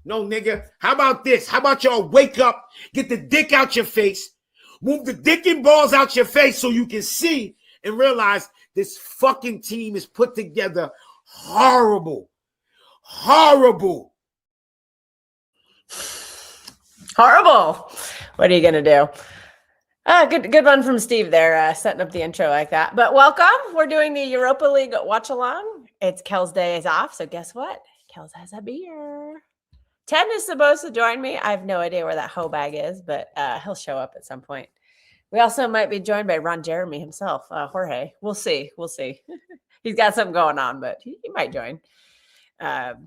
No, nigga. How about this? How about y'all wake up, get the dick out your face, move the dick and balls out your face so you can see and realize this fucking team is put together horrible. Horrible. Horrible. What are you going to do? Good one from Steve there, setting up the intro like that. But welcome. We're doing the Europa League watch along. It's Kel's day is off, so guess what? Kel's has a beer. Ted is supposed to join me. I have no idea where that hoe bag is, but he'll show up at some point. We also might be joined by Ron Jeremy himself, Jorge. We'll see. He's got something going on, but he might join. All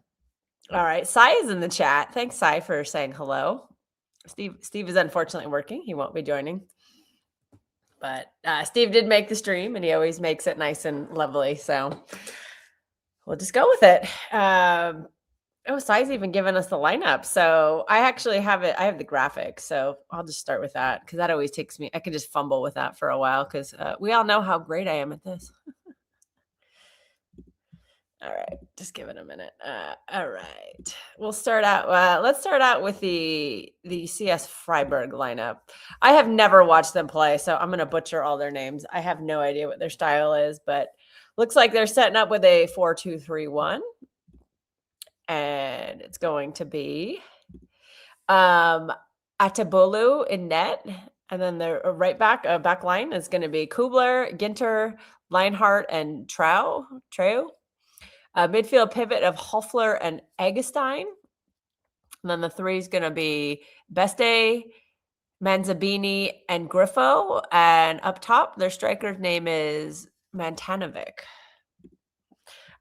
right. Sai is in the chat. Thanks, Sai, for saying hello. Steve is unfortunately working. He won't be joining. But Steve did make the stream, and he always makes it nice and lovely. So we'll just go with it. Sai's even given us the lineup. So I actually have it. I have the graphic. So I'll just start with that because that always takes me. I can just fumble with that for a while because we all know how great I am at this. All right. Just give it a minute. All right. We'll start out. Let's start out with the CS Freiburg lineup. I have never watched them play, so I'm going to butcher all their names. I have no idea what their style is, but looks like they're setting up with a 4-2-3-1. And it's going to be Atabolu in net. And then the right back line is going to be Kubler, Ginter, Leinhardt, and Trau. Midfield pivot of Hoffler and Eggestein. And then the three is going to be Beste, Manzabini, and Griffo. And up top, their striker's name is Mantanovic.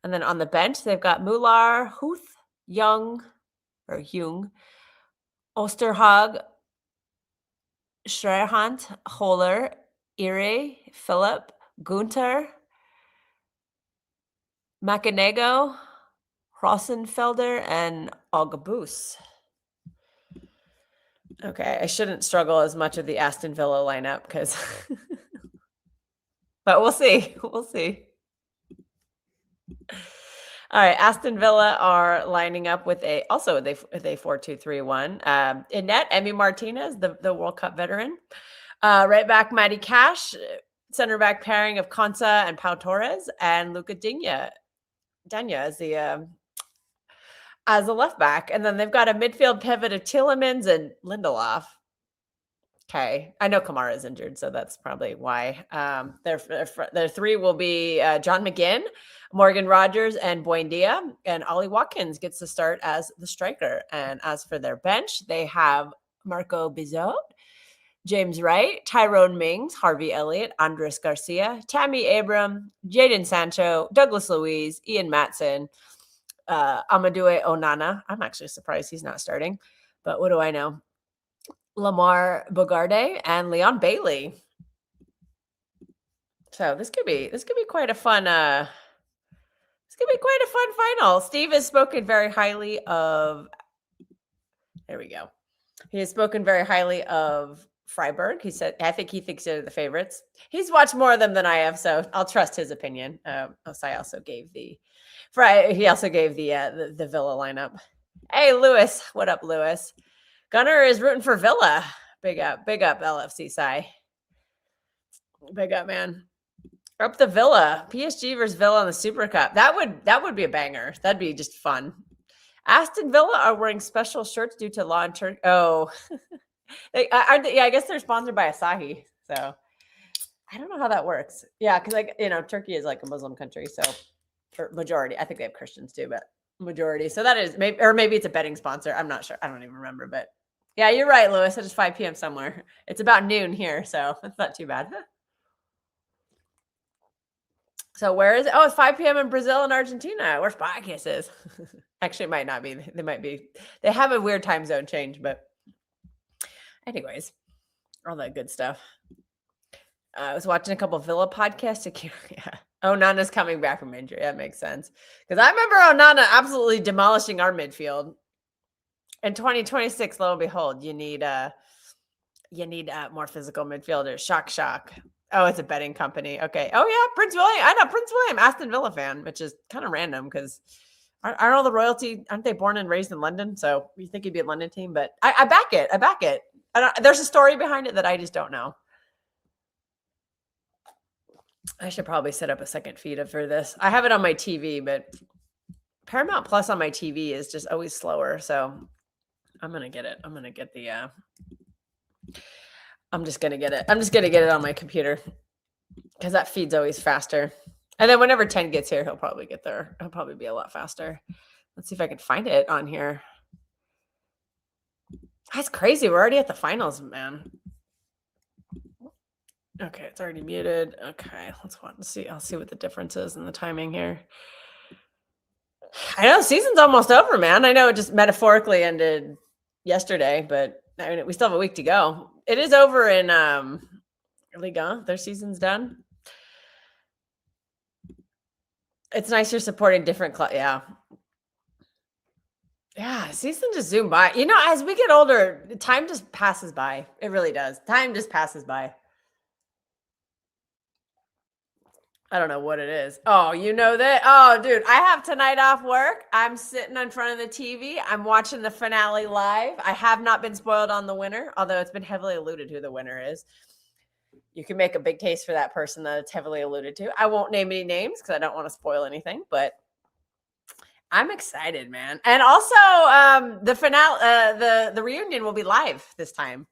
And then on the bench, they've got Mular, Huth, Jung, Osterhag, Schreihant, Holler, Ire, Philip, Gunther, Macanego, Rosenfelder, and Augabus. Okay, I shouldn't struggle as much with the Aston Villa lineup because, but we'll see. We'll see. All right, Aston Villa are lining up with a 4-2-3-1. In net, Emi Martinez, the World Cup veteran. Right back, Matty Cash. Center back pairing of Konsa and Pau Torres, and Luca Danya as a left back. And then they've got a midfield pivot of Tielemans and Lindelof. Okay, I know Kamara is injured, so that's probably why. Their three will be John McGinn, Morgan Rogers, and Buendia. And Ollie Watkins gets to start as the striker. And as for their bench, they have Marco Bizot, James Wright, Tyrone Mings, Harvey Elliott, Andres Garcia, Tammy Abram, Jadon Sancho, Douglas Luiz, Ian Matson, Amadou Onana. I'm actually surprised he's not starting, but what do I know? Lamar Bogarde and Leon Bailey. So this could be quite a fun final. Steve has spoken very highly of. There we go. He has spoken very highly of Freiburg. He said, I think he thinks they're the favorites. He's watched more of them than I have, so I'll trust his opinion. I also gave the Villa lineup. Hey, Lewis. What up, Lewis? Gunnar is rooting for Villa. Big up LFC Sai. Big up, man. Up the Villa. PSG versus Villa in the Super Cup. That would be a banger. That'd be just fun. Aston Villa are wearing special shirts due to law in Turkey. Oh, I guess they're sponsored by Asahi. So I don't know how that works. Yeah, because Turkey is like a Muslim country, so for majority. I think they have Christians too, but majority. So that is maybe it's a betting sponsor. I'm not sure. I don't even remember, but yeah, you're right, Lewis. It's 5 p.m. somewhere. It's about noon here, so it's not too bad. So where is it? Oh, it's 5 p.m. in Brazil and Argentina. Where's Bacchus is? Actually, it might not be. They have a weird time zone change, but anyways, all that good stuff. I was watching a couple of Villa podcasts. Yeah. Onana's coming back from injury. That makes sense. Because I remember Onana absolutely demolishing our midfield. In 2026, lo and behold, you need more physical midfielders. Shock. Oh, it's a betting company. Okay. Oh, yeah. Prince William. I know Prince William, Aston Villa fan, which is kind of random because Aren't all the royalty, aren't they born and raised in London? So you think he'd be a London team, but I back it. I back it. There's a story behind it that I just don't know. I should probably set up a second feed for this. I have it on my TV, but Paramount Plus on my TV is just always slower. So I'm going to get it. I'm going to get the, I'm just going to get it. I'm just going to get it on my computer because that feed's always faster. And then whenever 10 gets here, he'll probably get there. He'll probably be a lot faster. Let's see if I can find it on here. That's crazy. We're already at the finals, man. Okay, it's already muted. Okay, let's see. I'll see what the difference is in the timing here. I know season's almost over, man. I know it just metaphorically ended yesterday, but I mean, we still have a week to go. It is over in Liga. Their season's done. It's nice you're supporting different clubs. Yeah. Yeah, season just zoomed by. You know, as we get older, time just passes by. It really does. Time just passes by. I don't know what it is. Oh, you know that? Oh, dude, I have tonight off work. I'm sitting in front of the TV. I'm watching the finale live. I have not been spoiled on the winner, although it's been heavily alluded who the winner is. You can make a big case for that person that it's heavily alluded to. I won't name any names because I don't want to spoil anything, but I'm excited, man. And also the finale, the reunion will be live this time.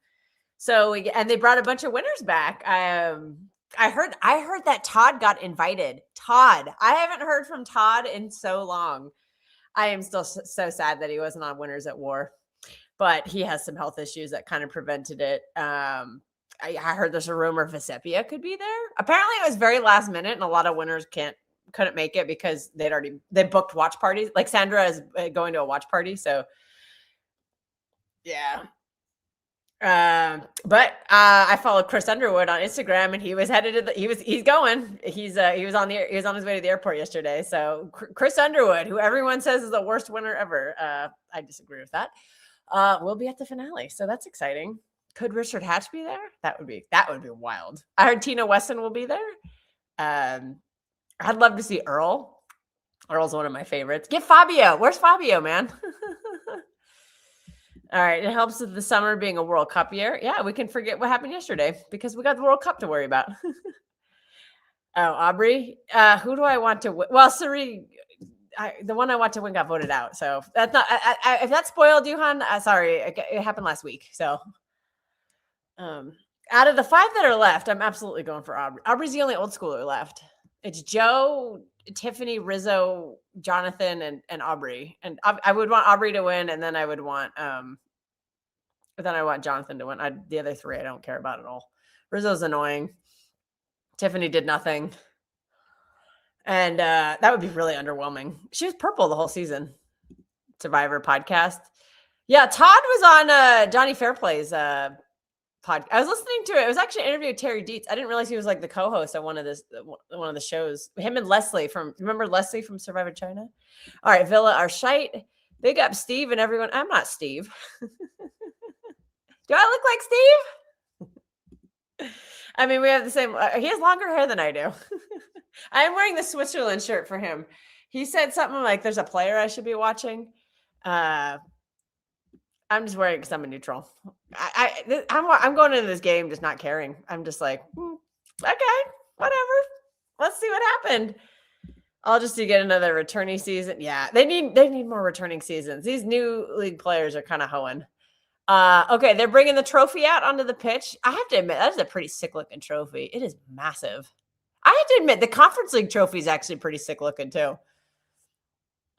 So, and they brought a bunch of winners back. I heard that Todd got invited. Todd. I haven't heard from Todd in so long. I am still so sad that he wasn't on Winners at War, but he has some health issues that kind of prevented it. I heard there's a rumor Vesepia could be there. Apparently it was very last minute and a lot of winners couldn't make it because they booked watch parties. Like Sandra is going to a watch party. So yeah. But I followed Chris Underwood on Instagram and he was headed to he's going. He was on his way to the airport yesterday. So Chris Underwood, who everyone says is the worst winner ever. I disagree with that. Will be at the finale. So that's exciting. Could Richard Hatch be there? That would be wild. I heard Tina Weston will be there. I'd love to see Earl. Earl's one of my favorites. Get Fabio. Where's Fabio, man? All right. It helps with the summer being a World Cup year. Yeah, we can forget what happened yesterday because we got the World Cup to worry about. Oh, Aubrey. Who do I want to win? Well, Sari, the one I want to win got voted out. So that's not, if that spoiled you, hon, sorry. It happened last week. So out of the 5 that are left, I'm absolutely going for Aubrey. Aubrey's the only old schooler left. It's Joe, Tiffany, Rizzo, Jonathan, and Aubrey. And I would want Aubrey to win, and then I would want Jonathan to win. The other 3 I don't care about at all. Rizzo's annoying. Tiffany did nothing. And that would be really underwhelming. She was purple the whole season. Survivor podcast. Yeah, Todd was on Johnny Fairplay's podcast. I was listening to it. It was actually an interview with Terry Dietz. I didn't realize he was like the co-host on one of the shows. Him and Leslie remember Leslie from Survivor China? All right, Villa are shite. Big up Steve and everyone. I'm not Steve. Do I look like Steve? I mean, we have the same. He has longer hair than I do. I am wearing the Switzerland shirt for him. He said something like, "There's a player I should be watching." I'm just wearing it because I'm a neutral. I'm going into this game just not caring. I'm just like, okay, whatever. Let's see what happened. I'll just get another returning season. Yeah, they need more returning seasons. These new league players are kind of hoeing. Okay, they're bringing the trophy out onto the pitch. I have to admit, that is a pretty sick looking trophy. It is massive. I have to admit, the Conference League trophy is actually pretty sick looking too.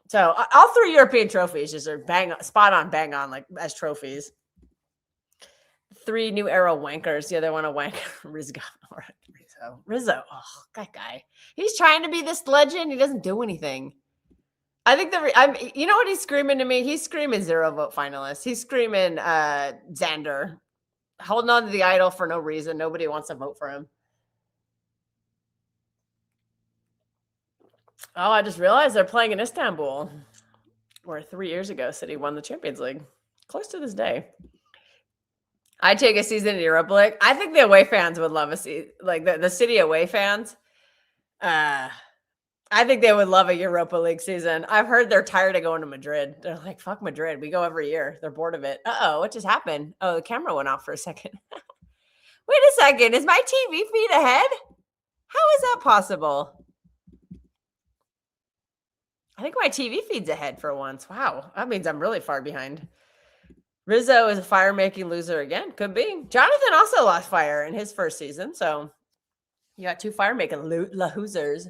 So all 3 European trophies just are spot on, bang on, like as trophies. 3 new era wankers. The other one a wanker. Rizzo. Oh, that guy. He's trying to be this legend. He doesn't do anything. I think you know what he's screaming to me? He's screaming 0 vote finalists. He's screaming Xander. Holding on to the idol for no reason. Nobody wants to vote for him. Oh, I just realized they're playing in Istanbul, where 3 years ago City won the Champions League. Close to this day. I take a season in Europa League. I think the away fans would love a season, like the City away fans. I I think they would love a Europa League season. I've heard they're tired of going to Madrid. They're like, fuck Madrid. We go every year. They're bored of it. Uh-oh, what just happened? Oh, the camera went off for a second. Wait a second. Is my TV feed ahead? How is that possible? I think my TV feed's ahead for once. Wow. That means I'm really far behind. Rizzo is a fire-making loser again. Could be. Jonathan also lost fire in his first season. So you got two fire-making losers.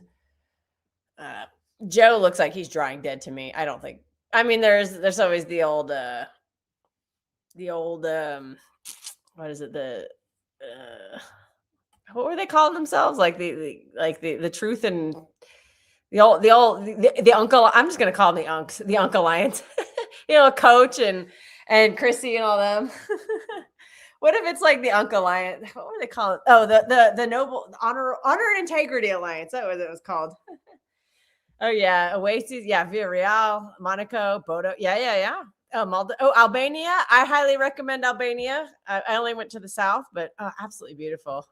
Joe looks like he's drawing dead to me. I don't think. I mean, there's always the old what is it? What were they calling themselves? Like the truth and the uncle. I'm just gonna call them the Uncle Alliance. Coach and Chrissy and all them. What if it's like the Uncle Alliance? What were they called? Oh, the Noble Honor and Integrity Alliance. That was what it was called. Oh yeah, Oasis. Yeah, Villarreal, Monaco, Bodo. Yeah. Oh, Albania. I highly recommend Albania. I only went to the south, but absolutely beautiful.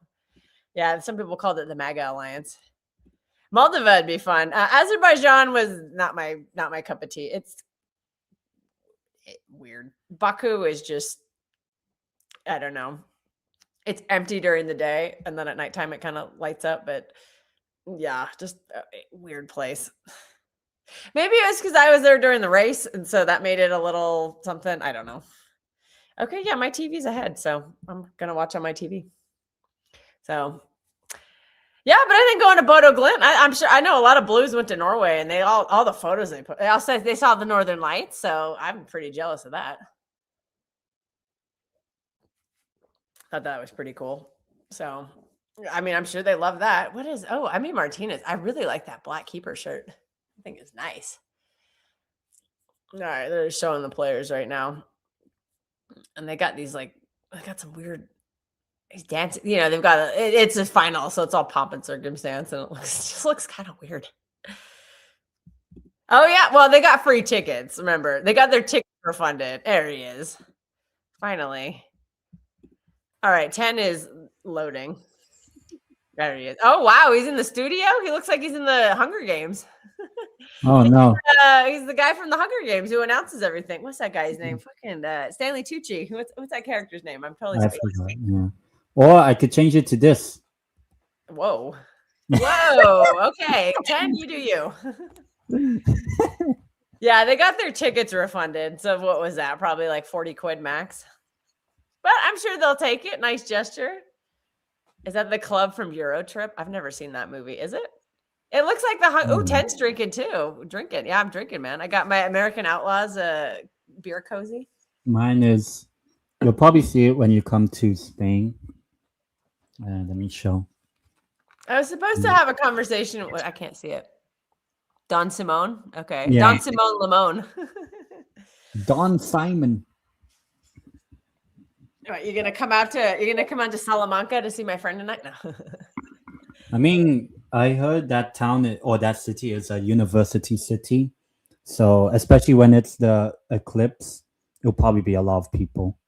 Yeah, some people called it the MAGA Alliance. Moldova would be fun. Azerbaijan was not my cup of tea. It's weird. Baku is just, I don't know. It's empty during the day, and then at nighttime it kind of lights up. But yeah, just a weird place. Maybe it was because I was there during the race, and so that made it a little something. I don't know. Okay, yeah, my TV's ahead, so I'm gonna watch on my TV. So, yeah, but I think going to Bodo Glimt, I'm sure I know a lot of Blues went to Norway, and they all the photos they put. They all said they saw the Northern Lights, so I'm pretty jealous of that. Thought that was pretty cool. So, I mean, I'm sure they love that. What is? Oh, I mean Martinez. I really like that black keeper shirt. I think it's nice. All right, they're showing the players right now, and they got these they got some weird. He's dancing. They've got it's a final, so it's all pomp and circumstance, and it just looks kind of weird. Oh yeah, well they got free tickets. Remember, they got their tickets refunded. There he is, finally. All right, 10 is loading. There he is. Oh wow, he's in the studio. He looks like he's in the Hunger Games. Oh no, he's the guy from the Hunger Games who announces everything. What's that guy's name? Fucking Stanley Tucci. What's that character's name? I'm totally forgot. Yeah. Or I could change it to this. Whoa. Okay, 10. You do you. Yeah, they got their tickets refunded. So what was that? Probably like 40 quid max. But I'm sure they'll take it. Nice gesture. Is that the club from Eurotrip? I've never seen that movie. Is it? It looks like the 10's drinking too. Drinking. Yeah, I'm drinking, man. I got my American Outlaws beer cozy. Mine is, you'll probably see it when you come to Spain. Let me show. I was supposed to have a conversation. I can't see it. Don Simone. Okay. Yeah. Don Simone Limone. Don Simon. What, you're gonna come out to Salamanca to see my friend tonight? No. I mean, I heard that town or that city is a university city. So especially when it's the eclipse, it'll probably be a lot of people.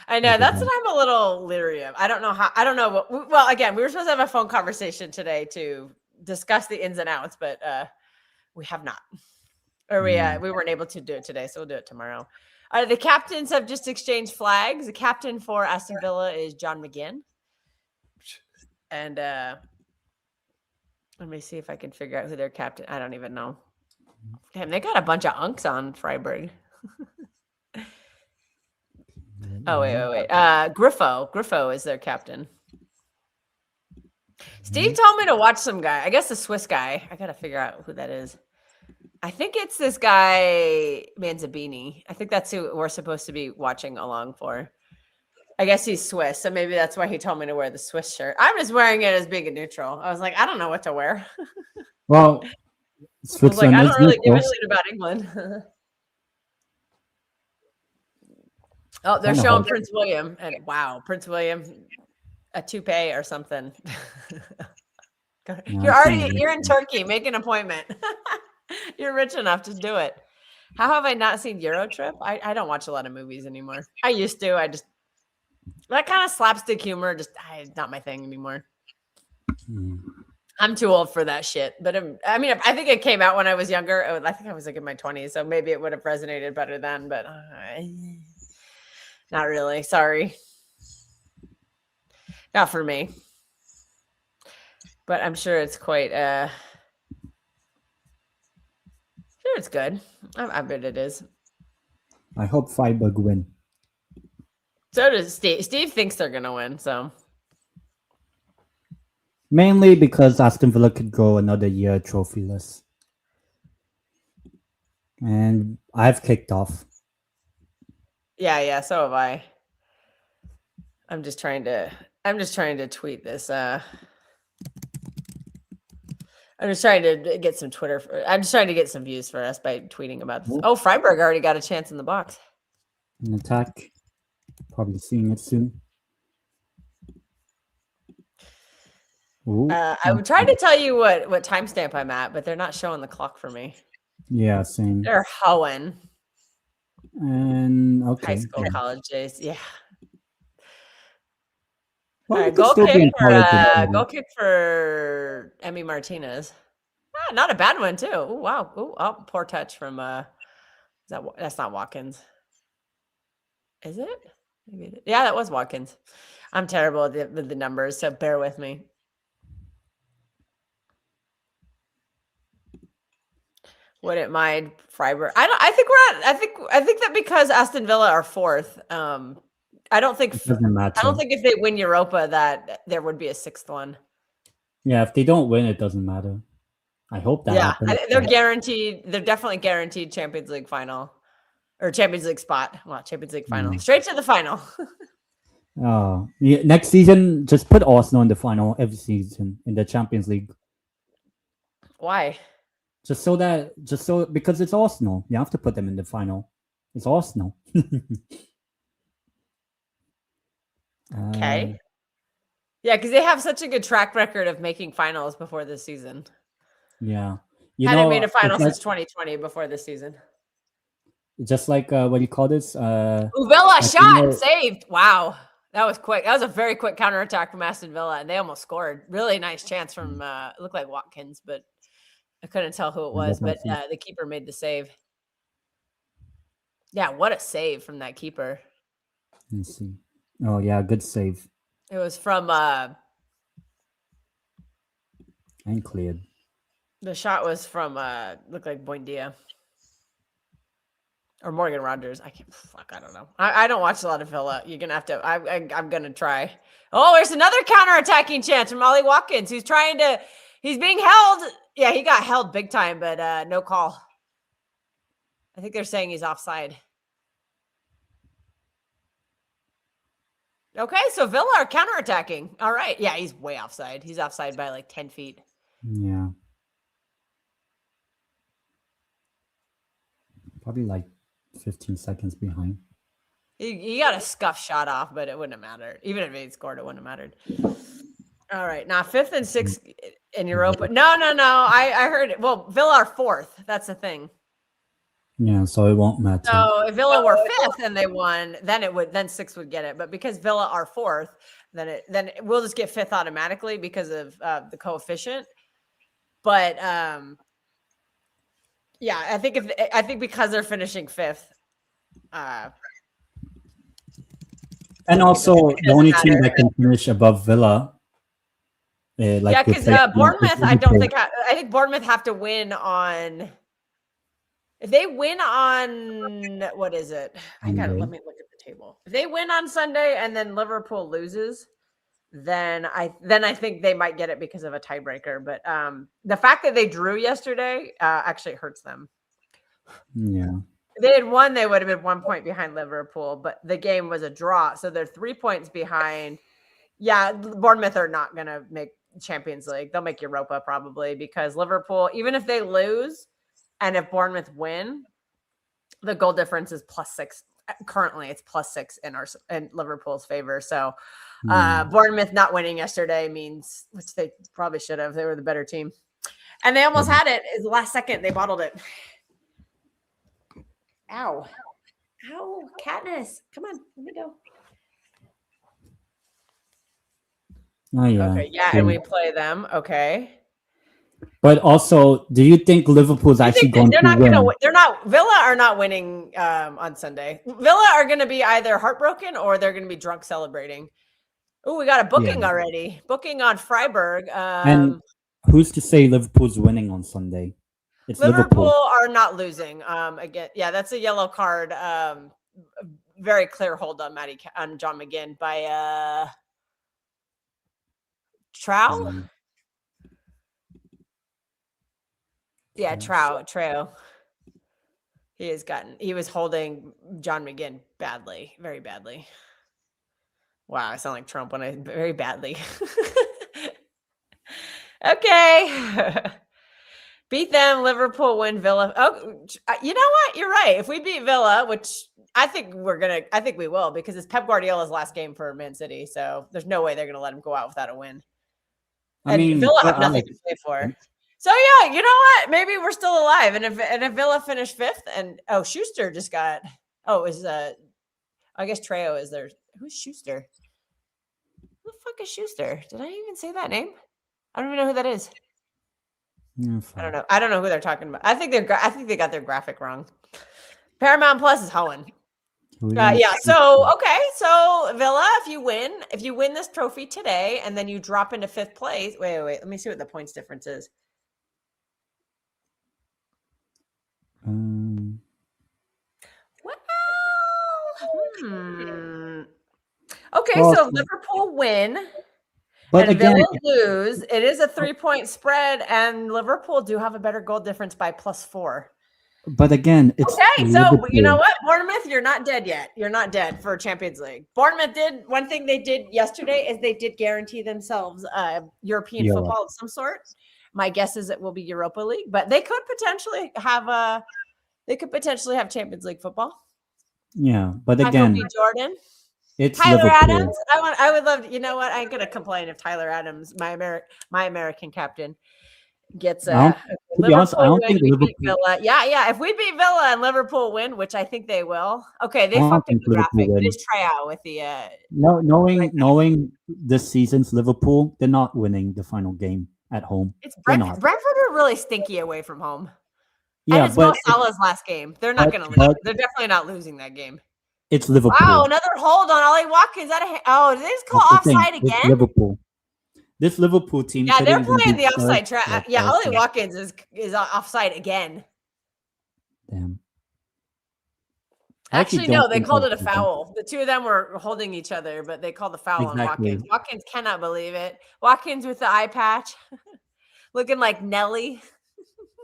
I know. That's what I'm a little leery of. I don't know. Well, again, we were supposed to have a phone conversation today to discuss the ins and outs, but we have not. Or we weren't able to do it today, so we'll do it tomorrow. The captains have just exchanged flags. The captain for Aston Villa is John McGinn. And let me see if I can figure out who their captain. I don't even know. Damn, they got a bunch of unks on Freiburg. Oh, wait. Griffo is their captain. Steve told me to watch some guy. I guess the Swiss guy. I got to figure out who that is. I think it's this guy, Manzabini. I think that's who we're supposed to be watching along for. I guess he's Swiss, so maybe that's why he told me to wear the Swiss shirt. I'm just wearing it as being a neutral. I was like, I don't know what to wear. Well, Switzerland I don't really give a shit about England. Oh, they're showing Prince William, and wow, Prince William, a toupee or something. You're in Turkey. Make an appointment. You're rich enough to do it. How have I not seen Eurotrip? I don't watch a lot of movies anymore. I used to. That kind of slapstick humor, it's not my thing anymore. I'm too old for that shit. But I mean, I think it came out when I was younger. I think I was like in my 20s, so maybe it would have resonated better then. But not really. Sorry, not for me. But I'm sure it's quite. Sure, it's good. I bet it is. I hope Freiburg win. So does Steve. Steve thinks they're gonna win. So Mainly because Aston Villa could go another year trophyless. And I've kicked off. yeah. So have I. I'm just trying to tweet this. I'm just trying to get some Twitter. I'm just trying to get some views for us by tweeting about this. Oh, Freiburg already got a chance in the box. An attack. Probably seeing it soon. Ooh, I would try to tell you what timestamp I'm at, but they're not showing the clock for me. Yeah, same. They're hoeing. And okay. High school, college days. Yeah. Well, All right, go kick for Emmy Martinez. Not a bad one too. Oh wow. Oh, poor touch from that's not Watkins. Is it? Maybe yeah, that was Watkins. I'm terrible with the numbers, so bear with me. Wouldn't mind Freiburg. I think that because Aston Villa are fourth. I don't think if they win Europa that there would be a sixth one. Yeah, if they don't win, it doesn't matter. I hope that happens. They're guaranteed. They're definitely guaranteed Champions League final or Champions League spot. Well, Champions League final, straight to the final. Yeah, next season, just put Arsenal in the final every season in the Champions League. Why? Just so because it's Arsenal, you have to put them in the final. It's Arsenal. Okay. Yeah, because they have such a good track record of making finals before this season. Yeah. Hadn't made a final since 2020 before this season. Just like what do you call this? Villa shot and saved. Wow. That was quick. That was a very quick counterattack from Aston Villa, and they almost scored. Really nice chance from it looked like Watkins, but I couldn't tell who it was. But the keeper made the save. Yeah, what a save from that keeper. Let's see. Oh yeah, good save. It was from and cleared. The shot was from looked like Buendia. Or Morgan Rogers. I don't know. I don't watch a lot of Villa. You're gonna have to. I'm gonna try. Oh, there's another counter-attacking chance from Ollie Watkins, who's he's being held. Yeah, he got held big time, but no call. I think they're saying he's offside. Okay, so Villa are counter-attacking. All right. Yeah, he's way offside. He's offside by like 10 feet. Yeah. Probably like 15 seconds behind. He got a scuff shot off, but it wouldn't have mattered. Even if he scored, it wouldn't have mattered. All right. Now, 5th and 6th in Europa. No. I heard it. Well, Villa are 4th. That's the thing. Yeah, so it won't matter. So if Villa were 5th and they won, then 6th would get it. But because Villa are 4th, then we'll just get 5th automatically because of the coefficient. But yeah, I think because they're finishing 5th. And also, the only team that can finish above Villa. Because Bournemouth, I think Bournemouth have to win on. If they win on what is it? Let me look at the table. If they win on Sunday and then Liverpool loses, then I think they might get it because of a tiebreaker. But the fact that they drew yesterday actually hurts them. Yeah. If they had won, they would have been 1 point behind Liverpool, but the game was a draw, so they're 3 points behind. Yeah, Bournemouth are not going to make Champions League. They'll make Europa probably because Liverpool, even if they lose and if Bournemouth win, the goal difference is +6. Currently, it's +6 in Liverpool's favor. So Bournemouth not winning yesterday means, which they probably should have. They were the better team. And they almost had it. It's the last second. They bottled it. Ow. Katniss. Come on. Let me go. Oh, yeah. Okay. Yeah. And we play them. Okay. But also, do you think Liverpool's actually going they're to not win? going to? They're not. Villa are not winning on Sunday. Villa are going to be either heartbroken or they're going to be drunk celebrating. Oh, we got a booking already. Booking on Freiburg. And who's to say Liverpool's winning on Sunday? It's Liverpool Liverpool. are not losing. Again, yeah, that's a yellow card. Very clear hold on John McGinn by Trow. Yeah, Trow. He was holding John McGinn badly, very badly. Wow, I sound like Trump when I very badly. Okay. Beat them, Liverpool win, Villa. Oh, you know what? You're right. If we beat Villa, which I think we will, because it's Pep Guardiola's last game for Man City. So there's no way they're going to let him go out without a win. I mean, Villa have nothing to play for. So yeah, you know what? Maybe we're still alive. And if Villa finished 5th, and Schuster just got. Oh, is I guess Trejo is there. Who's Schuster? Who the fuck is Schuster? Did I even say that name? I don't even know who that is. I don't know. I don't know who they're talking about. I think they got their graphic wrong. Paramount Plus is Hohen. Yeah. So okay. So Villa, if you win this trophy today, and then you drop into 5th place. Wait. Let me see what the points difference is. Okay, so Liverpool win, but and again, Villa lose. It is a 3-point spread, and Liverpool do have a better goal difference by +4. But again, it's okay. So you know what, Bournemouth, you're not dead yet. You're not dead for Champions League. Bournemouth did one thing they did yesterday is they did guarantee themselves European football of some sort. My guess is it will be Europa League, but they could potentially have Champions League football. Yeah, but again, Jordan. It's Tyler Liverpool. Adams. I would love. You know what? I'm gonna complain if Tyler Adams, my American captain, gets to be honest, I don't think Liverpool. Villa. Yeah. If we beat Villa and Liverpool win, which I think they will. Okay, they fucked up the graphic. Just try out with the. Knowing this season's Liverpool, they're not winning the final game at home. It's Brentford. Brentford are really stinky away from home. Yeah, and it's Mo Salah's last game. They're not going to lose. They're definitely not losing that game. It's Liverpool. Wow, another hold on Ollie Watkins. Did they just call offside again? It's Liverpool. This Liverpool team. Yeah, they're playing the offside trap. Yeah, Ollie Watkins is offside again. Damn. Actually, no, they called it a foul. The two of them were holding each other, but they called the foul on Watkins. Watkins cannot believe it. Watkins with the eye patch, looking like Nelly.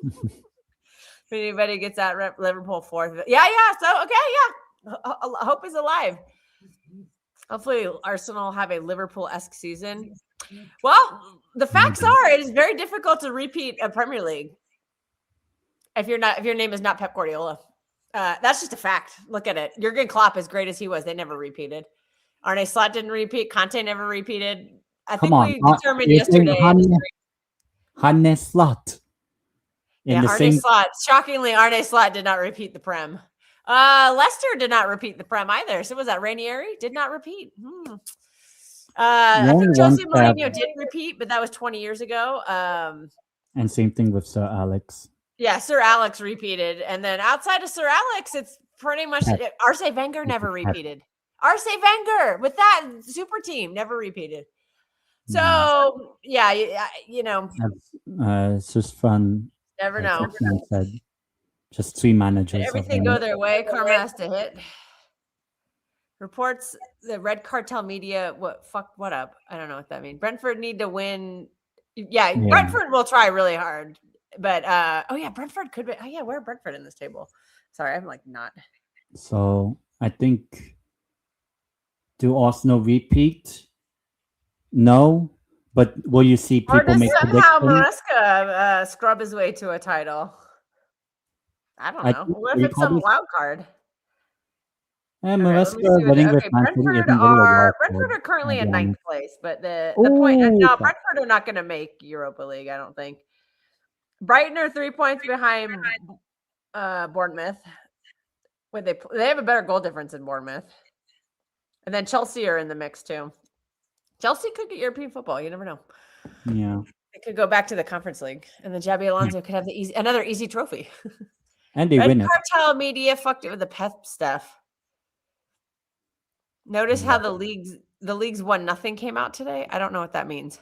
If anybody gets that, Liverpool 4th. Yeah. So, okay, yeah. Hope is alive. Hopefully, Arsenal have a Liverpool-esque season. Well, the facts are it is very difficult to repeat a Premier League if your name is not Pep Guardiola. That's just a fact. Look at it. Jurgen Klopp, as great as he was, they never repeated. Arne Slot didn't repeat. Conte never repeated. I think we determined yesterday. Arne Slot. Arne Slot. Shockingly, Arne Slot did not repeat the Prem. Leicester did not repeat the Prem either. So was that Ranieri? Did not repeat. I think Jose Mourinho did repeat, but that was 20 years ago. And same thing with Sir Alex. Yeah, Sir Alex repeated. And then outside of Sir Alex, it's pretty much Arsene Wenger never repeated. Arsene Wenger with that super team never repeated. So, yeah, you know. It's just fun. Never know. Just 3 managers. Everything go their way. Karma has to hit. Reports the Red Cartel Media. What up? I don't know what that means. Brentford need to win. Yeah, Brentford will try really hard. But Brentford could be. Oh yeah, where Brentford in this table? Sorry, I'm like not. So I think, do Arsenal repeat? No, but will you see people make somehow Maresca scrub his way to a title? I don't know. What if it's some wild card? Brentford are currently in 9th place, but the point no, Brentford are not going to make Europa League, I don't think. Brighton are 3 points behind Bournemouth. They have a better goal difference in Bournemouth. And then Chelsea are in the mix too. Chelsea could get European football. You never know. Yeah. It could go back to the Conference League, and then Jabi Alonso could have another easy trophy. And they Red win it. Cartel Media fucked it with the Pep stuff. Notice how the league's 1-0 came out today. I don't know what that means.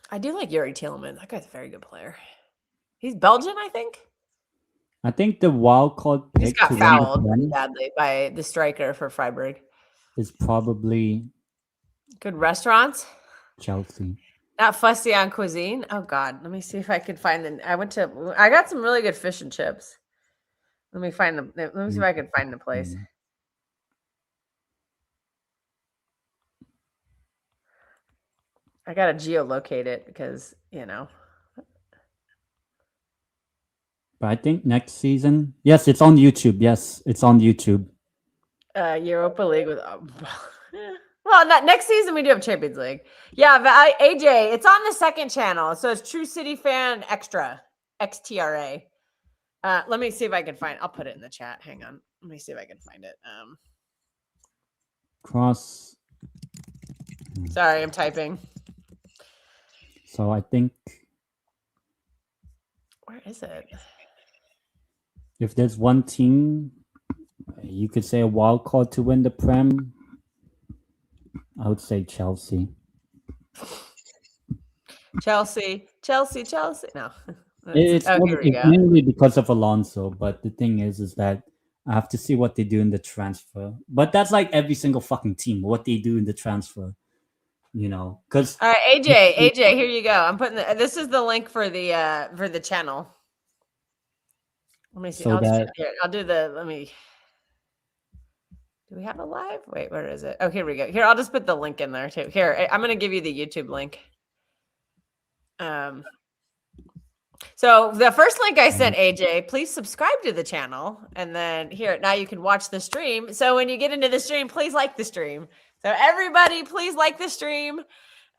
I do like Yuri Tielemans. That guy's a very good player. He's Belgian, I think. I think the wild card pick He's got to win fouled the pretty Prem badly by the striker for Freiburg. is probably Good restaurants. Chelsea. Not fussy on cuisine. Oh God, let me see if I can find the. I got some really good fish and chips. Let me find the. Let me see if I can find the place. I gotta geolocate it because But I think next season, yes, it's on YouTube. Yes, it's on YouTube. Europa League with. Well, not next season. We do have Champions League. Yeah, but AJ, it's on the second channel, so it's True City Fan Extra XTRA. Let me see if I can find. I'll put it in the chat. Hang on. Let me see if I can find it. Cross. Sorry, I'm typing. So I think Where is it? if there's one team, you could say a wild card to win the Prem. I would say Chelsea. Chelsea. No. It's here we go. mainly because of Alonso, but the thing is that I have to see what they do in the transfer. But that's like every single fucking team, what they do in the transfer, because. All right, AJ, here you go. I'm putting this is the link for the channel. Let me see. So I'll do the. Let me. Do we have a live? Wait, where is it? Oh, here we go. Here, I'll just put the link in there too. Here, I'm going to give you the YouTube link. So the first link I sent AJ, please subscribe to the channel. And then here, now you can watch the stream. So when you get into the stream, please like the stream. So everybody, please like the stream.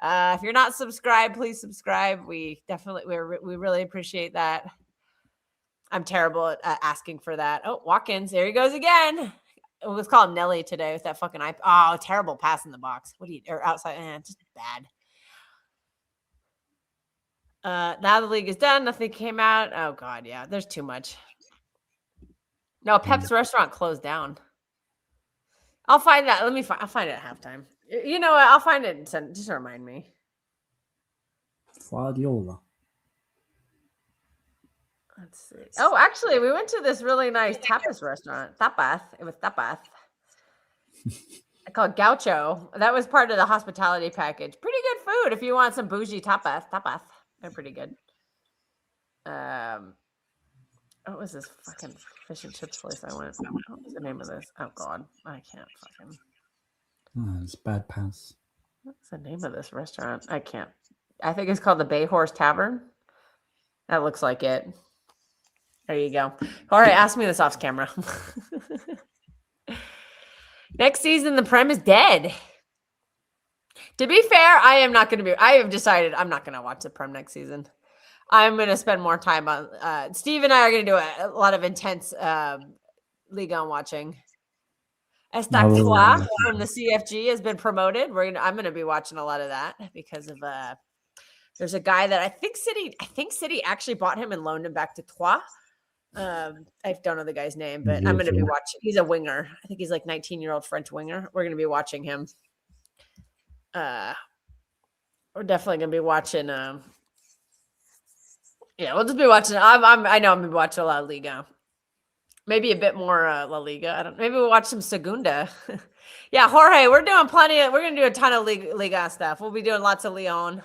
If you're not subscribed, please subscribe. We really appreciate that. I'm terrible at asking for that. Oh, Watkins, there he goes again. Let's call him Nelly today with that fucking eye. Oh, terrible pass in the box. Or outside? Just bad. Now the league is done. Nothing came out. Oh God, yeah. There's too much. No, Pep's restaurant closed down. I'll find that. I'll find it at halftime. You know what? I'll find it and send. Just remind me. Guardiola. Let's see. Oh, actually, we went to this really nice tapas restaurant. Tapas. It was tapas. I call it Gaucho. That was part of the hospitality package. Pretty good food if you want some bougie tapas. Tapas. They're pretty good. What was this fucking fish and chips place I went? What was the name of this? Oh God, I can't fucking. Oh, it's bad pass. What's the name of this restaurant? I can't. I think it's called the Bay Horse Tavern. That looks like it. There you go. All right, ask me this off camera. Next season, the Prem is dead. To be fair, I have decided I'm not going to watch the Prem next season. I'm going to spend more time on. Steve and I are going to do a lot of intense Ligue 1 watching. Estactua from the CFG has been promoted. I'm going to be watching a lot of that because of there's a guy that I think City actually bought him and loaned him back to Troyes. I don't know the guy's name, but I'm going to be watching. He's a winger. I think he's like 19-year-old French winger. We're going to be watching him. We're definitely going to be watching. Yeah, we'll just be watching. I know I'm going to be watching a lot of Liga. Maybe a bit more La Liga. Maybe we'll watch some Segunda. Yeah, Jorge, we're doing plenty. We're going to do a ton of Liga stuff. We'll be doing lots of Lyon.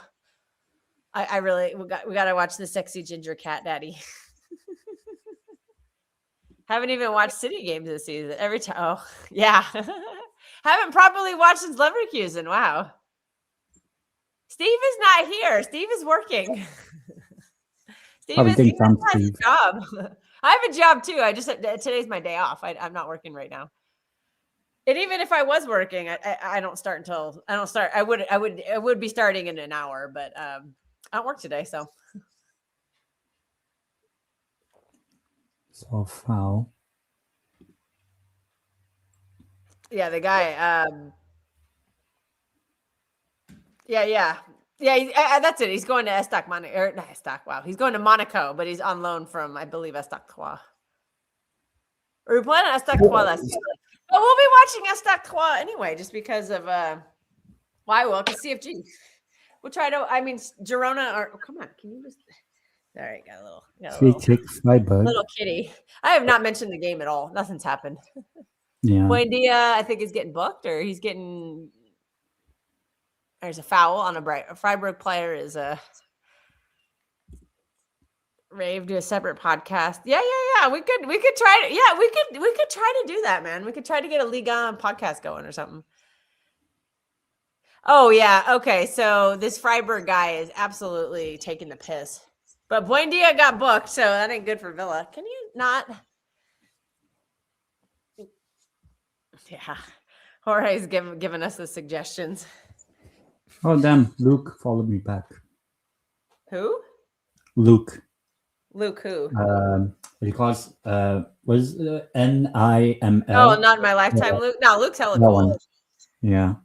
We got to watch the sexy ginger cat daddy. Haven't even watched City games this season. Every time. Oh, yeah. Haven't properly watched since Leverkusen. Wow. Steve is not here. Steve is working. Steve has a job. I have a job too. Today's my day off. I'm not working right now. And even if I was working, I don't start until I would be starting in an hour, but I don't work today, so. So foul. Yeah, the guy. Yeah. That's it. He's going to Estac Monaco, or not Estac. Wow, he's going to Monaco, but he's on loan from, I believe, Estac Trois. Or we played on Estac Trois last year. But we'll be watching Estac Trois anyway, just because of why? Well, because CFG. We'll try to. I mean, Girona. Or come on, can you just? There you go, little kitty. I have not mentioned the game at all. Nothing's happened. Yeah. Buendia, I think, is getting booked, or he's getting. There's a foul on a Freiburg player is a rave to a separate podcast. Yeah. We could try to. Yeah, we could try to do that, man. We could try to get a Ligue 1 podcast going or something. Oh yeah, okay. So this Freiburg guy is absolutely taking the piss. But Buendia got booked, so that ain't good for Villa. Can you not? Yeah, Jorge's giving us the suggestions. Oh damn! Luke followed me back. Who? Luke who? Because was NIML? Oh, not in my lifetime, Luke. No, Luke's hella cool. Yeah.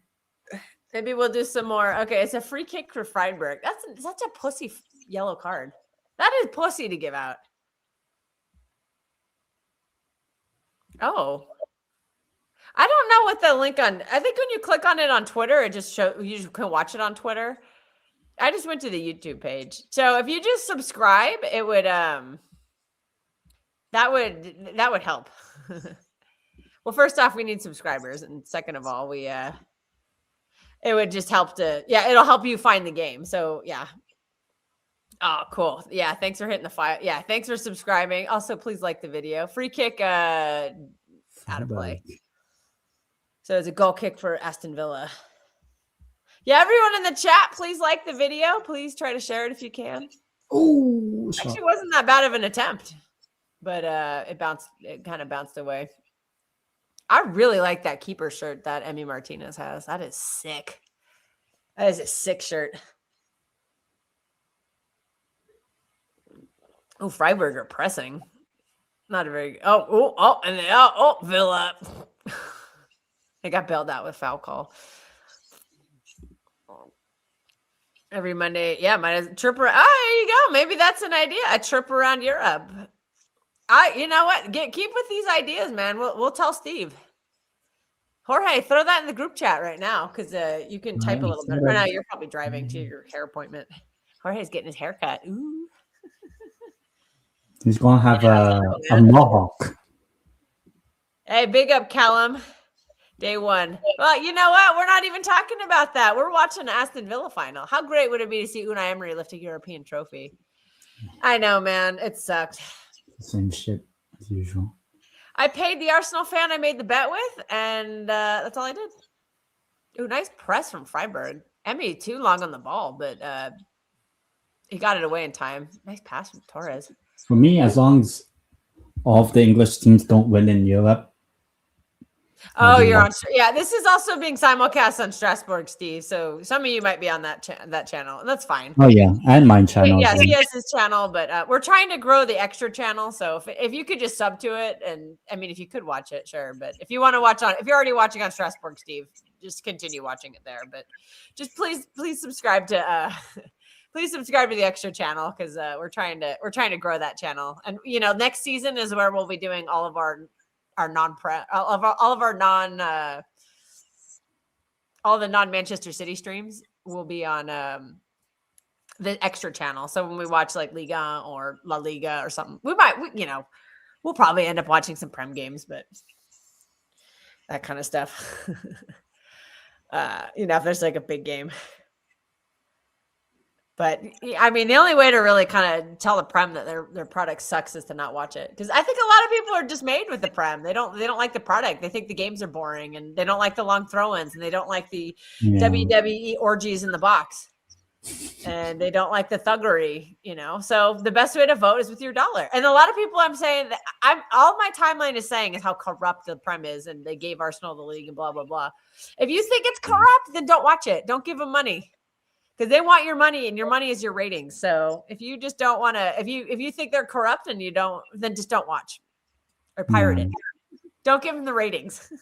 Maybe we'll do some more. Okay, it's a free kick for Freiburg. That's such a pussy yellow card. That is pussy to give out. Oh. I don't know what the link on. I think when you click on it on Twitter, it just shows you can watch it on Twitter. I just went to the YouTube page. So if you just subscribe, it would that would help. Well, first off, we need subscribers, and second of all, it would just help it'll help you find the game. So yeah. Oh, cool. Yeah, thanks for hitting the file. Yeah, thanks for subscribing. Also, please like the video. Free kick out of play. So it's a goal kick for Aston Villa. Yeah, everyone in the chat, please like the video. Please try to share it if you can. Oh, actually, wasn't that bad of an attempt, but it kind of bounced away. I really like that keeper shirt that Emi Martinez has. That is sick. That is a sick shirt. Oh, Freiburg are pressing. Not a very. Villa. They got bailed out with foul call. Every Monday, yeah, might as trip around. There you go. Maybe that's an idea. A trip around Europe. You know what? Keep with these ideas, man. We'll tell Steve. Jorge, throw that in the group chat right now because you can type a little bit. Right now, you're probably driving to your hair appointment. Jorge's getting his haircut. Ooh. He's gonna have a mohawk. Hey, big up, Callum. Day one. Well, you know what? We're not even talking about that. We're watching the Aston Villa final. How great would it be to see Unai Emery lift a European trophy? I know, man. It sucked. Same shit as usual. I paid the Arsenal fan I made the bet with, and that's all I did. Ooh, nice press from Freiburg. Emmy too long on the ball, but he got it away in time. Nice pass from Torres. For me, as long as all of the English teams don't win in Europe. Oh, you're on. Yeah, this is also being simulcast on Strasbourg, Steve. So some of you might be on that channel, and that's fine. Oh yeah, and mine channel. Yes, he has his channel, but we're trying to grow the extra channel. So if you could just sub to it, and I mean, if you could watch it, sure. But if you want to watch if you're already watching on Strasbourg, Steve, just continue watching it there. But just please subscribe to please subscribe to the extra channel because we're trying to grow that channel. And next season is where we'll be doing all of our non-prep, all of our non-Manchester City streams will be on the extra channel. So when we watch like Liga or La Liga or something, we'll probably end up watching some Prem games, but that kind of stuff. If there's like a big game. But I mean, the only way to really kind of tell the Prem that their product sucks is to not watch it. Because I think a lot of people are dismayed with the Prem. They don't like the product. They think the games are boring, and they don't like the long throw-ins, and they don't like the WWE orgies in the box, and they don't like the thuggery. So the best way to vote is with your dollar. And a lot of people, I'm saying that all my timeline is saying is how corrupt the Prem is, and they gave Arsenal the league and blah blah blah. If you think it's corrupt, then don't watch it. Don't give them money. Because they want your money, and your money is your ratings. So if you just don't want to, if you think they're corrupt and you don't, then just don't watch or pirate it. Don't give them the ratings.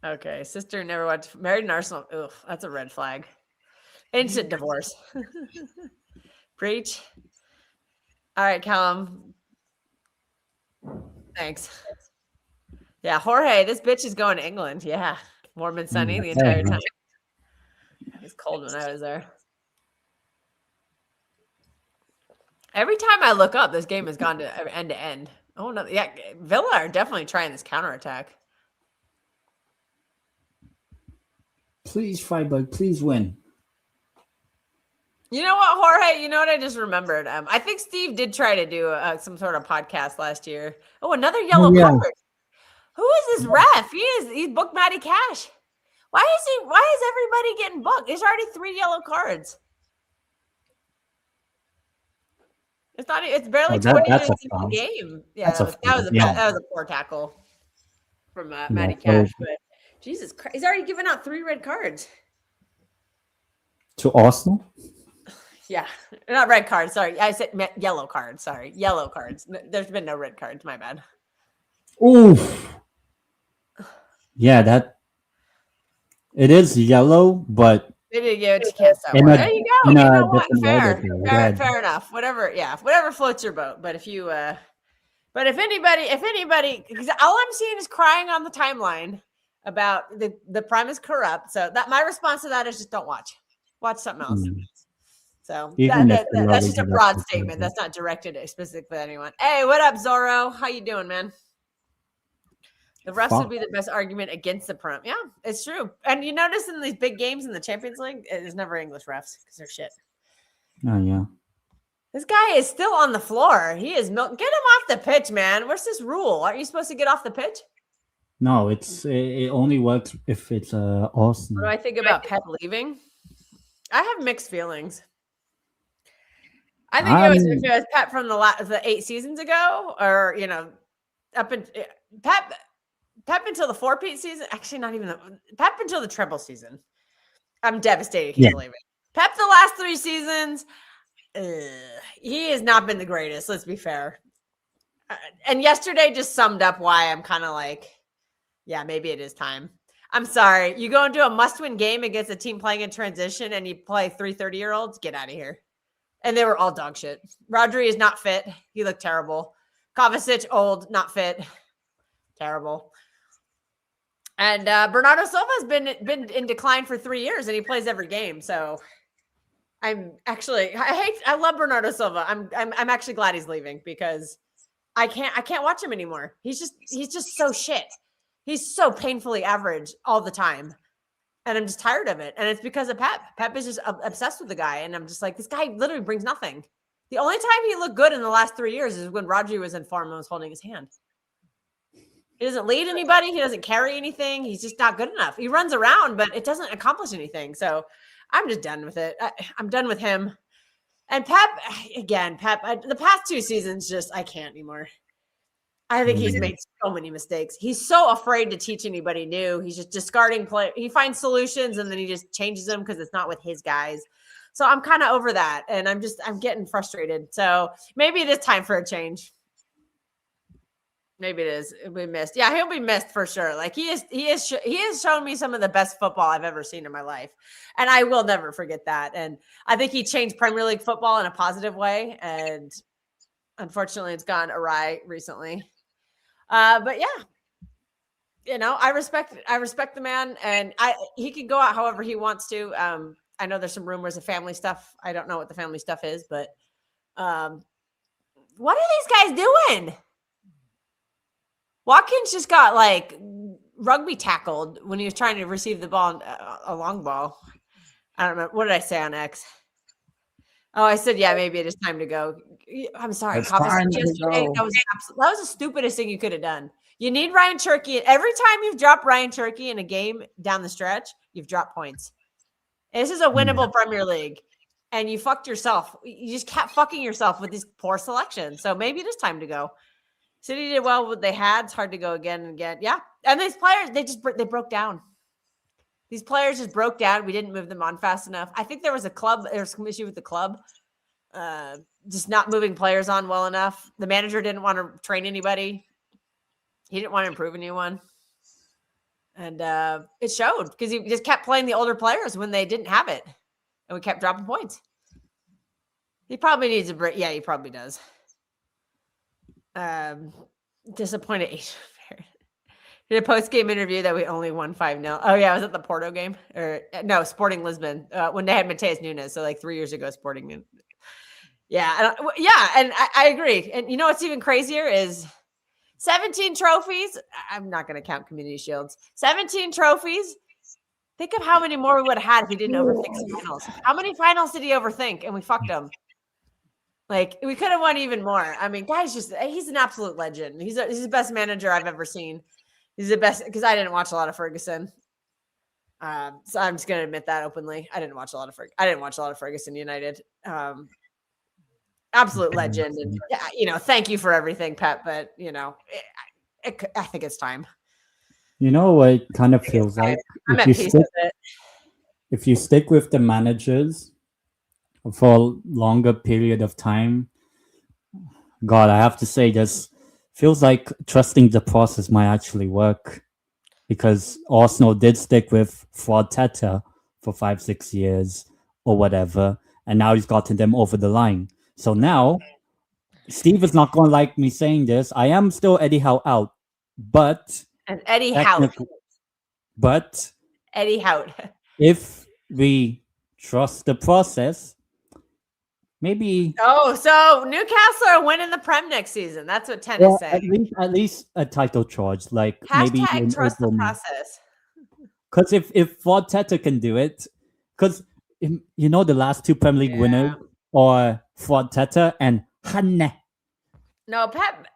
Okay, sister never watched Married in Arsenal. Ugh, that's a red flag. Instant divorce. Preach. All right, Callum. Thanks. Yeah, Jorge, this bitch is going to England. Yeah, warm and sunny the entire time. It was cold when I was there. Every time I look up, this game has gone to end to end. Oh no, yeah, Villa are definitely trying this counterattack. Please, Freiburg, please win. You know what, Jorge? You know what I just remembered? I think Steve did try to do some sort of podcast last year. Oh, another yellow card. Who is this ref? He's booked Matty Cash. Why is everybody getting booked? There's already 3 yellow cards. It's barely 20 minutes into the game. Yeah, that was a poor tackle from Matty Cash. But Jesus Christ, he's already given out 3 red cards. To Arsenal? Yeah, not red cards. Sorry, I said yellow cards. Sorry, yellow cards. There's been no red cards. My bad. Oof. Yeah, that it is yellow, but they did give it to Can't Stop. There you go. You know what? Fair enough. Whatever floats your boat. But if you, but if anybody, because all I'm seeing is crying on the timeline about the prime is corrupt. So that my response to that is just don't watch something else. So that's just a broad statement. That's not directed specifically to anyone. Hey, what up, Zorro? How you doing, man? The refs would be the best argument against the prem. Yeah, it's true. And you notice in these big games in the Champions League, there's never English refs because they're shit. Oh, yeah. This guy is still on the floor. He is get him off the pitch, man. Where's this rule? Aren't you supposed to get off the pitch? No, it only works if it's Arsenal. What do I think about Pep leaving? I have mixed feelings. I think if it was Pep from the 8 seasons ago, or up in Pep until the 4-peat season. Actually, not even Pep until the treble season. I'm devastated he's leaving. Pep the last 3 seasons, he has not been the greatest. Let's be fair. And yesterday just summed up why I'm kind of like, yeah, maybe it is time. I'm sorry. You go into a must-win game against a team playing in transition and you play 3 30-year-olds, get out of here. And they were all dog shit. Rodri is not fit. He looked terrible. Kovacic, old, not fit. Terrible. And Bernardo Silva has been in decline for 3 years, and he plays every game. So I love Bernardo Silva. I'm actually glad he's leaving because I can't watch him anymore. He's just so shit. He's so painfully average all the time. And I'm just tired of it. And it's because of Pep. Pep is just obsessed with the guy. And I'm just like, this guy literally brings nothing. The only time he looked good in the last 3 years is when Rodri was in form and was holding his hand. He doesn't lead anybody. He doesn't carry anything. He's just not good enough. He runs around, but it doesn't accomplish anything. So I'm just done with it. I'm done with him. And Pep, the past 2 seasons, I can't anymore. I think he's made so many mistakes. He's so afraid to teach anybody new. He's just discarding play. He finds solutions and then he just changes them because it's not with his guys. So I'm kind of over that. And I'm getting frustrated. So maybe it is time for a change. Maybe it is. He'll be missed. Yeah, he'll be missed for sure. Like he has shown me some of the best football I've ever seen in my life. And I will never forget that. And I think he changed Premier League football in a positive way. And unfortunately, it's gone awry recently. But yeah, I respect the man, and he can go out however he wants to. I know there's some rumors of family stuff. I don't know what the family stuff is, but what are these guys doing? Watkins just got like rugby tackled when he was trying to receive the ball, a long ball. I don't remember. What did I say on X? Oh, I said, yeah, maybe it is time to go. I'm sorry. That was the stupidest thing you could have done. You need Ryan Cherky. Every time you've dropped Ryan Cherky in a game down the stretch, you've dropped points. And this is a winnable Premier League. And you fucked yourself. You just kept fucking yourself with these poor selections. So maybe it is time to go. City did well with what they had. It's hard to go again and again. Yeah. And these players, they broke down. These players just broke down. We didn't move them on fast enough. I think there was some issue with the club, just not moving players on well enough. The manager didn't want to train anybody. He didn't want to improve anyone. And it showed because he just kept playing the older players when they didn't have it. And we kept dropping points. He probably needs a break. Yeah, he probably does. Disappointed. Did a post-game interview that we only won 5-0. Oh, yeah. Was it the Porto game? Or no, Sporting Lisbon. When they had Mateus Nunes. So like 3 years ago, Sporting. Yeah. And I agree. And you know what's even crazier is 17 trophies. I'm not going to count community shields. 17 trophies. Think of how many more we would have had if he didn't overthink the finals. How many finals did he overthink? And we fucked him. Like, we could have won even more. I mean, guys, he's an absolute legend. He's the best manager I've ever seen. He's the best because I didn't watch a lot of Ferguson. So I'm just going to admit that openly. I didn't watch a lot of Ferguson United. Absolute legend. And, thank you for everything, Pep. But, I think it's time. You know what it kind of feels like? I'm at peace with it. If you stick with the managers for a longer period of time, God, I have to say this feels like trusting the process might actually work, because Arsenal did stick with Fraudteta for 5-6 years or whatever, and now he's gotten them over the line. So now, Steve is not going to like me saying this. I am still Eddie Howe out, but... And Eddie Howe. But... Eddie Howe. If we trust the process, maybe... Oh, so Newcastle are winning the Prem next season. That's what Ten is saying. At least a title charge. Like Hashtag maybe trust the process. Because if Fraudteta can do it, because the last two Premier League winners are Fraudteta and Hanne. No, Pep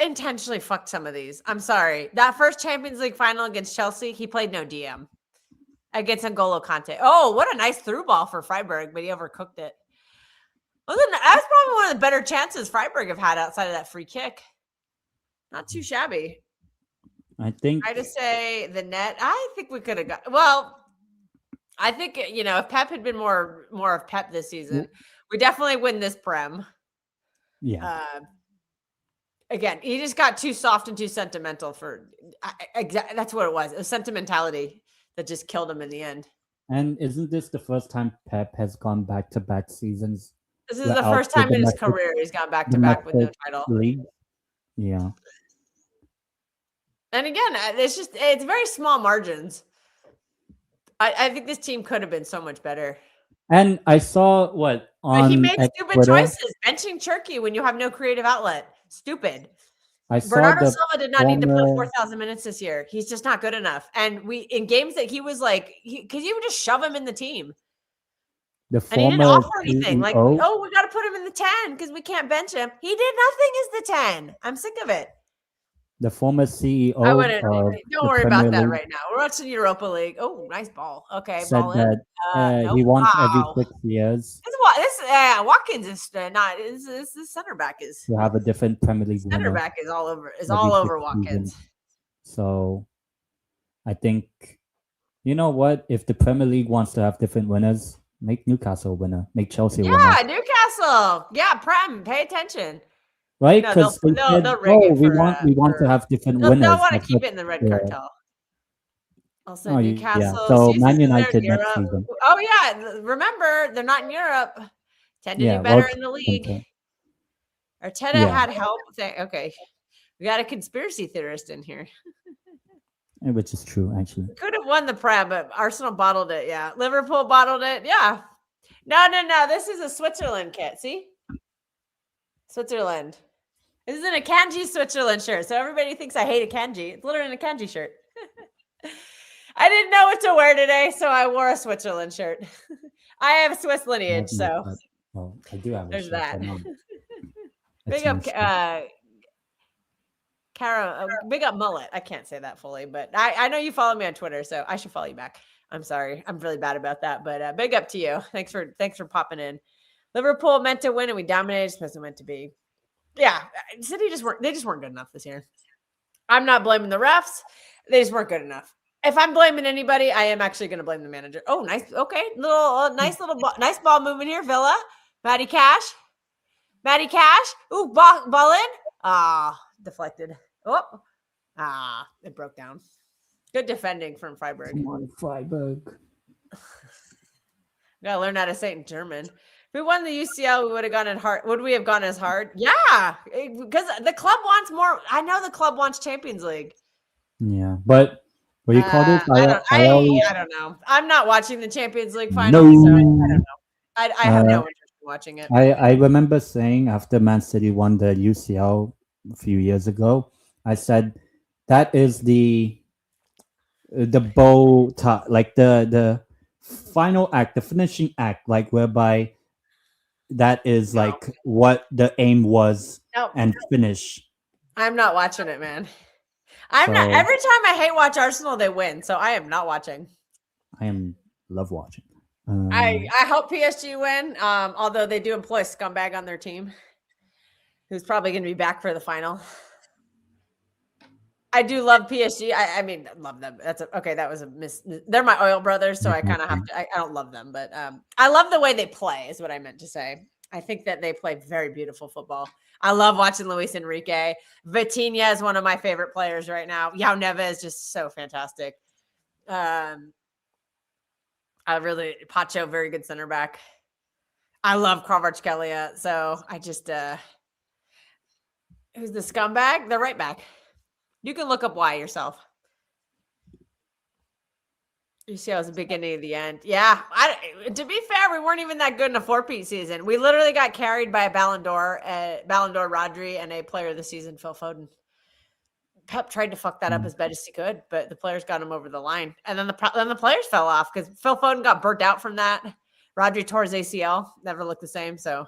intentionally fucked some of these. I'm sorry. That first Champions League final against Chelsea, he played no DM. Against N'Golo Kante. Oh, what a nice through ball for Freiburg, but he overcooked it. Well, that's probably one of the better chances Freiburg have had outside of that free kick. Not too shabby. I think. I just say the net. I think we could have got. Well, I think if Pep had been more of Pep this season, we definitely win this Prem. Yeah. Again, he just got too soft and too sentimental for. That's what it was. It was sentimentality that just killed him in the end. And isn't this the first time Pep has gone back-to-back seasons? This is the first time in his career he's gone back-to-back with no title. League. Yeah. And again, it's very small margins. I think this team could have been so much better. And I saw he made stupid choices. Benching Turkey when you have no creative outlet. Stupid. Bernardo Silva did not need to play 4,000 minutes this year. He's just not good enough. And in games that he was like, because you would just shove him in the team. And he didn't offer anything. CEO, like, we got to put him in the 10 because we can't bench him. He did nothing as the 10. I'm sick of it. The former CEO. Don't worry about that right now. We're watching Europa League. Oh, nice ball. Okay, said ball in. That he wants every 6 years. Watkins is not. This center back is to have a different Premier League winner. Center back is all over Watkins. So, I think, you know what? If the Premier League wants to have different winners, make Newcastle a winner. Make Chelsea a winner. Yeah, Newcastle. Yeah, Prem. Pay attention. Right? Because we want to have different winners. They'll want to keep it in the red cartel. Also, Newcastle. Yeah. So Man United next season. Oh yeah, remember they're not in Europe. Tend to do better in the league. Okay. Arteta had help. Okay, we got a conspiracy theorist in here. Which is true, actually. Could have won the Prem, but Arsenal bottled it. Yeah, Liverpool bottled it. Yeah. No. This is a Switzerland kit. See, Switzerland. This is an Akanji Switzerland shirt. So everybody thinks I hate Akanji. It's literally an Akanji shirt. I didn't know what to wear today, so I wore a Switzerland shirt. I have a Swiss lineage, so I do have. There's that. Big up, Cara. Big up mullet. I can't say that fully, but I know you follow me on Twitter, so I should follow you back. I'm sorry, I'm really bad about that, but big up to you. Thanks for popping in. Liverpool meant to win, and we dominated. Supposed to meant to be. Yeah, City just weren't good enough this year. I'm not blaming the refs. They just weren't good enough. If I'm blaming anybody, I am actually going to blame the manager. Oh, nice. Okay. Nice ball movement here. Villa. Matty Cash. Ooh, ball in. Ah, deflected. Oh, It broke down. Good defending from Freiburg. Come on, Freiburg. Gotta learn how to say it in German. If we won the UCL, we would have gone in hard. Would we have gone as hard? Yeah, because the club wants more. I know the club wants Champions League. Yeah, but what do you call this? I don't know. I'm not watching the Champions League final, so I don't know. I have no interest in watching it. I remember saying after Man City won the UCL a few years ago, I said that is the bow tie, like the final act, the finishing act, like whereby that is like what the aim was and finish. I'm not watching it, man. I'm not. Every time I hate watch Arsenal, they win, so I am not watching. Love watching. I hope PSG win. Although they do employ a scumbag on their team, who's probably going to be back for the final. I do love PSG. I mean, love them. That was a miss. They're my oil brothers, so I kind of have to. I don't love them, but I love the way they play. Is what I meant to say. I think that they play very beautiful football. I love watching Luis Enrique. Vitinha is one of my favorite players right now. Yao Neva is just so fantastic. Pacho, very good center back. I love Kvaratskhelia. So I just, who's the scumbag? The right back. You can look up why yourself. You see, I was the beginning of the end. Yeah. To be fair, we weren't even that good in a 4-peat season. We literally got carried by a Ballon d'Or Rodri and a player of the season, Phil Foden. Pep tried to fuck that up as best as he could, but the players got him over the line. And then the players fell off because Phil Foden got burnt out from that. Rodri tore his ACL, never looked the same. So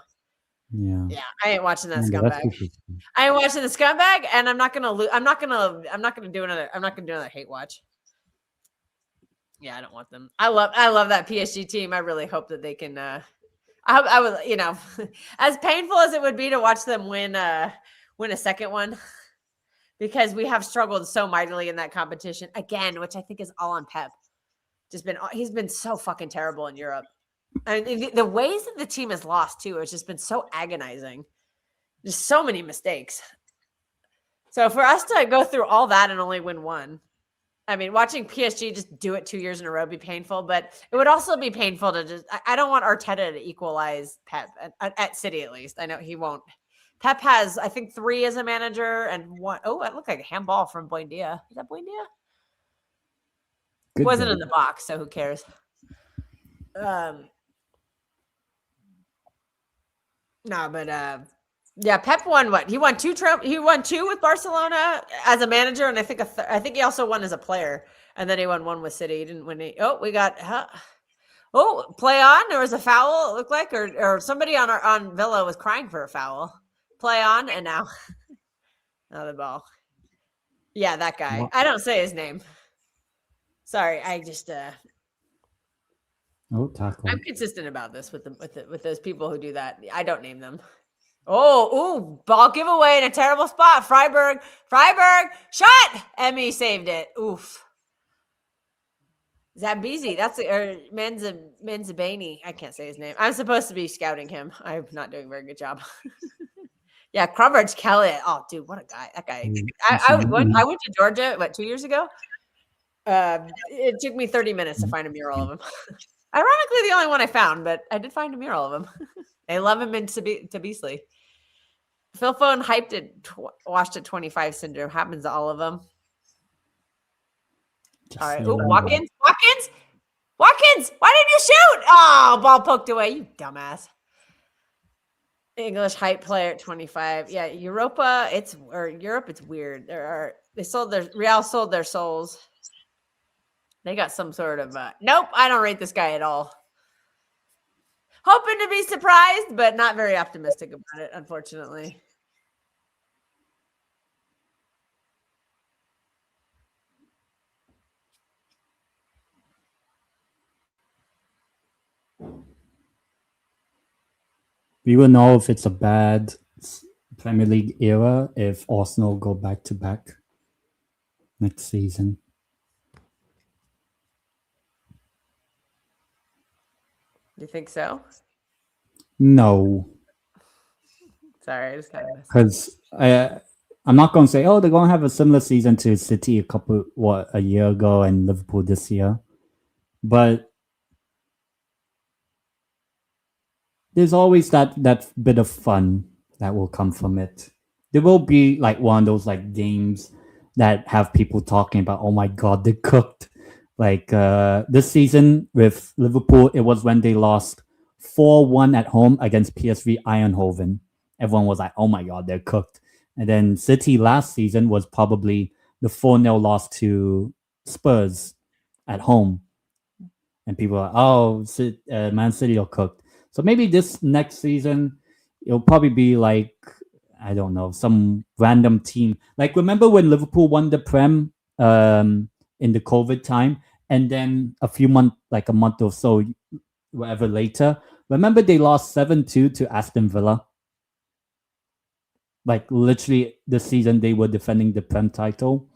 yeah, I ain't watching that scumbag. I ain't watching the scumbag, and I'm not gonna do another hate watch. Yeah, I don't want them. I love that PSG team. I really hope that they can. I would, as painful as it would be to watch them win a second one, because we have struggled so mightily in that competition again, which I think is all on Pep. He's been so fucking terrible in Europe, and the ways that the team has lost too, it's just been so agonizing. There's so many mistakes. So for us to go through all that and only win one. I mean, watching PSG just do it 2 years in a row would be painful, but it would also be painful to I don't want Arteta to equalize Pep at City, at least. I know he won't. Pep has, I think, 3 as a manager and 1. Oh, it looked like a handball from Buendia. Is that Buendia? It wasn't in the box, so who cares? Yeah, Pep won what? He won 2 He won 2 with Barcelona as a manager, and I think he also won as a player. And then he won 1 with City. He didn't win any. Oh, we got play on. There was a foul. It looked like, or somebody on Villa was crying for a foul. Play on, and now the ball. Yeah, that guy. I don't say his name. Sorry, I just. Tackle. I'm consistent about this with those people who do that. I don't name them. Ball giveaway in a terrible spot. Freiburg, shot. Emmy saved it. Oof. Zambizi, that's Menzabani. I can't say his name. I'm supposed to be scouting him. I'm not doing a very good job. Yeah, Kvaratskhelia. Oh, dude, what a guy! That guy. I went to Georgia 2 years ago. It took me 30 minutes to find a mural of him. Ironically, the only one I found, but I did find a mural of him. They love him in Beasley. Phil Foden hyped it, washed at 25 syndrome. Happens to all of them. All right. Watkins. Why didn't you shoot? Oh, ball poked away. You dumbass. English hype player at 25. Yeah, Europe, it's weird. Real sold their souls. They got some sort of nope, I don't rate this guy at all. Hoping to be surprised, but not very optimistic about it, unfortunately. We will know if it's a bad Premier League era if Arsenal go back to back next season. You think so? No. Sorry, I just kind of because I'm not going to say, oh, they're going to have a similar season to City a year ago and Liverpool this year. But there's always that bit of fun that will come from it. There will be like one of those like games that have people talking about, oh my God, they cooked. Like this season with Liverpool, it was when they lost 4-1 at home against PSV Eindhoven. Everyone was like, oh my God, they're cooked. And then City last season was probably the 4-0 loss to Spurs at home. And people are, oh, Man City are cooked. So maybe this next season, it'll probably be like, I don't know, some random team. Like, remember when Liverpool won the Prem in the COVID time? And then a month or so, whatever later, remember they lost 7-2 to Aston Villa? Like, literally, the season they were defending the Prem title.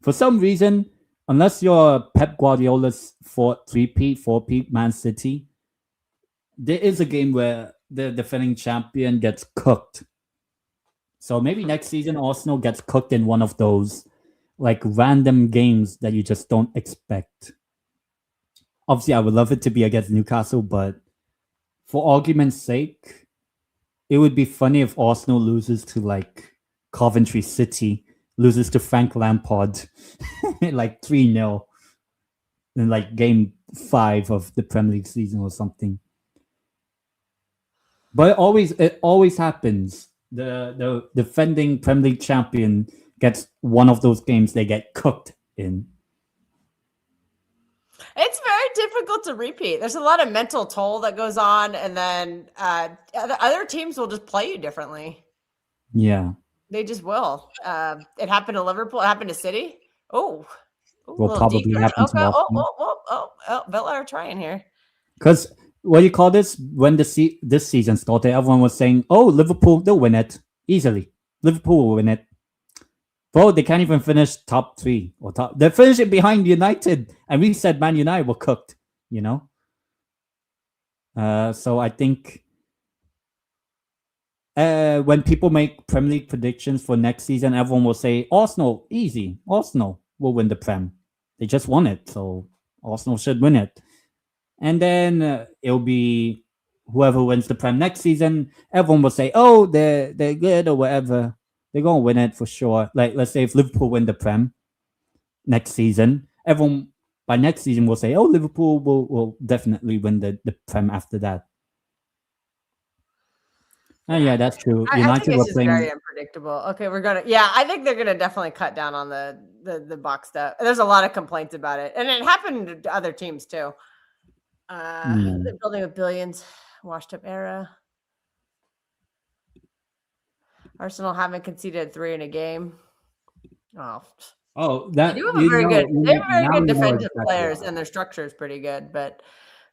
For some reason, unless you're Pep Guardiola's four-peat Man City, there is a game where the defending champion gets cooked. So maybe next season Arsenal gets cooked in one of those like random games that you just don't expect. Obviously, I would love it to be against Newcastle, but for argument's sake, it would be funny if Arsenal loses to like Coventry City, loses to Frank Lampard like 3-0 in like game 5 of the Premier League season or something. But it always happens. The defending Premier League champion gets one of those games they get cooked in. It's very difficult to repeat. There's a lot of mental toll that goes on, and then other teams will just play you differently. Yeah. They just will. It happened to Liverpool. It happened to City. Oh, will probably happen to Arsenal. Villa are trying here. Because what do you call this? When this season started, everyone was saying, "Oh, Liverpool, they'll win it easily. Liverpool will win it." Bro, they can't even finish top 3 or top. They're finishing behind United, and we said Man United were cooked. You know. So I think when people make Premier League predictions for next season, everyone will say Arsenal easy. Arsenal will win the Prem. They just won it, so Arsenal should win it. And then it'll be whoever wins the Prem next season. Everyone will say, "Oh, they're good or whatever. They're gonna win it for sure." Like, let's say if Liverpool win the Prem next season, everyone by next season will say, "Oh, Liverpool will definitely win the Prem after that." And yeah, that's true. I think it's just very unpredictable. Okay, I think they're gonna definitely cut down on the box stuff. There's a lot of complaints about it, and it happened to other teams too. The building of billions, washed up era. Arsenal haven't conceded 3 in a game. Oh, they have very good defensive players, and their structure is pretty good, but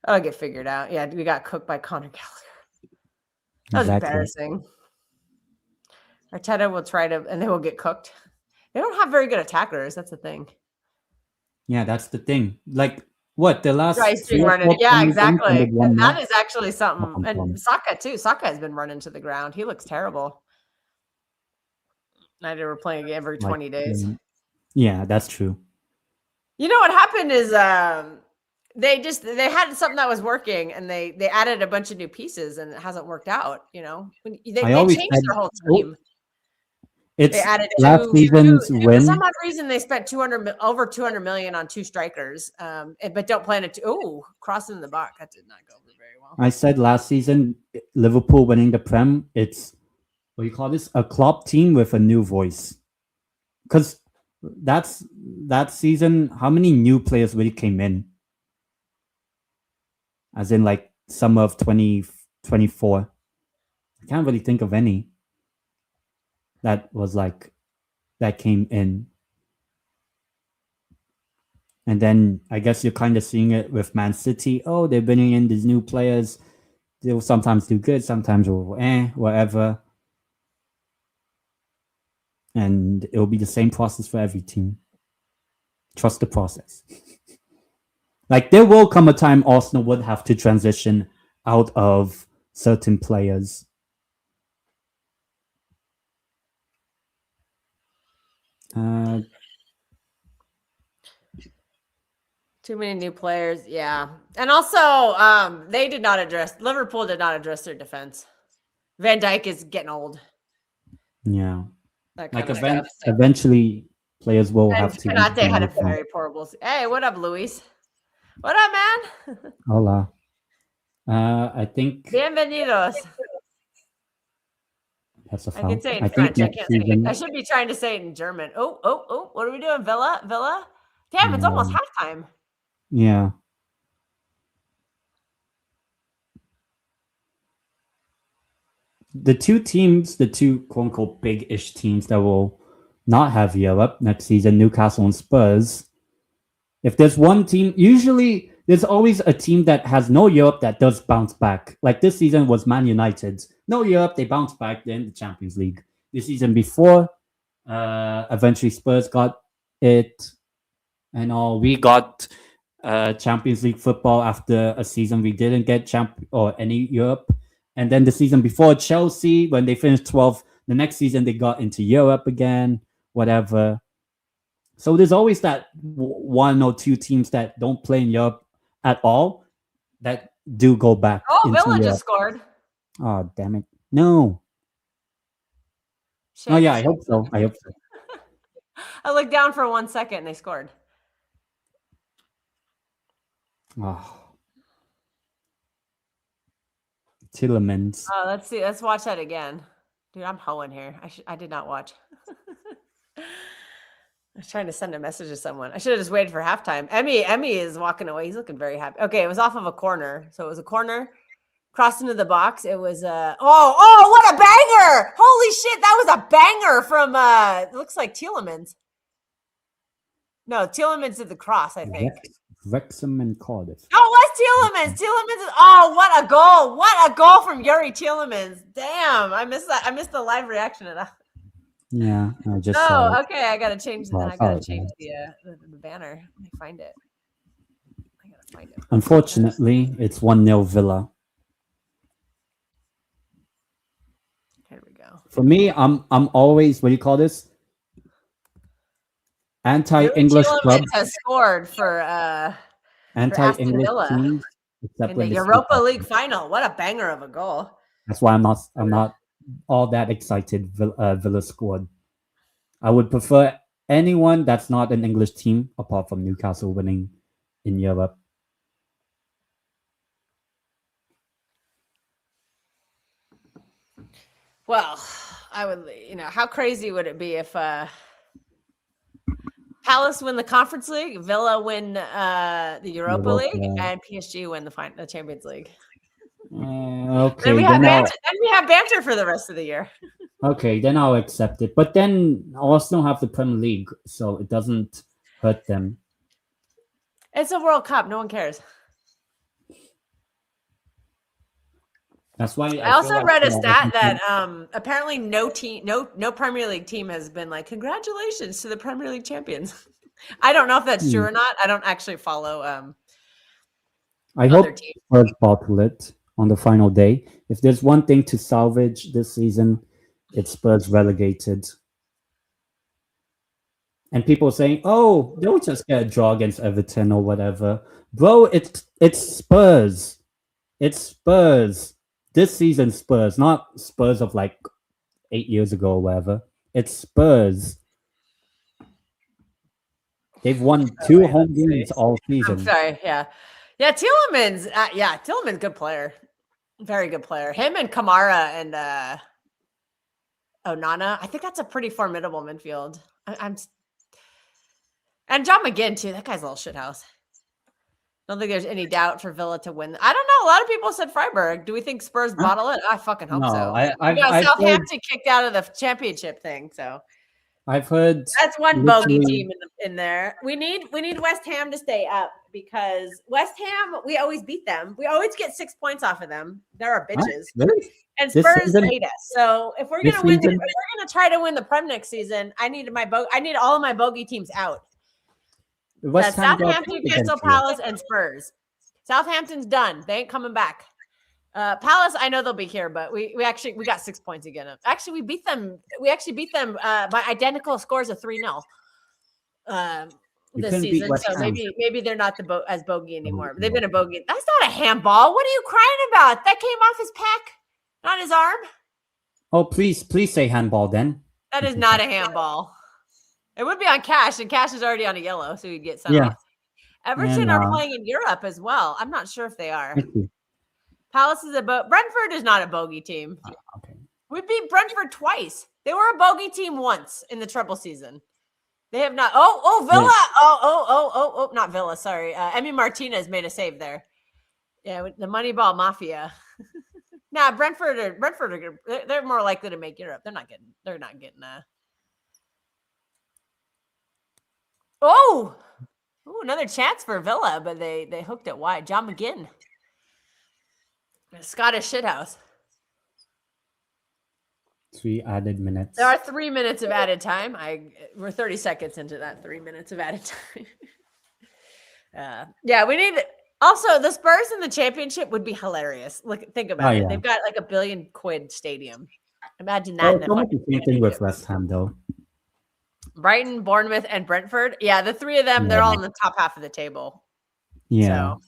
that'll get figured out. Yeah, we got cooked by Conor Gallagher. That was embarrassing. Arteta will try to, and they will get cooked. They don't have very good attackers. That's the thing. Yeah, that's the thing. Like, what, the last yeah, exactly. And that is actually something. And Saka too. Saka has been running to the ground. He looks terrible. Neither were playing every 20 days. Yeah, that's true. You know what happened is they had something that was working, and they added a bunch of new pieces, and it hasn't worked out. You know, they changed their whole team. They added last season's win. For some odd reason, they spent over 200 million on 2 strikers, but don't plan it to. Crossing the box, that did not go over very well. I said last season, Liverpool winning the Prem. It's what do you call this? A Klopp team with a new voice. Because that season, how many new players really came in? As in, like, summer of 2024. I can't really think of any that came in. And then I guess you're kind of seeing it with Man City. Oh, they're bringing in these new players. They'll sometimes do good, sometimes whatever. And it'll be the same process for every team. Trust the process. Like, there will come a time Arsenal would have to transition out of certain players. Too many new players, yeah. And also, Liverpool did not address their defense. Van Dijk is getting old. Yeah. That Like kind of stuff. eventually players will And have to. Konate had a very poor goal. Hey, what up, Luis? What up, man? Hola. I think Bienvenidos. that's a I foul. can say it in I French. think I can't say it. I should be trying to say it in German. Oh. What are we doing? Villa? Damn, it's almost halftime. Yeah. The two quote unquote big-ish teams that will not have Europe next season, Newcastle and Spurs. If there's one team, usually there's always a team that has no Europe that does bounce back. Like this season was Man United. No Europe, they bounced back, they're in the Champions League. The season before, eventually Spurs got it and all. We got Champions League football after a season we didn't get any Europe. And then the season before, Chelsea, when they finished 12th, the next season they got into Europe again, whatever. So there's always that one or two teams that don't play in Europe at all that do go back. Oh, Villa just scored. Oh, damn it. No. Shit. Oh, yeah, I hope so. I looked down for 1 second and they scored. Oh. Tillemans. Oh, let's see. Let's watch that again. Dude, I'm hoeing here. I did not watch. I was trying to send a message to someone. I should have just waited for halftime. Emmy is walking away. He's looking very happy. Okay, it was off of a corner. So it was a corner, crossed into the box. It was oh, what a banger! Holy shit, that was a banger from it looks like Tielemans. No, Tielemans did the cross, I think. Wrexham and Cardiff. Oh, it was Tielemans. Tielemans is, oh, what a goal. What a goal from Yuri Tielemans. Damn, I missed that. I missed the live reaction of that. Yeah, I just Oh, okay. I gotta change the banner. Let me find it. I gotta find it. Unfortunately, it's 1-0 Villa. Here we go. For me, I'm always, what do you call this? Anti-English club. Has scored for Anti-English teams in the Europa League final. What a banger of a goal! That's why I'm not all that excited. Villa scored. I would prefer anyone that's not an English team, apart from Newcastle, winning in Europe. Well, I would. How crazy would it be if Palace win the Conference League, Villa win the Europa League, and PSG win the Champions League? Okay. Then we have banter for the rest of the year. Okay, then I'll accept it. But then Arsenal have the Premier League, so it doesn't hurt them. It's a World Cup. No one cares. That's why I also read a stat that apparently no Premier League team has been like, congratulations to the Premier League champions. I don't know if that's true or not. I don't actually follow. I hope Spurs bottle it on the final day. If there's one thing to salvage this season, it's Spurs relegated. And people saying, "Oh, they'll just get a draw against Everton or whatever." Bro, it's Spurs. It's Spurs. This season, Spurs, not Spurs of like 8 years ago or whatever. It's Spurs. They've won 2 home games all season. I'm sorry, yeah. Tielemans, Tielemans, good player, very good player. Him and Kamara and Onana, I think that's a pretty formidable midfield. And John McGinn too. That guy's a little shithouse. I don't think there's any doubt for Villa to win. I don't know. A lot of people said Freiburg. Do we think Spurs bottle it? I fucking hope so. Southampton kicked out of the championship thing, so I've heard that's one bogey team in there. We need West Ham to stay up because West Ham, we always beat them. We always get 6 points off of them. They're our bitches. Really? And Spurs hate us. So if we're gonna win, if we're gonna try to win the Prem next season, I need all of my bogey teams out. That's Southampton, Crystal Palace, and Spurs. Southampton's done. They ain't coming back. Palace, I know they'll be here, but we got 6 points again. Actually, we beat them. We actually beat them by identical scores of 3-0. We this couldn't beat season. West So Ham. maybe they're not as bogey anymore. Oh, They've been a bogey. That's not a handball. What are you crying about? That came off his pec, not his arm. Oh, please say handball then. That is not a handball. It would be on Cash, and Cash is already on a yellow, so he'd get sent Yeah. off. Everton And, are playing in Europe as well. I'm not sure if they are. Thank you. Palace is Brentford is not a bogey team. Okay. We beat Brentford twice. They were a bogey team once in the treble season. They have not. Villa. Yes. Not Villa. Sorry. Emi Martinez made a save there. Yeah, the Moneyball Mafia. Nah, Brentford are they're more likely to make Europe. They're not getting. Another chance for Villa, but they hooked it wide. John McGinn, Scottish shithouse. 3 added minutes. There are 3 minutes of added time. We're 30 seconds into that 3 minutes of added time. Yeah, we need. Also, the Spurs in the championship would be hilarious. Think about it. Yeah. They've got like $1 billion stadium. Imagine that. It's almost the same thing with West Ham, though. Brighton, Bournemouth, and Brentford. Yeah, the three of them, they're all in the top half of the table. Yeah. So.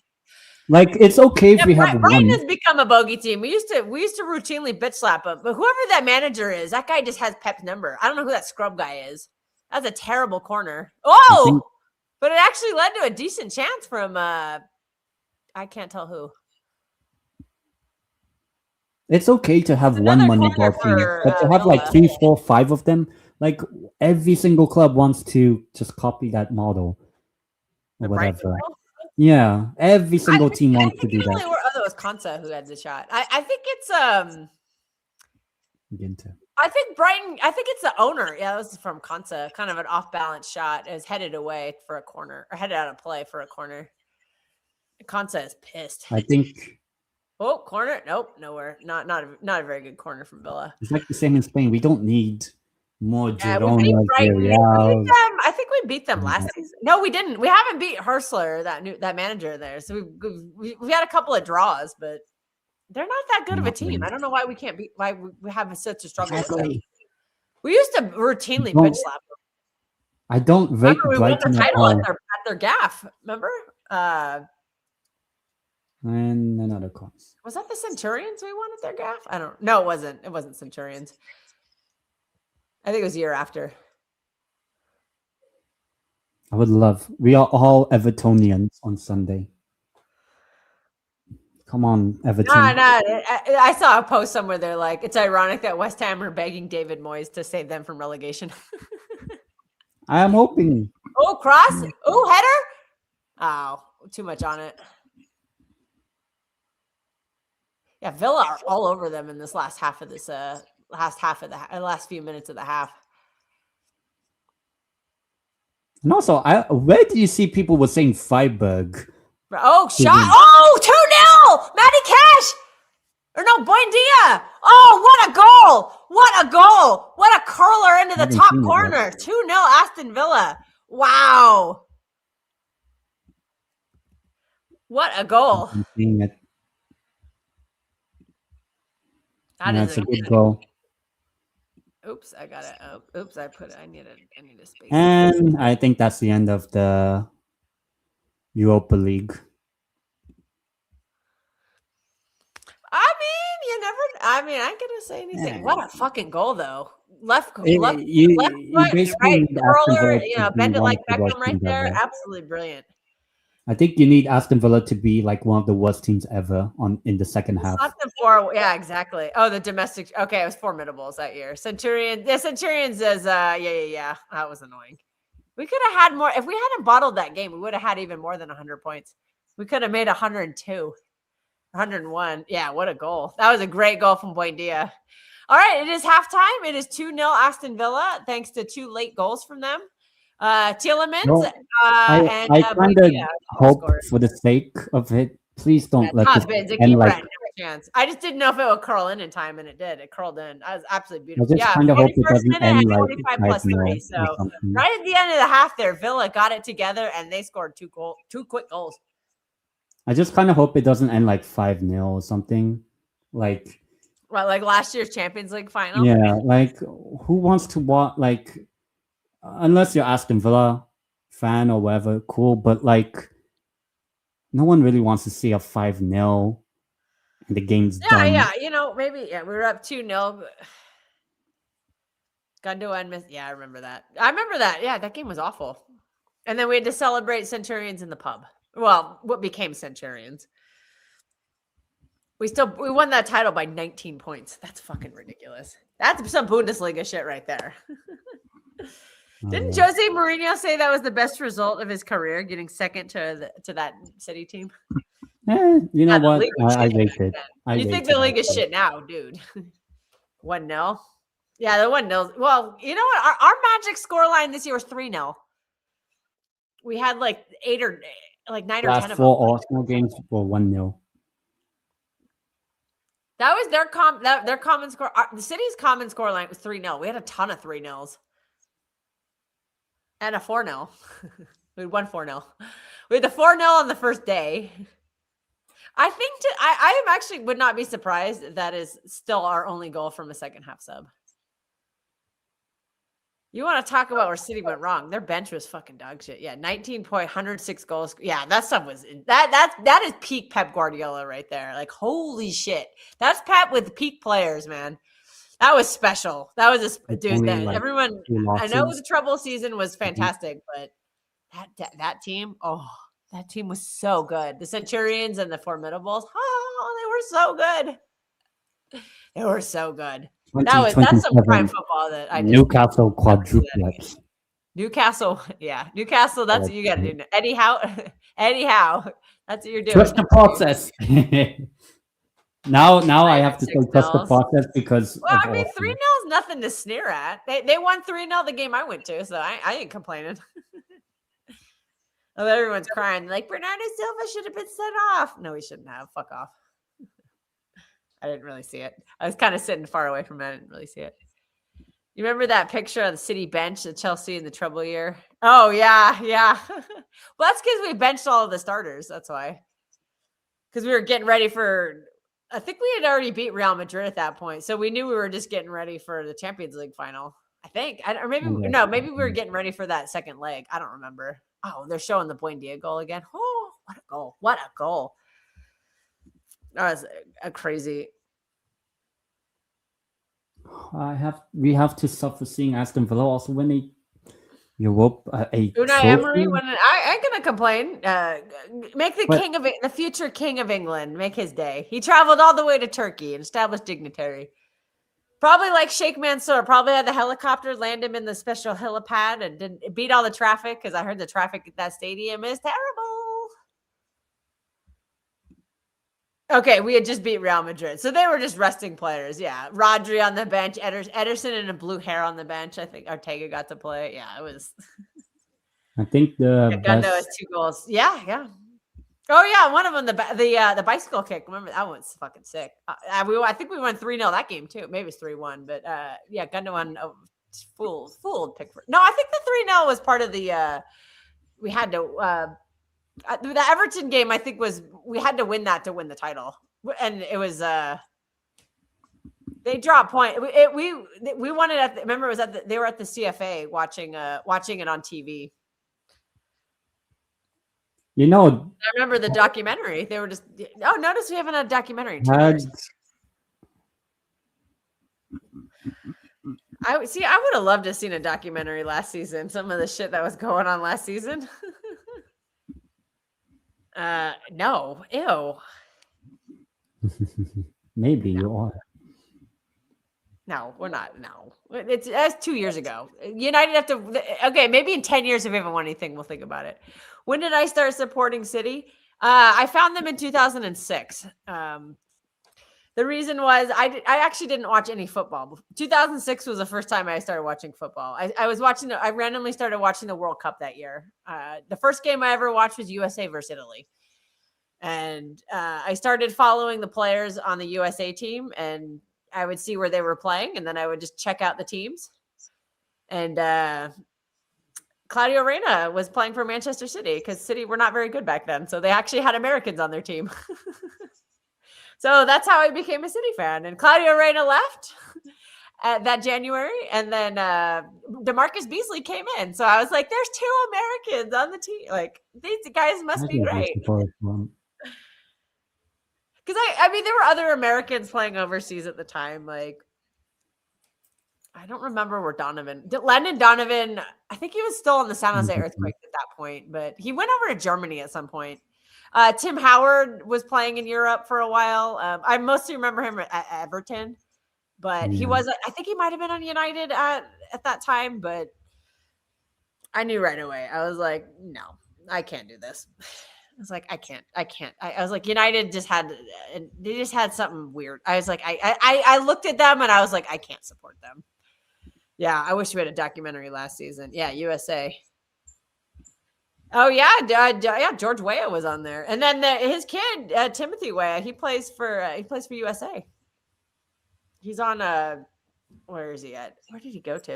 Like, it's okay if we have Brighton one. has become a bogey team. We used to routinely bitch slap them, but whoever that manager is, that guy just has Pep's number. I don't know who that scrub guy is. That's a terrible corner. But it actually led to a decent chance from I can't tell who. It's okay to have one Moneyball team, but to have like 3, 4, 5 of them, like every single club wants to just copy that model or whatever. Yeah, every single team wants to do that. It was Konsa who had the shot. I think it's I think Brighton. I think it's the owner. Yeah, that was from Konsa. Kind of an off-balance shot. It was headed away for a corner, or headed out of play for a corner. Konsa is pissed. I think. Oh, corner? Nope, nowhere. Not a very good corner from Villa. It's like the same in Spain. We don't need more Girona. I think we beat them last season. No, we didn't. We haven't beat Herschler, that manager there. So we had a couple of draws, but they're not that good of a team. I don't know why we can't beat. Why we have such a struggle. Exactly. We used to routinely bitch slap them. I don't rate we won the title at their gaff. Remember? And another course. Was that the Centurions we won at their gaff? I don't. No, it wasn't. It wasn't Centurions. I think it was a year after. I would love. We are all Evertonians on Sunday. Come on, Everton. No. I saw a post somewhere. They're like, it's ironic that West Ham are begging David Moyes to save them from relegation. I am hoping. Oh, cross. Oh, header. Oh, too much on it. Yeah, Villa are all over them in this last few minutes of the half. And also, where do you see people were saying Freiburg? Oh, shot! Oh, 2-0! Matty Cash! Or no, Buendia! Oh, what a goal! What a goal! What a curler into the top corner! 2-0 Aston Villa. Wow! What a goal! I'm seeing it. That's a good goal. Oops, I got it. Oh, oops, I need a space. And I think that's the end of the Europa League. I ain't gonna say anything. Yeah. What a fucking goal, though. Left foot, you right curler, bend it like Beckham right there. Absolutely brilliant. I think you need Aston Villa to be like one of the worst teams ever in the second half. Yeah, exactly. Oh, the domestic. Okay, it was Formidables that year. Centurions is yeah. That was annoying. We could have had more. If we hadn't bottled that game, we would have had even more than 100 points. We could have made 102, 101. Yeah, what a goal. That was a great goal from Buendia. All right, it is halftime. It is 2-0 Aston Villa, thanks to 2 late goals from them. Tielemans I kind of hope for the sake of it, please don't let this end like chance. I just didn't know if it would curl in time, and it did. It curled in. That was absolutely beautiful. I just kind of hope it doesn't end like 45+3. So right at the end of the half, there, Villa got it together, and they scored 2 quick goals. I just kind of hope it doesn't end like 5-0 or something. Like last year's Champions League final. Yeah, like who wants to watch? Like, unless you're Aston Villa fan or whatever, cool. But like, no one really wants to see a 5-0 and the game's done. Yeah. Maybe we were up 2-0. Gundogan missed. Yeah, I remember that. Yeah, that game was awful. And then we had to celebrate Centurions in the pub. Well, what became Centurions. We won that title by 19 points. That's fucking ridiculous. That's some Bundesliga shit right there. Didn't Jose Mourinho say that was the best result of his career, getting second to that City team? You know what? I rate it. You think the league is shit now, dude? 1-0. Yeah, the 1-0. Well, you know what? Our Magic scoreline this year was 3-0. We had like 9 or 10 of them. 4 Arsenal games were 1-0. That was their common score. The City's common score line was 3-0. We had a ton of 3-0s. And a 4-0. We won 4-0. We had the 4-0 on the first day. I think I am actually would not be surprised that is still our only goal from a second half sub. You want to talk about where City went wrong? Their bench was fucking dog shit. Yeah, 106 goals. Yeah, that stuff was that is peak Pep Guardiola right there. Like, holy shit, that's Pep with peak players, man. That was special. That was dude. Everyone. I know the trouble season was fantastic, but that team, that team was so good. The Centurions and the Formidables. Oh, they were so good. They were so good. That's some prime football that I Newcastle quadruplex. Newcastle, yeah. Newcastle, that's what you got to do. Eddie Howe, that's what you're doing. Trust the process. Now I have to say trust the process because. Well, I mean, 3-0 is nothing to sneer at. They won 3-0 the game I went to, so I ain't complaining. Well, everyone's crying like Bernardo Silva should have been sent off. No, he shouldn't have. Fuck off. I didn't really see it. I was kind of sitting far away from it. I didn't really see it. You remember that picture of the City bench at Chelsea in the trouble year? Oh, yeah. Well, that's because we benched all of the starters. That's why. Because we were getting ready for – I think we had already beat Real Madrid at that point. So we knew we were just getting ready for the Champions League final. I think. Maybe we were getting ready for that second leg. I don't remember. Oh, they're showing the Buendia goal again. Oh, what a goal. That was a crazy. We have to suffer seeing Aston Villa also win a Europa. Unai Emery, I ain't gonna complain. Make the future king of England make his day. He traveled all the way to Turkey, an established dignitary. Probably like Sheikh Mansour. Probably had the helicopter land him in the special helipad and didn't beat all the traffic because I heard the traffic at that stadium is terrible. Okay, we had just beat Real Madrid. So they were just resting players. Yeah. Rodri on the bench, Ederson and a blue hair on the bench. I think Ortega got to play. Yeah, it was. I think Gundo has 2 goals. Yeah. Oh, yeah. One of them, the bicycle kick. Remember, that one's fucking sick. I think we won 3-0 that game, too. Maybe it's 3-1. But, yeah, Gundo won fooled Pickford. No, I think the 3-0 was part of the we had to the Everton game, I think, was we had to win that to win the title, and it was they draw a point. We won it at remember it was they were at the CFA watching it on TV. You know, I remember the documentary. They were just notice we haven't had a documentary. I would have loved to have seen a documentary last season. Some of the shit that was going on last season. No, ew. Maybe you are. No, we're not. No, that's 2 years ago. United have to. Okay, maybe in 10 years, if we haven't won anything, we'll think about it. When did I start supporting City? I found them in 2006. The reason was I actually didn't watch any football. 2006 was the first time I started watching football. I randomly started watching the World Cup that year. The first game I ever watched was USA versus Italy. And I started following the players on the USA team, and I would see where they were playing, and then I would just check out the teams. And Claudio Reyna was playing for Manchester City because City were not very good back then. So they actually had Americans on their team. So that's how I became a City fan. And Claudio Reyna left that January. And then DeMarcus Beasley came in. So I was like, there's 2 Americans on the team. Like, these guys must be great. Because I mean, there were other Americans playing overseas at the time. Like, I don't remember where Landon Donovan, I think he was still on the San Jose Earthquakes at that point, but he went over to Germany at some point. Tim Howard was playing in Europe for a while. I mostly remember him at Everton, but he was, I think he might have been on United at that time, but I knew right away. I was like, no, I can't do this. I was like, I can't. I was like, United they just had something weird. I was like, I looked at them and I was like, I can't support them. Yeah, I wish we had a documentary last season. Yeah, USA. Oh yeah, George Weah was on there, and then his kid Timothy Weah. He plays for USA. He's on where is he at? Where did he go to?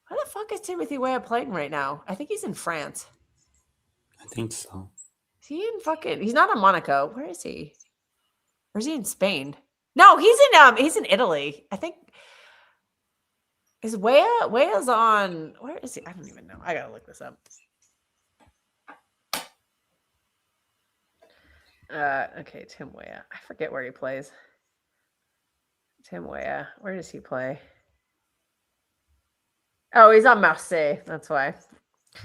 Where the fuck is Timothy Weah playing right now? I think he's in France. I think so. Is he in he's not in Monaco. Where is he? Or is he in Spain? No, he's in Italy. I think. Is Weah's on, where is he? I don't even know. I gotta look this up. Okay, Tim Weah. I forget where he plays. Tim Weah. Where does he play? Oh, he's on Marseille. That's why.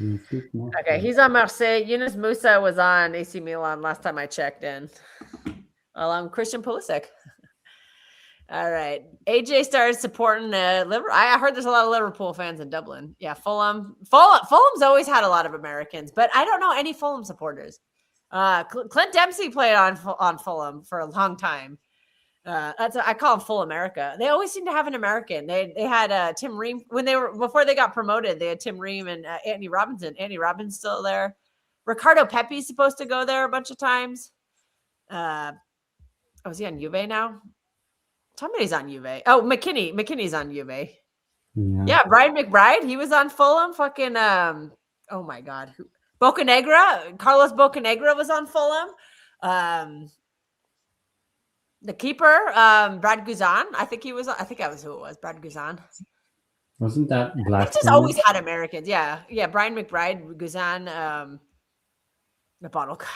Okay, he's on Marseille. Yunus Musa was on AC Milan last time I checked in. Along with Christian Pulisic. All right. AJ started supporting Liverpool. I heard there's a lot of Liverpool fans in Dublin. Yeah, Fulham's always had a lot of Americans, but I don't know any Fulham supporters. Clint Dempsey played on Fulham for a long time. I call them Full America. They always seem to have an American. They had Tim Ream before they got promoted. They had Tim Ream and Anthony Robinson. Anthony Robinson's still there. Ricardo Pepi's supposed to go there a bunch of times. Is he on Juve now? Somebody's on Juve. Oh, McKinney's on Juve. Yeah, Brian McBride. He was on Fulham. Fucking oh my God. Bocanegra. Carlos Bocanegra was on Fulham. The keeper, Brad Guzan. I think that was who it was. Brad Guzan. Wasn't that Black? He just always had Americans. Yeah. Brian McBride, Guzan, the bottle guy.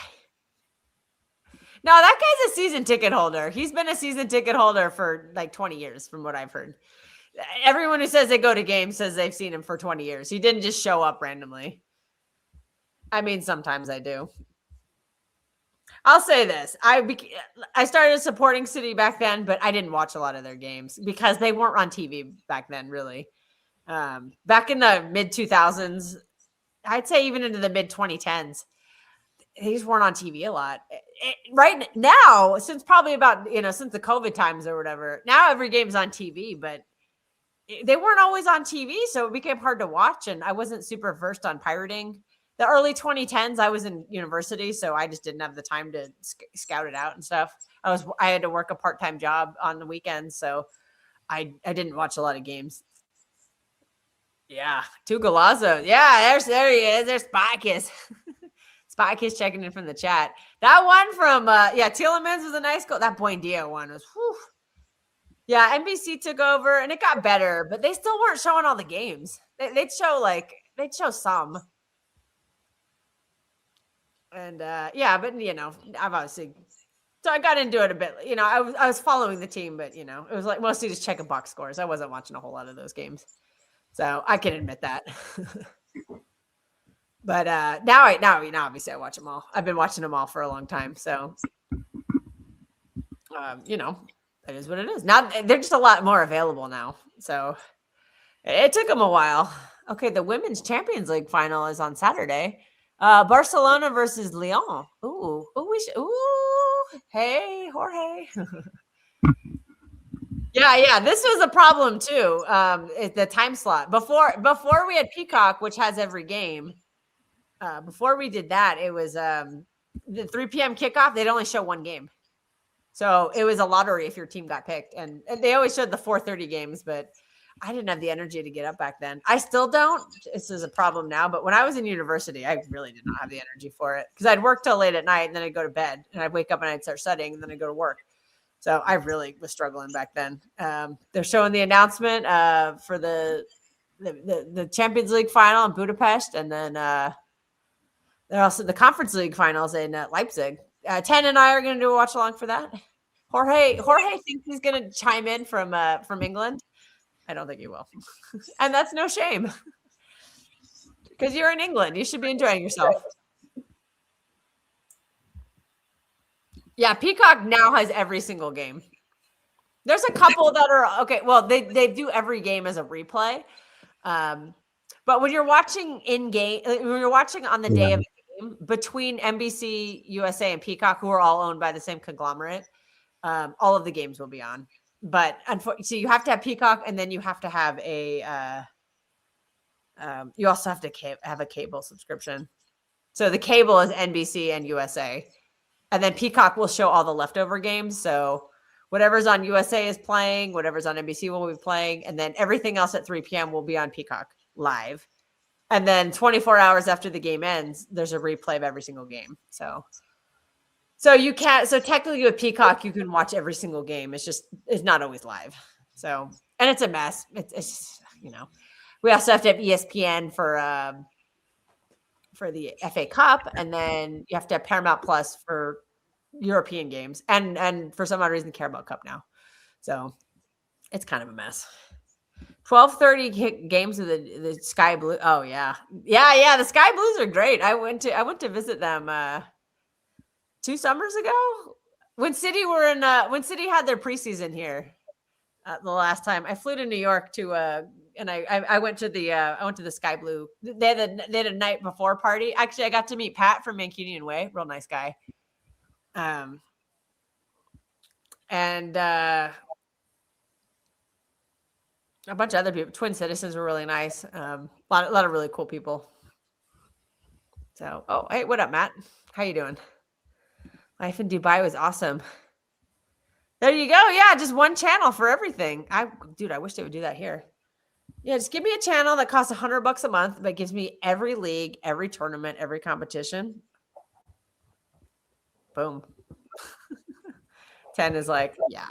No, that guy's a season ticket holder. He's been a season ticket holder for like 20 years, from what I've heard. Everyone who says they go to games says they've seen him for 20 years. He didn't just show up randomly. I mean, sometimes I do. I'll say this. I started supporting City back then, but I didn't watch a lot of their games because they weren't on TV back then, really. Back in the mid-2000s, I'd say even into the mid-2010s, they just weren't on TV a lot. Right now, since probably about, since the COVID times or whatever, now every game's on TV, but they weren't always on TV, so it became hard to watch, and I wasn't super versed on pirating. The early 2010s, I was in university, so I just didn't have the time to scout it out and stuff. I had to work a part-time job on the weekends, so I didn't watch a lot of games. Yeah, Tugalazzo. Yeah, there he is. There's Spikes. Spikes checking in from the chat. That one from Tielemans was a nice goal. That Buendia one was. Whew. Yeah, NBC took over and it got better, but they still weren't showing all the games. They'd show some. And but I've obviously, so I got into it a bit. I was following the team, but it was like mostly just checking box scores. I wasn't watching a whole lot of those games, so I can admit that. But now obviously I watch them all. I've been watching them all for a long time, so it is what it is. Now they're just a lot more available now, so it took them a while. Okay, the Women's Champions League final is on Saturday. Barcelona versus Lyon. Ooh, hey, Jorge. Yeah. This was a problem too. The time slot before we had Peacock, which has every game. Before we did that, it was the 3 p.m. kickoff. They'd only show one game, so it was a lottery if your team got picked. And they always showed the 4:30 games, but I didn't have the energy to get up back then. I still don't. This is a problem now. But when I was in university, I really did not have the energy for it because I'd work till late at night and then I'd go to bed and I'd wake up and I'd start studying and then I'd go to work. So I really was struggling back then. They're showing the announcement for the the Champions League final in Budapest, and then they're also the Conference League finals in Leipzig. 10 and I are going to do a watch along for that. Jorge thinks he's going to chime in from England. I don't think he will, and that's no shame because you're in England. You should be enjoying yourself. Yeah, Peacock now has every single game. There's a couple that are okay. Well, they do every game as a replay. But when you're watching in game, when you're watching on the day of the game between NBC, USA, and Peacock, who are all owned by the same conglomerate, all of the games will be on. But so you have to have Peacock, and then you have to have you also have to have a cable subscription. So the cable is NBC and USA, and then Peacock will show all the leftover games. So whatever's on USA is playing, whatever's on NBC will be playing, and then everything else at 3 p.m. will be on Peacock live. And then 24 hours after the game ends, there's a replay of every single game. So you can't. So technically, with Peacock, you can watch every single game. It's not always live. So, and it's a mess. It's just, we also have to have ESPN for the FA Cup, and then you have to have Paramount Plus for European games, and for some odd reason, Carabao Cup now. So it's kind of a mess. 12:30 games of the Sky Blue. Oh yeah. The Sky Blues are great. I went to visit them 2 summers ago when City had their preseason here. The last time I flew to New York to and I went to the Sky Blue. They had a night before party. Actually, I got to meet Pat from Mancunian Way, real nice guy. And a bunch of other people. Twin Citizens were really nice. A lot of really cool people. So, hey, what up, Matt? How you doing? Life in Dubai was awesome. There you go. Yeah, just one channel for everything. I wish they would do that here. Yeah, just give me a channel that costs $100 a month, but gives me every league, every tournament, every competition. Boom. 10 is like, yeah.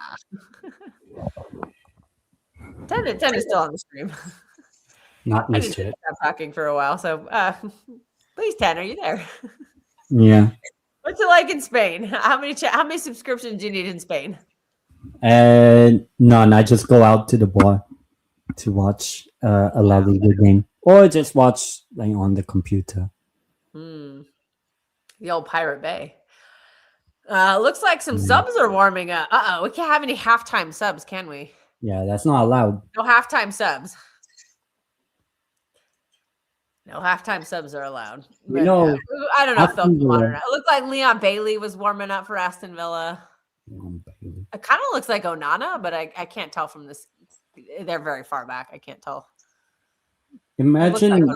10 is still on the stream. Not used to it. Stop talking for a while. So please, 10, are you there? Yeah. What's it like in Spain? How many subscriptions do you need in Spain? None. I just go out to the bar to watch a La Liga game, or just watch on the computer. The old Pirate Bay. Looks like some subs are warming up. We can't have any halftime subs, can we? Yeah, that's not allowed. No halftime subs. No halftime subs are allowed. But, I don't know if they'll come on or not. It looked like Leon Bailey was warming up for Aston Villa. It kind of looks like Onana, but I can't tell from this. They're very far back. I can't tell. Imagine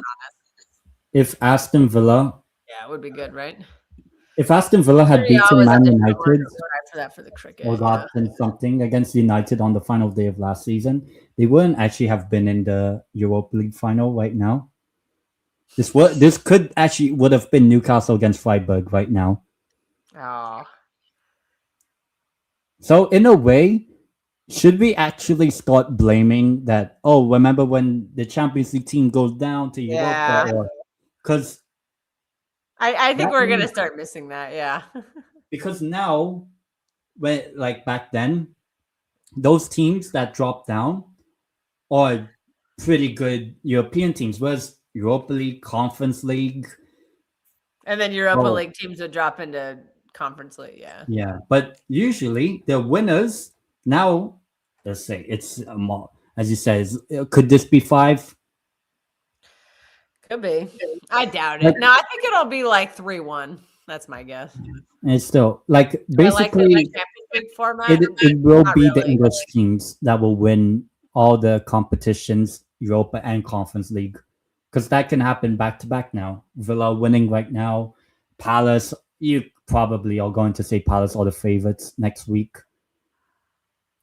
if Aston Villa. Yeah, it would be good, right? If Aston Villa had beaten Man United for the cricket, or gotten something against United on the final day of last season, they wouldn't actually have been in the Europa League final right now. This would have been Newcastle against Freiburg right now. Oh. So in a way, should we actually start blaming that? Oh, remember when the Champions League team goes down to Europa? Because I think we're gonna start missing that. Yeah. Because now, back then, those teams that dropped down are pretty good European teams. Whereas Europa League, Conference League, and then Europa League teams would drop into Conference League. Yeah. Yeah, but usually the winners now. Let's say it's as you said. Could this be 5? Could be. I doubt it. No, I think it'll be like 3-1. That's my guess. And it's still basically format. It will Not be really. the English teams that will win all the competitions, Europa and Conference League, because that can happen back to back now. Villa winning right now, Palace. You probably are going to say Palace are the favorites next week,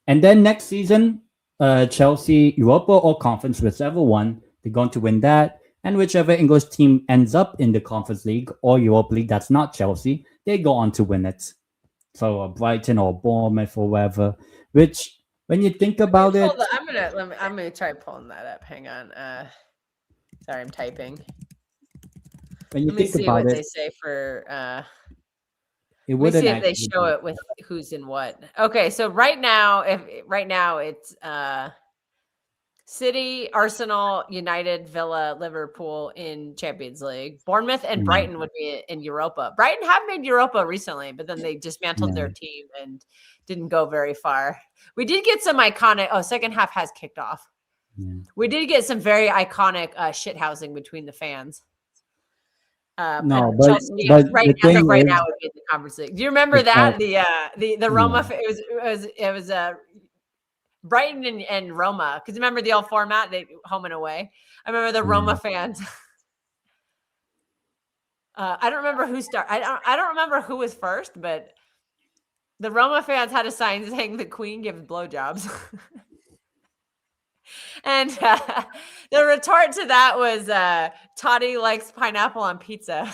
and then next season, Chelsea, Europa or Conference, whichever one, they're going to win that. And whichever English team ends up in the Conference League or Europa League that's not Chelsea, they go on to win it. So Brighton or Bournemouth or whatever, which when you think about it, I'm gonna try pulling that up. Hang on. Sorry, I'm typing. when you Let me think see about what it, they say for. it Let me wouldn't see if they actually show it with who's in what. Okay, so right now it's City, Arsenal, United, Villa, Liverpool in Champions League. Bournemouth and Brighton would be in Europa. Brighton have made Europa recently, but then they dismantled their team and didn't go very far. We did get some iconic. Oh, second half has kicked off. Yeah. We did get some very iconic shithousing between the fans. No, and but Chelsea, but right the as thing of right is, now would be in the Conference League. Do you remember is that that the Roma? It was Brighton and Roma, because remember the old format, they home and away. I remember the Roma fans. I don't remember who started. I don't remember who was first, but the Roma fans had a sign saying the Queen gives blowjobs. And the retort to that was Toddy likes pineapple on pizza.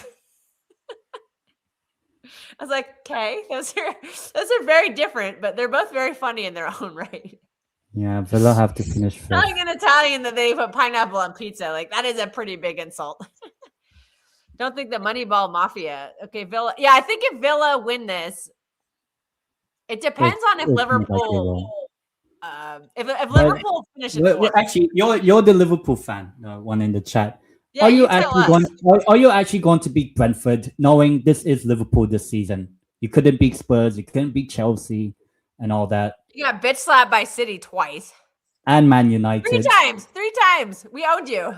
I was like, okay, those are very different, but they're both very funny in their own right. yeah, Villa have to finish first. Telling an Italian that they put pineapple on pizza, like that is a pretty big insult. Don't think the Moneyball Mafia. Okay, Villa. Yeah, I think if Villa win this, it depends on if Liverpool. If Liverpool finish in fourth. Actually, you're the Liverpool fan, one in the chat. Yeah, are you tell actually us. are you actually going to beat Brentford, knowing this is Liverpool this season? You couldn't beat Spurs, you couldn't beat Chelsea, and all that. You got bitch slapped by City twice. And Man United. Three times. We owed you.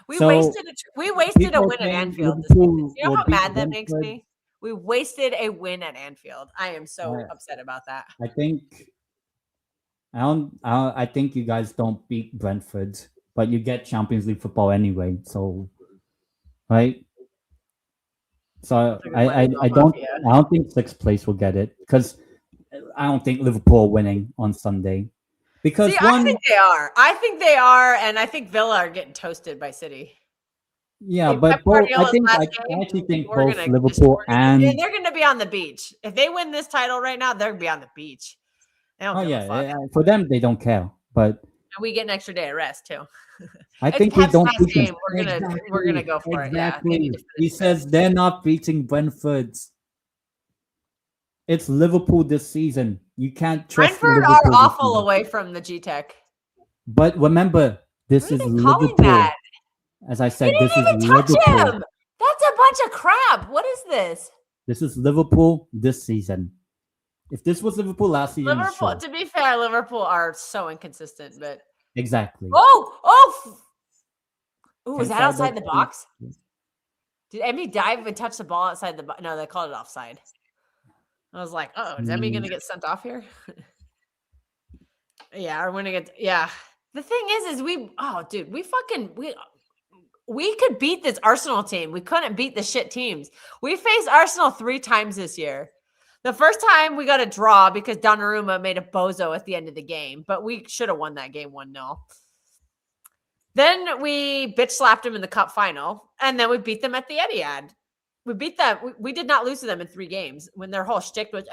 We wasted a win at Anfield this season. You know how mad that makes me? We wasted a win at Anfield. I am so upset about that. I think you guys don't beat Brentford, but you get Champions League football anyway. So, right? So I don't think sixth place will get it, because I don't think Liverpool are winning on Sunday. Because I think they are. I think they are, and I think Villa are getting toasted by City. Yeah, but I actually think both Liverpool and they're going to be on the beach. If they win this title right now, they're going to be on the beach. For them, they don't care. But we get an extra day of rest too. I think we don't beat them. We're gonna go for it. Yeah, he says they're not beating Brentford. It's Liverpool this season. You can't trust Brentford are awful away from the G-Tech. But remember, this is Liverpool. That? As I said, this is Liverpool. That's a bunch of crap. What is this? This is Liverpool this season. If this was Liverpool last season, Liverpool. To be fair, Liverpool are so inconsistent, but exactly. Oh! Was that outside the box? Did Emmy dive and touch the ball outside the box? No, they called it offside. I was like, is Emmy going to get sent off here? Yeah, or when it gets, yeah. The thing is we could beat this Arsenal team. We couldn't beat the shit teams. We faced Arsenal 3 times this year. The first time we got a draw because Donnarumma made a bozo at the end of the game, but we should have won that game 1-0. Then we bitch slapped them in the cup final, and then we beat them at the Etihad. We beat them. We did not lose to them in 3 games when their whole shtick was,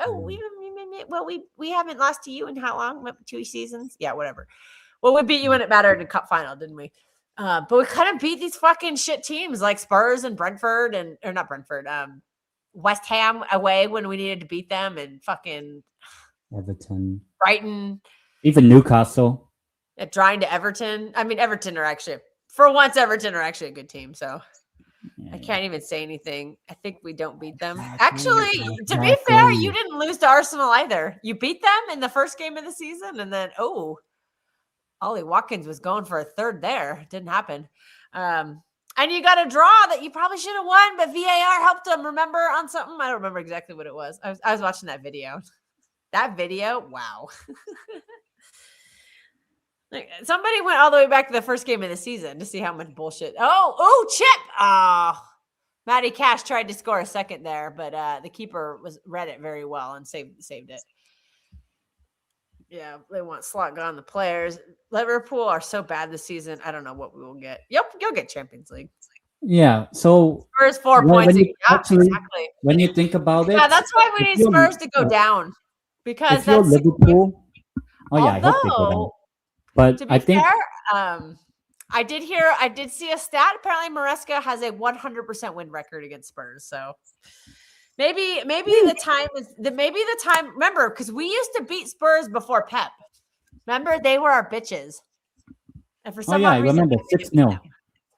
we haven't lost to you in how long? 2 seasons? Yeah, whatever. Well, we beat you when it mattered in the cup final, didn't we? But we couldn't beat these fucking shit teams like Spurs and Brentford West Ham away when we needed to beat them, and fucking Everton, Brighton, even Newcastle. Drawing to Everton. I mean, Everton are actually a good team. So I can't even say anything. I think we don't beat them. Actually, to be fair, you didn't lose to Arsenal either. You beat them in the first game of the season, and then Ollie Watkins was going for a third there. It didn't happen. And you got a draw that you probably should have won, but VAR helped them, remember, on something? I don't remember exactly what it was. I was watching that video. That video? Wow. Somebody went all the way back to the first game of the season to see how much bullshit. Chip! Matty Cash tried to score a second there, but the keeper read it very well and saved it. Yeah, they want slot gone the players. Liverpool are so bad this season. I don't know what we will get. Yep, you'll get Champions League. Yeah, so Spurs 4 points. Exactly. When you think about it, that's why we need Spurs to go down, because Liverpool. Oh yeah, I hope they go down. Although, But to be I think fair, I did see a stat. Apparently, Maresca has a 100% win record against Spurs. So maybe the time is maybe the time. Remember, because we used to beat Spurs before Pep. Remember, they were our bitches, and for some I odd reason, remember we didn't 6-0. beat them.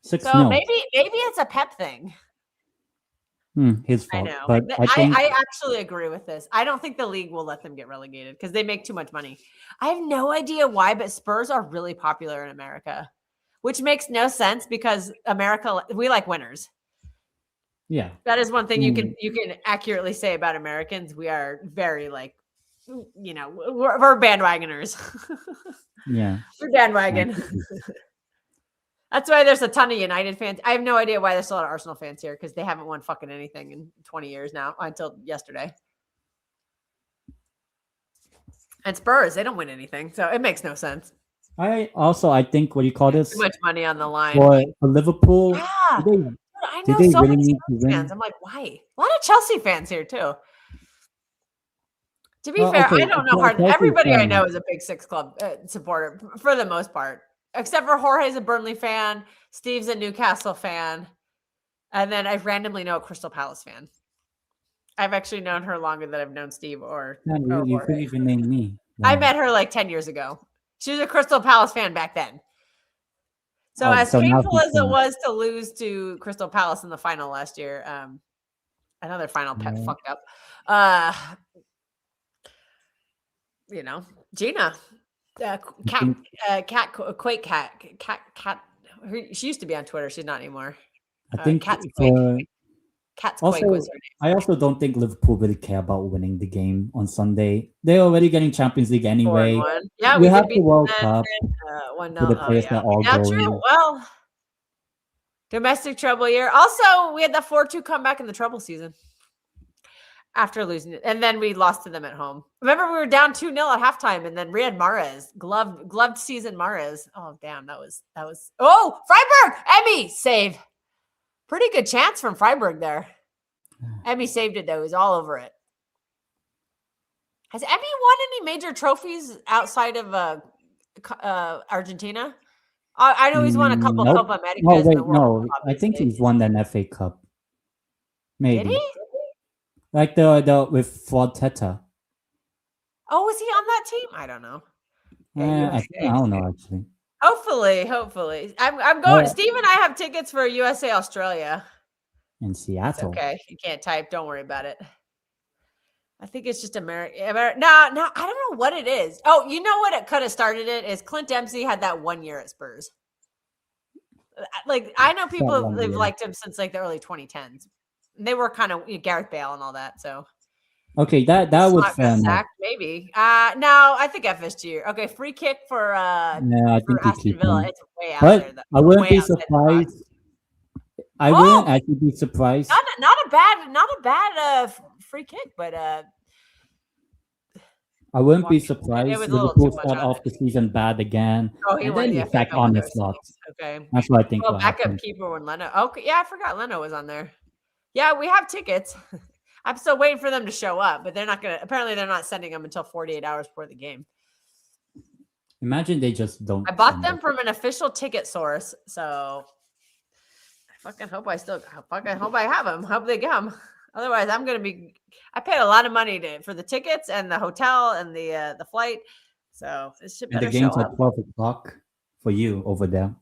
6-0. So maybe it's a Pep thing. His I fault. know. But I think I actually agree with this. I don't think the league will let them get relegated because they make too much money. I have no idea why, but Spurs are really popular in America, which makes no sense because America, we like winners. yeah. That is one thing you can accurately say about Americans. We are very like, we're bandwagoners. Yeah. We're bandwagon. That's why there's a ton of United fans. I have no idea why there's a lot of Arsenal fans here because they haven't won fucking anything in 20 years now until yesterday. And Spurs, they don't win anything, so it makes no sense. I think what you call this Too much money on the line. for Liverpool. Yeah, I Did know they so really many need to Spurs win? fans. I'm like, why? A lot of Chelsea fans here too. To be fair, okay, I don't know hard. Chelsea's Everybody fair I know enough. is a big Six Club supporter for the most part, except for Jorge's a Burnley fan, Steve's a Newcastle fan, and then I randomly know a Crystal Palace fan. I've actually known her longer than I've known Steve or Man, you Jorge. couldn't even name me. I Wow. met her like 10 years ago. She was a Crystal Palace fan back then. So Oh, as so now painful she's as it fan. was to lose to Crystal Palace in the final last year, another final Pep Yeah. fucked up. Gina, Quake Cat. She used to be on Twitter. She's not anymore. I think Cat's Quake. Cat's Quake also, was her name. I also don't think Liverpool really care about winning the game on Sunday. They're already getting Champions League anyway. 4-1. Yeah, we we have did the beat World them. Cup 1-0. for the players that are Yeah, going. true. Well, domestic trouble year. Also, we had the 4-2 comeback in the trouble season after losing it. And then we lost to them at home. Remember, we were down 2-0 at halftime, and then Riyad Mahrez, gloved season Mahrez. Oh, damn. That was Freiburg! Emmy save. Pretty good chance from Freiburg there. Emmy saved it, though. He was all over it. Has Emmy won any major trophies outside of Argentina? I know he's won a couple Nope. Copa Americas. No, in wait, the World no. Cup, I think obviously. he's won an FA Cup. Maybe. Did he? Like the with Forteta. Oh, was he on that team? I don't know. Yeah, I don't know actually. Hopefully. I'm going. Yeah. Steve and I have tickets for USA Australia. In It's Seattle. okay. You can't type. Don't worry about it. I think it's just America. No, I don't know what it is. Oh, you know what? It could have started it is Clint Dempsey had that 1 year at Spurs. Like I know people one they've year. liked him since like the early 2010s. They were kind of Gareth Bale and all that. So Okay, that was Slot fair enough. sack, maybe. No, I think FSG. Okay, free kick for No, I for think you Aston keep Villa. him. It's way out But there. Though. I wouldn't Way be outside the box. surprised. I wouldn't actually be surprised. Not a bad free kick, but I wouldn't be it surprised. was a little Liverpool too much start on off the season bad again. oh, he And won then the you FA sack Cup on with his those slots. things. Okay. That's what I think Well, will backup happen. keeper when Leno. Okay, yeah, I forgot Leno was on there. Yeah, we have tickets. I'm still waiting for them to show up, but they're not gonna. Apparently, they're not sending them until 48 hours before the game. Imagine they just don't. I bought send them it. from an official ticket source, so I fucking hope I have them. Hope they come. Otherwise, I'm gonna be. I paid a lot of money for the tickets and the hotel and the flight, so it should And better the game's show at up. 12 o'clock for you over there.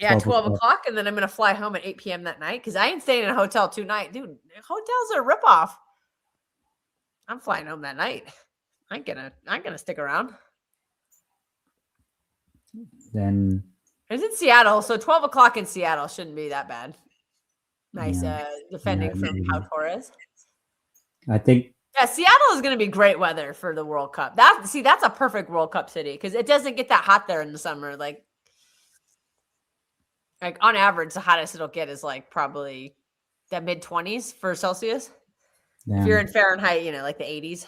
Yeah, 12 12 o'clock, and then I'm gonna fly home at 8 p.m. that night because I ain't staying in a hotel tonight, dude. Hotels are a ripoff. I'm flying home that night. I ain't gonna stick around. Then It's in Seattle, so 12 o'clock in Seattle shouldn't be that bad. Nice Yeah. defending Yeah, from maybe. Pau Torres. I think Yeah, Seattle is going to be great weather for the World Cup. That's a perfect World Cup city because it doesn't get that hot there in the summer. Like on average, the hottest it'll get is like probably the mid-20s for Celsius. If you're in Fahrenheit, like the 80s.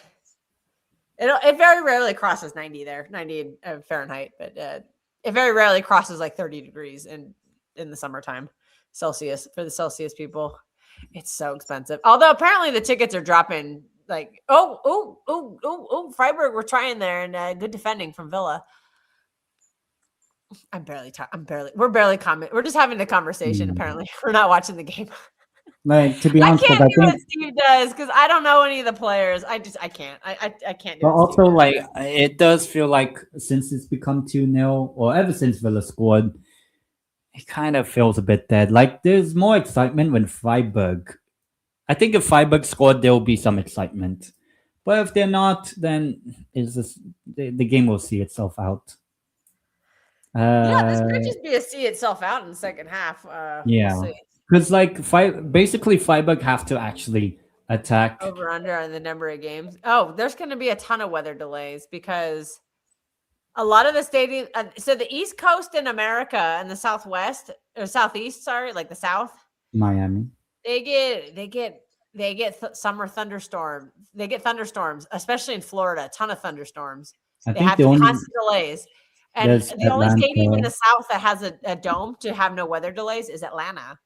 It very rarely crosses 90 there, 90 Fahrenheit, but it very rarely crosses like 30 degrees in the summertime Celsius for the Celsius people. It's so expensive. Although apparently the tickets are dropping Freiburg, we're trying there, and good defending from Villa. We're barely comment. We're just having the conversation. Apparently, we're not watching the game. Like, to be I honest, can't I do think, what Steve does because I don't know any of the players. I can't. I can't do but it. also like it does feel like since it's become 2-0, or ever since Villa scored, it kind of feels a bit dead. Like there's more excitement when Freiburg. I think if Freiburg scored, there will be some excitement. But if they're not, then it's just the game will see itself out. This could just be a see itself out in the second half. Yeah, we'll see. because like basically Freiburg have to actually attack. Over under on the number of games. Oh, there's going to be a ton of weather delays because a lot of the stadium. So the East Coast in America and the Southwest or Southeast, sorry, like the South, Miami. they get summer thunderstorm. They get thunderstorms, especially in Florida. A ton of thunderstorms. They have constant delays. And the only stadium in the South that has a dome to have no weather delays is Atlanta.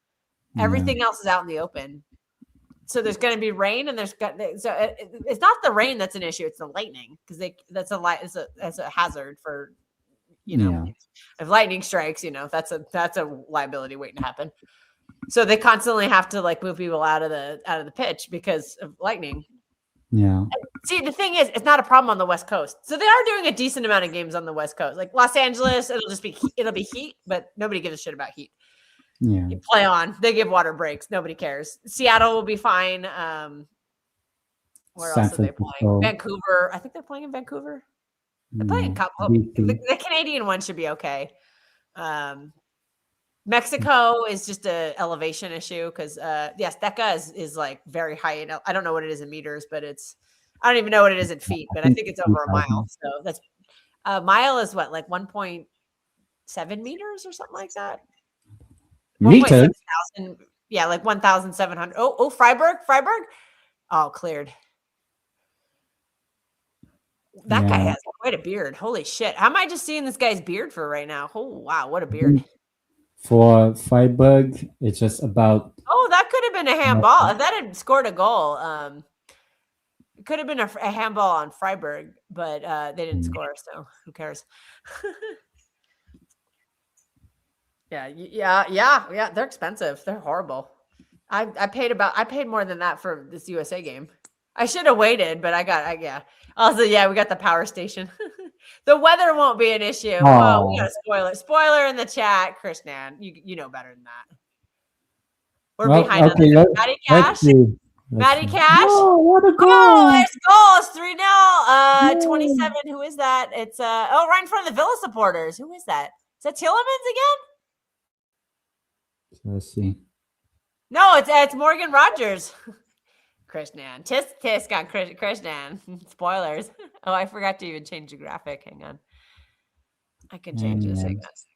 Everything else is out in the open. So there's going to be rain, and it's not the rain that's an issue; it's the lightning because that's a hazard for if lightning strikes, that's a liability waiting to happen. So they constantly have to like move people out of the pitch because of lightning. Yeah. See, the thing is, it's not a problem on the West Coast. So they are doing a decent amount of games on the West Coast, like Los Angeles. It'll be heat, but nobody gives a shit about heat. Yeah. You play on. They give water breaks. Nobody cares. Seattle will be fine. Where else are they playing? Vancouver. I think they're playing in Vancouver. They're playing a couple. The Canadian one should be okay. Mexico is just a elevation issue because DECA is like very high. I don't know what it is in meters, but I don't even know what it is in feet, but I think it's over a mile. So that's a mile is what, like 1.7 meters or something like that. Meters? Yeah, like 1,700. Oh, Freiburg. Oh, cleared. That guy has quite a beard. Holy shit. How am I just seeing this guy's beard for right now? Oh, wow. What a beard. For Freiburg, it's just about... Oh, that could have been a handball. If that had scored a goal, it could have been a handball on Freiburg, but they didn't score, so who cares? Yeah. They're expensive. They're horrible. I paid more than that for this USA game. I should have waited, but Also, we got the power station. The weather won't be an issue. Oh, we got a spoiler in the chat, Krishnan. You know better than that. We're behind on Matty Cash. Matty Cash. Oh, what a goal! Oh, there's goals. 3-0. 27. Who is that? It's right in front of the Villa supporters. Who is that? Is that Tielemans again? Let's see. No, it's Morgan Rogers. Krishnan. Tisk on Krishnan. Spoilers. Oh, I forgot to even change the graphic. Hang on. I can change this.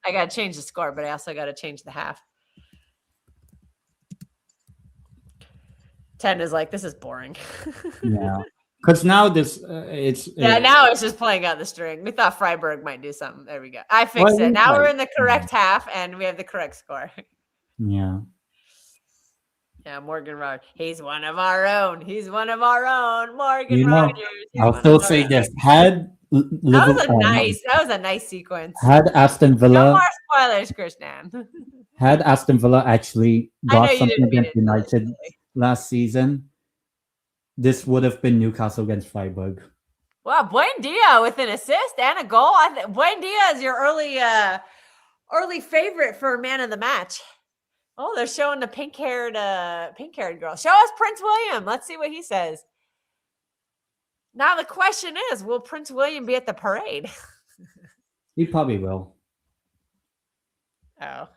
I got to change the score, but I also got to change the half. 10 is like, this is boring. Yeah. Because now now it's just playing out the string. We thought Freiburg might do something. There we go. I fixed it. Now we're in the correct half, and we have the correct score. Yeah. Yeah, Morgan Rogers. He's one of our own. Morgan Rogers. I'll still say this. That was a nice sequence. Had Aston Villa. No more spoilers, Krishnan. Had Aston Villa actually got something against United last season, this would have been Newcastle against Freiburg. Wow, Buendia with an assist and a goal. Buendia is your early favorite for man of the match. Oh, they're showing the pink-haired girl. Show us Prince William. Let's see what he says. Now the question is, will Prince William be at the parade? He probably will. Oh,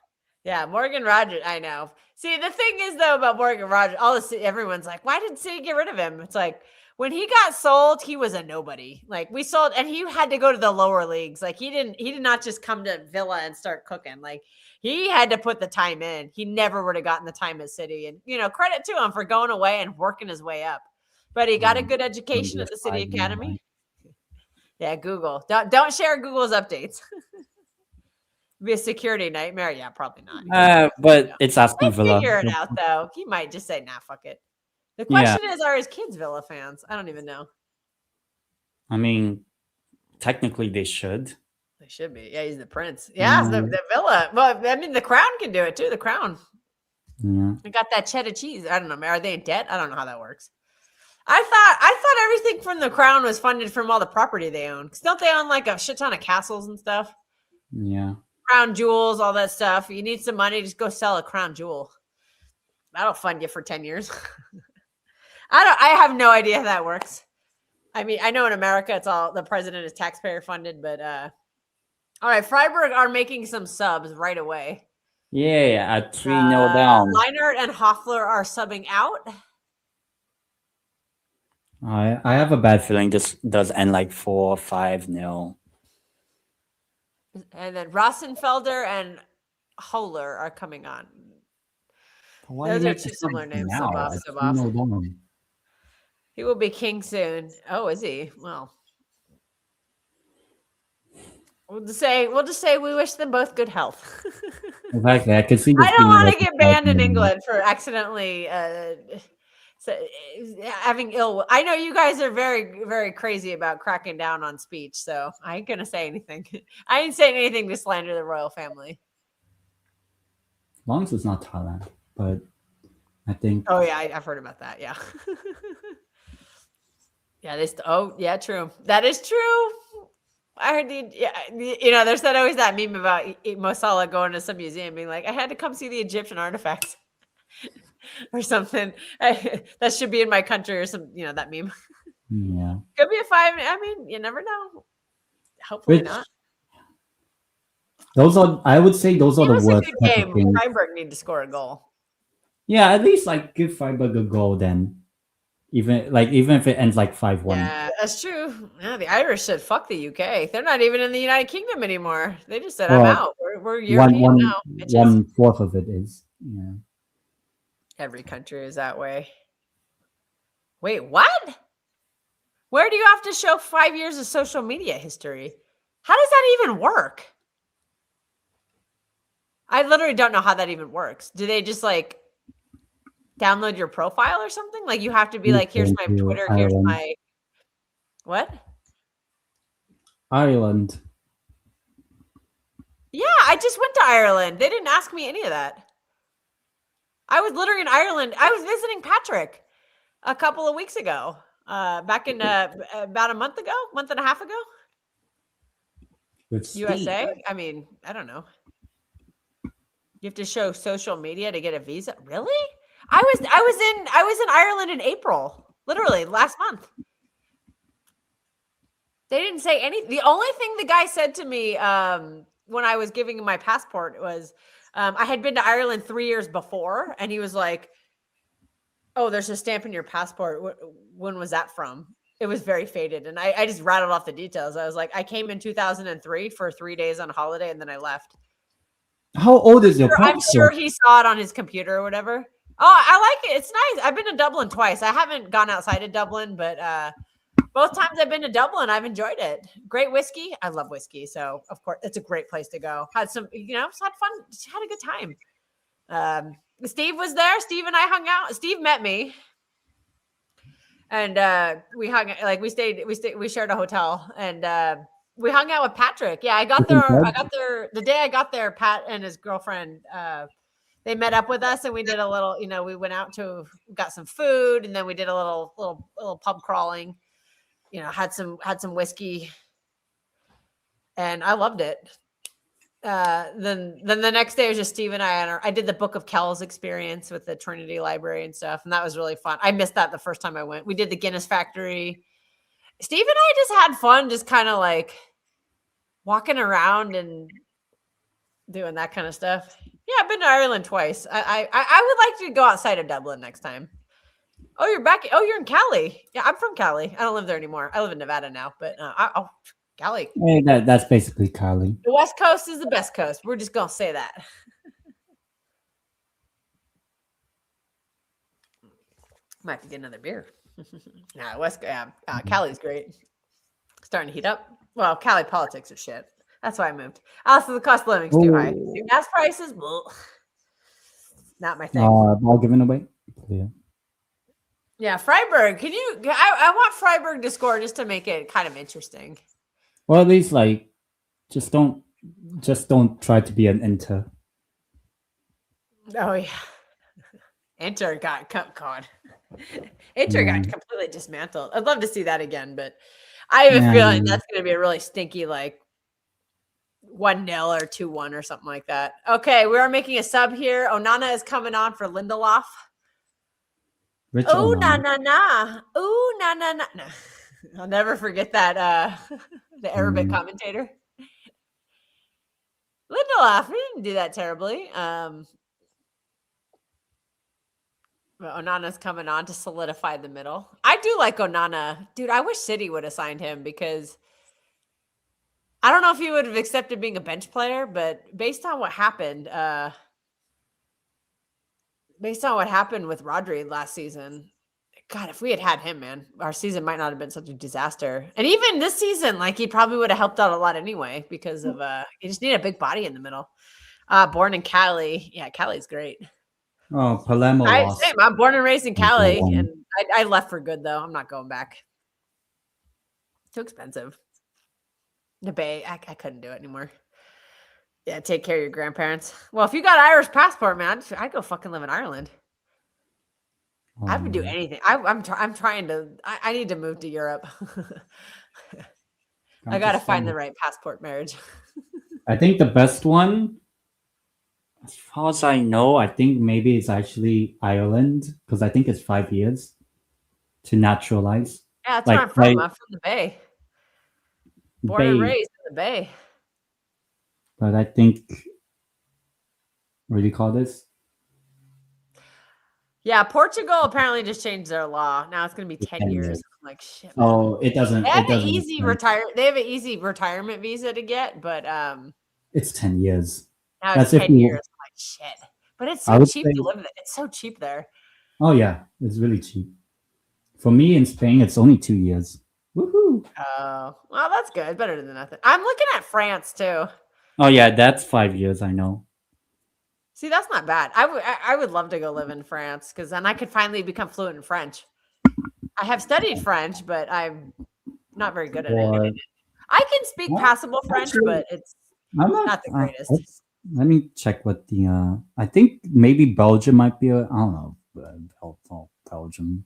yeah, Morgan Rogers. I know. See, the thing is though about Morgan Rogers, everyone's like, why did City get rid of him? It's like when he got sold, he was a nobody. Like we sold, and he had to go to the lower leagues. Like he did not just come to Villa and start cooking. Like he had to put the time in. He never would have gotten the time at City. And credit to him for going away and working his way up. But he got a good education at the City Academy. Yeah, Google. Don't share Google's updates. Be a security nightmare. Yeah, probably not. But it's Aston Villa. Figure it out though. He might just say, "Nah, fuck it." The question is, are his kids Villa fans? I don't even know. I mean, technically they should. They should be. Yeah, he's the prince. Yeah, the Villa. Well, I mean, the Crown can do it too. The Crown. Yeah. They got that cheddar cheese. I don't know. Are they in debt? I don't know how that works. I thought everything from the Crown was funded from all the property they own. Because don't they own like a shit ton of castles and stuff? Yeah. Crown jewels, all that stuff. You need some money, just go sell a crown jewel. That'll fund you for 10 years. I have no idea how that works. I mean, I know in America it's all the president is taxpayer funded, but all right, Freiburg are making some subs right away. Yeah, at 3-0 down. Leinart and Hoffler are subbing out. I have a bad feeling this does end like 4-5-0. And then Rossenfelder and Holler are coming on. Those are two similar names. Sub off. He will be king soon. Oh, is he? Well, we'll just say we wish them both good health. Exactly. I can see. I don't want to get banned in England for accidentally having ill. I know you guys are very, very crazy about cracking down on speech, so I ain't gonna say anything. I ain't saying anything to slander the royal family. As long as it's not Thailand, but I think. Oh yeah, I've heard about that. Yeah. Yeah, true. That is true. I heard there's always that meme about Mo Salah going to some museum being like, I had to come see the Egyptian artifacts or something. That should be in my country or some, that meme. Yeah. Could be a 5. I mean, you never know. Hopefully not. I would say those are the worst. A good game. Freiburg need to score a goal. Yeah, at least give Freiburg a goal then. Even if it ends 5-1. Yeah, that's true. Yeah, the Irish said fuck the UK. They're not even in the United Kingdom anymore. They just said, I'm out. We're European now. 1/4 of it is. Yeah. Every country is that way. Wait, what? Where do you have to show 5 years of social media history? How does that even work? I literally don't know how that even works. Do they just download your profile or something? You have to be here's my Twitter, here's my what? Ireland. Yeah, I just went to Ireland. They didn't ask me any of that. I was literally in Ireland. I was visiting Patrick a couple of weeks ago. Back in about a month and a half ago. USA? I mean, I don't know. You have to show social media to get a visa? Really? I was in Ireland in April, literally last month. They didn't say anything. The only thing the guy said to me when I was giving him my passport was I had been to Ireland 3 years before, and he was like, "Oh, there's a stamp in your passport. When was that from?" It was very faded, and I just rattled off the details. I was like, "I came in 2003 for 3 days on holiday, and then I left." How old is your passport? I'm sure he saw it on his computer or whatever. Oh, I like it. It's nice. I've been to Dublin twice. I haven't gone outside of Dublin, but both times I've been to Dublin, I've enjoyed it. Great whiskey. I love whiskey. So, of course, it's a great place to go. Had some, just had fun. Just had a good time. Steve was there. Steve and I hung out. Steve met me. And we hung, we shared a hotel. And we hung out with Patrick. Yeah, I got there. The day I got there, Pat and his girlfriend, they met up with us, and we did a little, we went out got some food, and then we did a little pub crawling, had some whiskey, and I loved it. Then the next day was just Steve and I did the Book of Kells experience with the Trinity Library and stuff. And that was really fun. I missed that the first time I went. We did the Guinness Factory. Steve and I just had fun, just kind of walking around and doing that kind of stuff. Yeah, I've been to Ireland twice. I would like to go outside of Dublin next time. Oh, you're back. Oh, you're in Cali. Yeah, I'm from Cali. I don't live there anymore. I live in Nevada now, but Cali. Hey, that's basically Cali. The West Coast is the best coast. We're just going to say that. Might have to get another beer. Cali's great. Starting to heat up. Well, Cali politics are shit. That's why I moved. Also, the cost of living's too high. Gas prices, not my thing. Ball given away. Yeah. Yeah, Freiburg. Can you? I want Freiburg to score just to make it kind of interesting. Well, at least like just don't try to be an Inter. Oh yeah, Inter got God. Inter got completely dismantled. I'd love to see that again, but I have a feeling that's going to be a really stinky 1-0 or 2-1 or something like that. Okay, we are making a sub here. Onana is coming on for Lindelof. Oh na na na. Oh na na na. No. I'll never forget that the Arabic commentator. Lindelof, he didn't do that terribly. Onana's coming on to solidify the middle. I do like Onana. Dude, I wish City would have signed him because I don't know if he would have accepted being a bench player, but based on what happened with Rodri last season, God, if we had him, man, our season might not have been such a disaster. And even this season, like he probably would have helped out a lot anyway because of you just need a big body in the middle. Born in Cali. Yeah, Cali's great. Oh, Palermo lost. Same. I'm born and raised in Cali, and I left for good though. I'm not going back. Too expensive. The Bay, I couldn't do it anymore. Yeah, take care of your grandparents. Well, if you got Irish passport, man, I'd go fucking live in Ireland. I would do anything. I'm trying to. I need to move to Europe. I got to find the right passport marriage. I think the best one, as far as I know, I think maybe it's actually Ireland because I think it's 5 years to naturalize. Yeah, that's where I'm from. I'm from the Bay. Born and raised in the Bay. But I think, what do you call this? Yeah, Portugal apparently just changed their law. Now it's going to be 10 years. I'm like, shit. Man. Oh, it doesn't. They have an easy retirement visa to get, but it's 10 years. Now it's 10 years. I'm like, shit. But it's so cheap to live there. It's so cheap there. Oh yeah, it's really cheap. For me in Spain, it's only 2 years. Woohoo! Oh, well, that's good. Better than nothing. I'm looking at France too. Oh yeah, that's 5 years. I know. See, that's not bad. I would love to go live in France because then I could finally become fluent in French. I have studied French, but I'm not very good at it. I can speak passable French, but it's not the greatest. Let me check what the. I think maybe Belgium might be. I don't know. Belgium.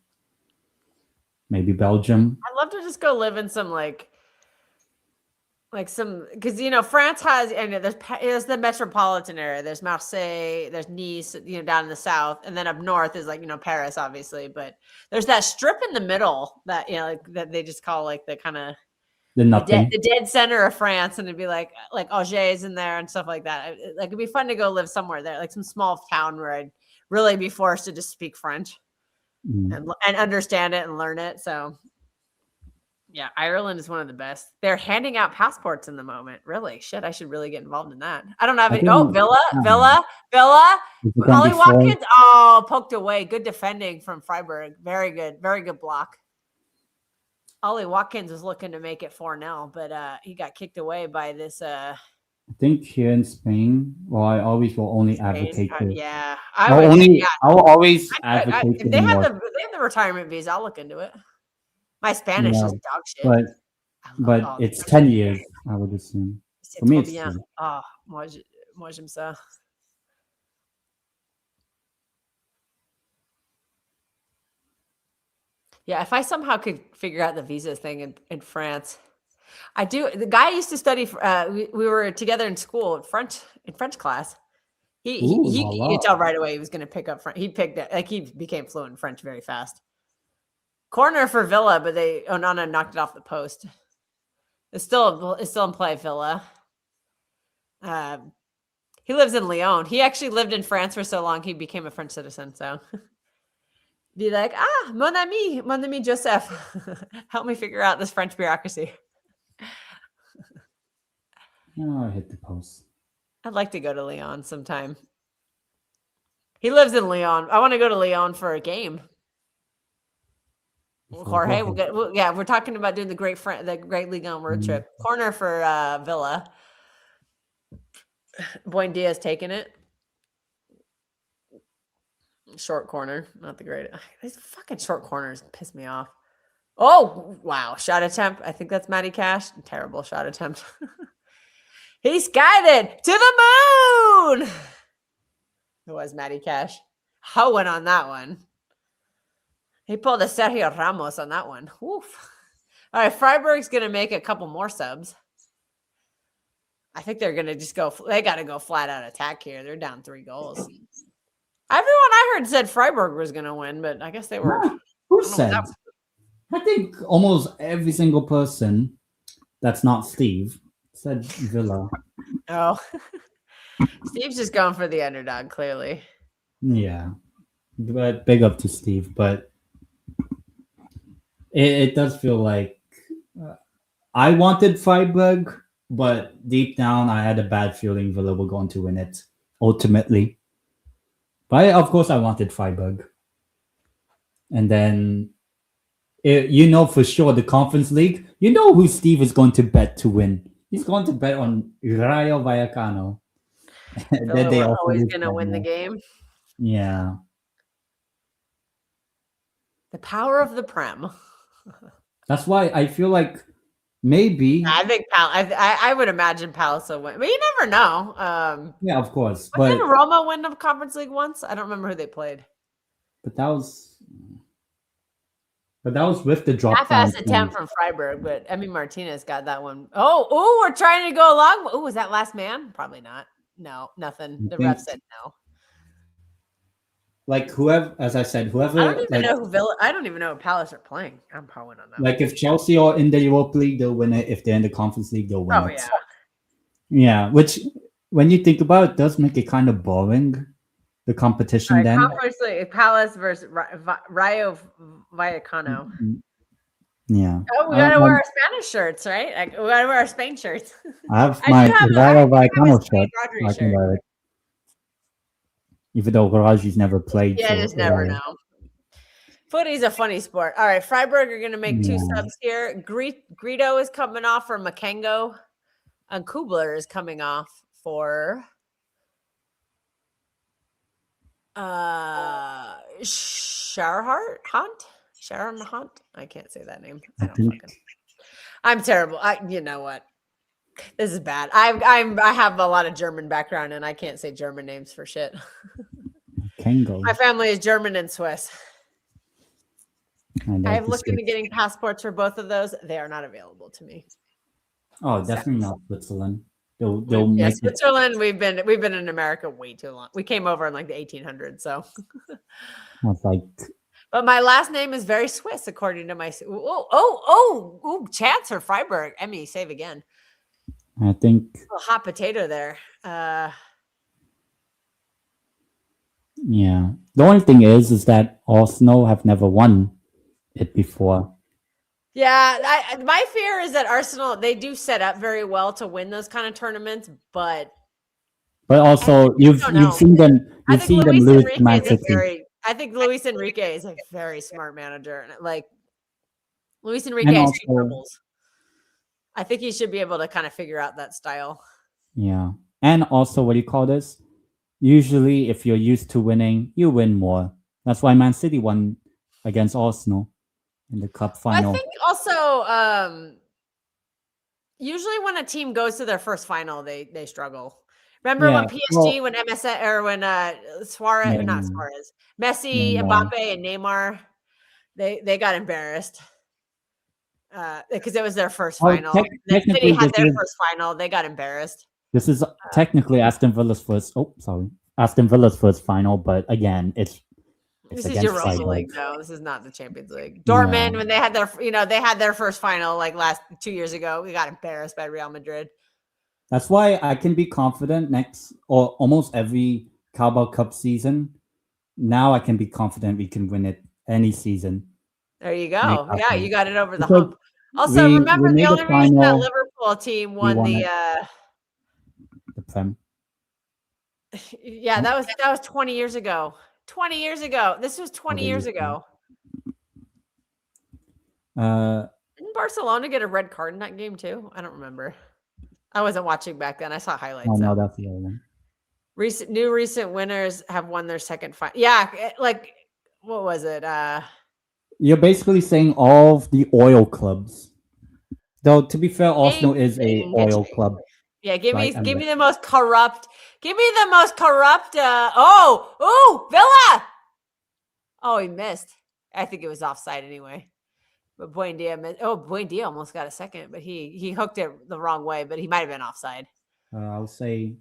Maybe Belgium. I'd love to just go live in some like some, because France has, and there's the metropolitan area. There's Marseille, there's Nice, down in the south, and then up north is like Paris, obviously. But there's that strip in the middle that that they just call like the kind of the dead center of France, and it'd be like Angers in there and stuff like that. Like it'd be fun to go live somewhere there, like some small town where I'd really be forced to just speak French and understand it and learn it. So. Yeah, Ireland is one of the best. They're handing out passports in the moment. Really? Shit, I should really get involved in that. I don't have it. Oh, Villa. Ollie Watkins. Oh, poked away. Good defending from Freiburg. Very good. Very good block. Ollie Watkins was looking to make it 4-0, but he got kicked away by this. I think here in Spain, I always will only advocate. Yeah, I will always advocate. If they have the retirement visa, I'll look into it. My Spanish is dog shit. But it's 10 years, I would assume. For me, it's 10. Oh, moi j'aime ça. Yeah, if I somehow could figure out the visa thing in France. I do. The guy I used to study, we were together in school in French class. You could tell right away he was going to pick up French. He picked it, like he became fluent in French very fast. Corner for Villa, but Onana knocked it off the post. It's still in play, Villa. He lives in Lyon. He actually lived in France for so long, he became a French citizen. So be like, mon ami Joseph, help me figure out this French bureaucracy. Oh, I hit the post. I'd like to go to Lyon sometime. He lives in Lyon. I want to go to Lyon for a game. Jorge, we're talking about doing the Great League on road trip. Corner for Villa. Buendia's taking it. Short corner, not the greatest. These fucking short corners piss me off. Oh, wow. Shot attempt. I think that's Matty Cash. Terrible shot attempt. He skydived to the moon. It was Matty Cash. Hoeing on that one. He pulled a Sergio Ramos on that one. Oof. All right, Freiburg's going to make a couple more subs. I think they're going to just go. They got to go flat out attack here. They're down 3 goals. Everyone I heard said Freiburg was going to win, but I guess they were. Who said? I think almost every single person that's not Steve said Villa. Oh. Steve's just going for the underdog, clearly. Yeah. But big up to Steve. But it does feel like I wanted Freiburg, but deep down I had a bad feeling Villa were going to win it ultimately. But of course I wanted Freiburg. And then for sure the Conference League, you know who Steve is going to bet to win. He's going to bet on Rayo Vallecano. Then they always going to win the game. Yeah. The power of the Prem. That's why I feel like maybe. I think I would imagine Palace will win. But you never know. Yeah, of course. Didn't Roma win the Conference League once? I don't remember who they played. But that was with the drop. Half-ass attempt from Freiburg, but Emi Martinez got that one. Oh, we're trying to go along. Oh, was that last man? Probably not. No, nothing. The ref said no. Like whoever, as I said, whoever. I don't even know who Villa. I don't even know who Palace are playing. I'm probably on that. Like if Chelsea are in the Europa League, they'll win it. If they're in the Conference League, they'll win it. Oh yeah. Yeah, which when you think about it, does make it kind of boring. The competition right, then. Conference League, Palace versus Rayo Vallecano. Yeah. Oh, we gotta wear our Spanish shirts, right? Like, we gotta wear our Spain shirts. I have my Rayo Vallecano shirt. I can wear it. Even though Garagi's never played. Yeah, just never know. Footy's a funny sport. All right, Freiburg are going to make 2 subs here. Greedo is coming off for Makengo, and Kubler is coming off for Sharon Hunt. I can't say that name. I'm terrible. You know what? This is bad. I have a lot of German background and I can't say German names for shit. My family is German and Swiss. I've looked into getting passports for both of those. They are not available to me. Oh, definitely not Switzerland. Switzerland. We've been in America way too long. We came over in like the 1800s. So. But my last name is very Swiss, according to my. Chance for Freiburg. Emmy, save again. I think a little hot potato there. Yeah. The only thing is that Arsenal have never won it before. Yeah, my fear is that Arsenal, they do set up very well to win those kind of tournaments, but also you've seen them lose to Man City. I think Luis Enrique is a very smart manager. Like Luis Enrique has 2 dribbles. I think he should be able to kind of figure out that style. Yeah. And also, what do you call this? Usually, if you're used to winning, you win more. That's why Man City won against Arsenal in the cup final. I think also, usually when a team goes to their first final, they struggle. Remember when PSG, when MSN, or when Messi, Mbappe, and Neymar, they got embarrassed. Because it was their first final. City had their first final. They got embarrassed. This is technically Aston Villa's first. Aston Villa's first final, but again, it's this is Europa League. No, this is not the Champions League. Dortmund, when they had their first final like 2 years ago, we got embarrassed by Real Madrid. That's why I can be confident next or almost every Carabao Cup season. Now I can be confident we can win it any season. There you go. Yeah, you got it over the hump. Also, remember the only reason that Liverpool team won the Prem. Yeah, that was 20 years ago. 20 years ago. This was 20 years ago. Didn't Barcelona get a red card in that game too? I don't remember. I wasn't watching back then. I saw highlights. Oh, no, that's the other one. Recent winners have won their second final. Yeah, like what was it? You're basically saying all of the oil clubs. Though to be fair, Arsenal is a oil club. Yeah, give right? me the most corrupt. Give me the most corrupt. Villa. Oh, he missed. I think it was offside anyway. But Buendia missed. Oh, Buendia almost got a second, but he hooked it the wrong way. But he might have been offside. I'll say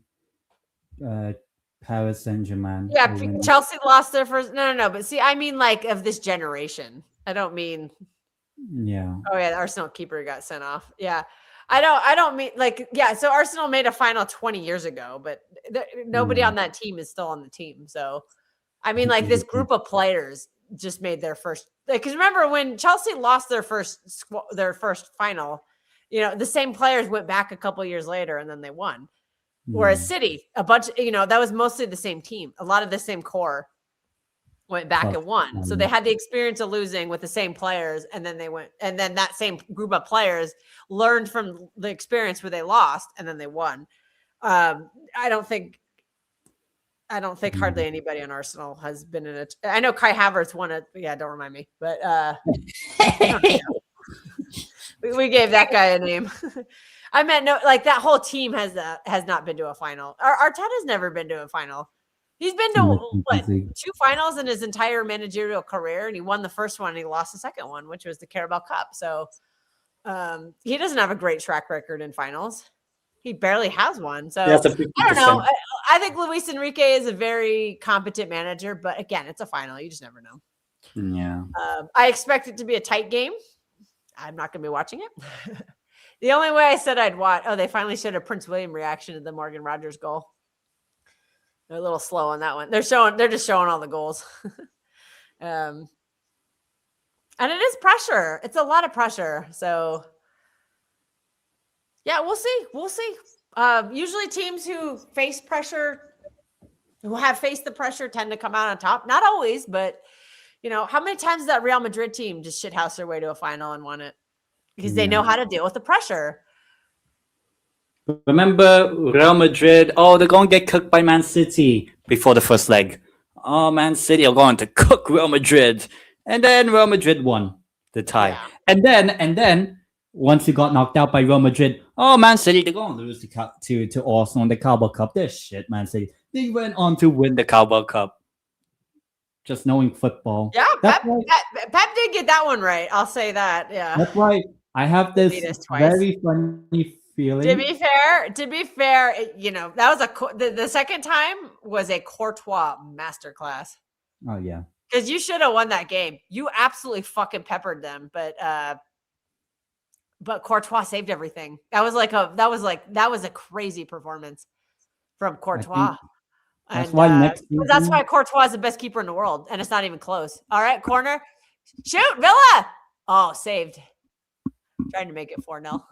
Paris Saint-Germain. Yeah, Chelsea lost their first. No. But see, I mean, like of this generation. I don't mean. Yeah. Oh yeah, the Arsenal keeper got sent off. Yeah, I don't mean like yeah. So Arsenal made a final 20 years ago, but nobody on that team is still on the team. So I mean, like this group of players just made their first. Because remember when Chelsea lost their first final, the same players went back a couple years later and then they won. Whereas City, a bunch, that was mostly the same team. A lot of the same core went back and won. So they had the experience of losing with the same players, and then that same group of players learned from the experience where they lost, and then they won. I don't think hardly anybody on Arsenal has been in it. I know Kai Havertz won it. Yeah, don't remind me. But we gave that guy a name. I meant no, like that whole team has not been to a final. Arteta's never been to a final. He's been to two finals in his entire managerial career, and he won the first one and he lost the second one, which was the Carabao Cup. So he doesn't have a great track record in finals. He barely has one. So I don't know. I think Luis Enrique is a very competent manager, but again, it's a final. You just never know. Yeah. I expect it to be a tight game. I'm not going to be watching it. The only way I said I'd watch. Oh, they finally showed a Prince William reaction to the Morgan Rogers goal. They're a little slow on that one. They're just showing all the goals. And it is pressure. It's a lot of pressure. So yeah, we'll see. We'll see. Usually teams who face pressure, who have faced the pressure, tend to come out on top. Not always, but how many times that Real Madrid team just shithoused their way to a final and won it? Because they know how to deal with the pressure. Remember Real Madrid? Oh, they're going to get cooked by Man City before the first leg. Oh, Man City are going to cook Real Madrid. And then Real Madrid won the tie. Yeah. And then once you got knocked out by Real Madrid, oh, Man City, they're going to lose to Arsenal in the Carabao Cup. They're shit, Man City. They went on to win the Carabao Cup. Just knowing football. Yeah, Pep did get that one right. I'll say that. Yeah. That's why I have this very funny feeling. To be fair, that was the second time was a Courtois masterclass. Oh yeah, because you should have won that game. You absolutely fucking peppered them, but Courtois saved everything. That was a crazy performance from Courtois. That's why Courtois is the best keeper in the world, and it's not even close. All right, corner, shoot, Villa. Oh, saved. Trying to make it 4-0.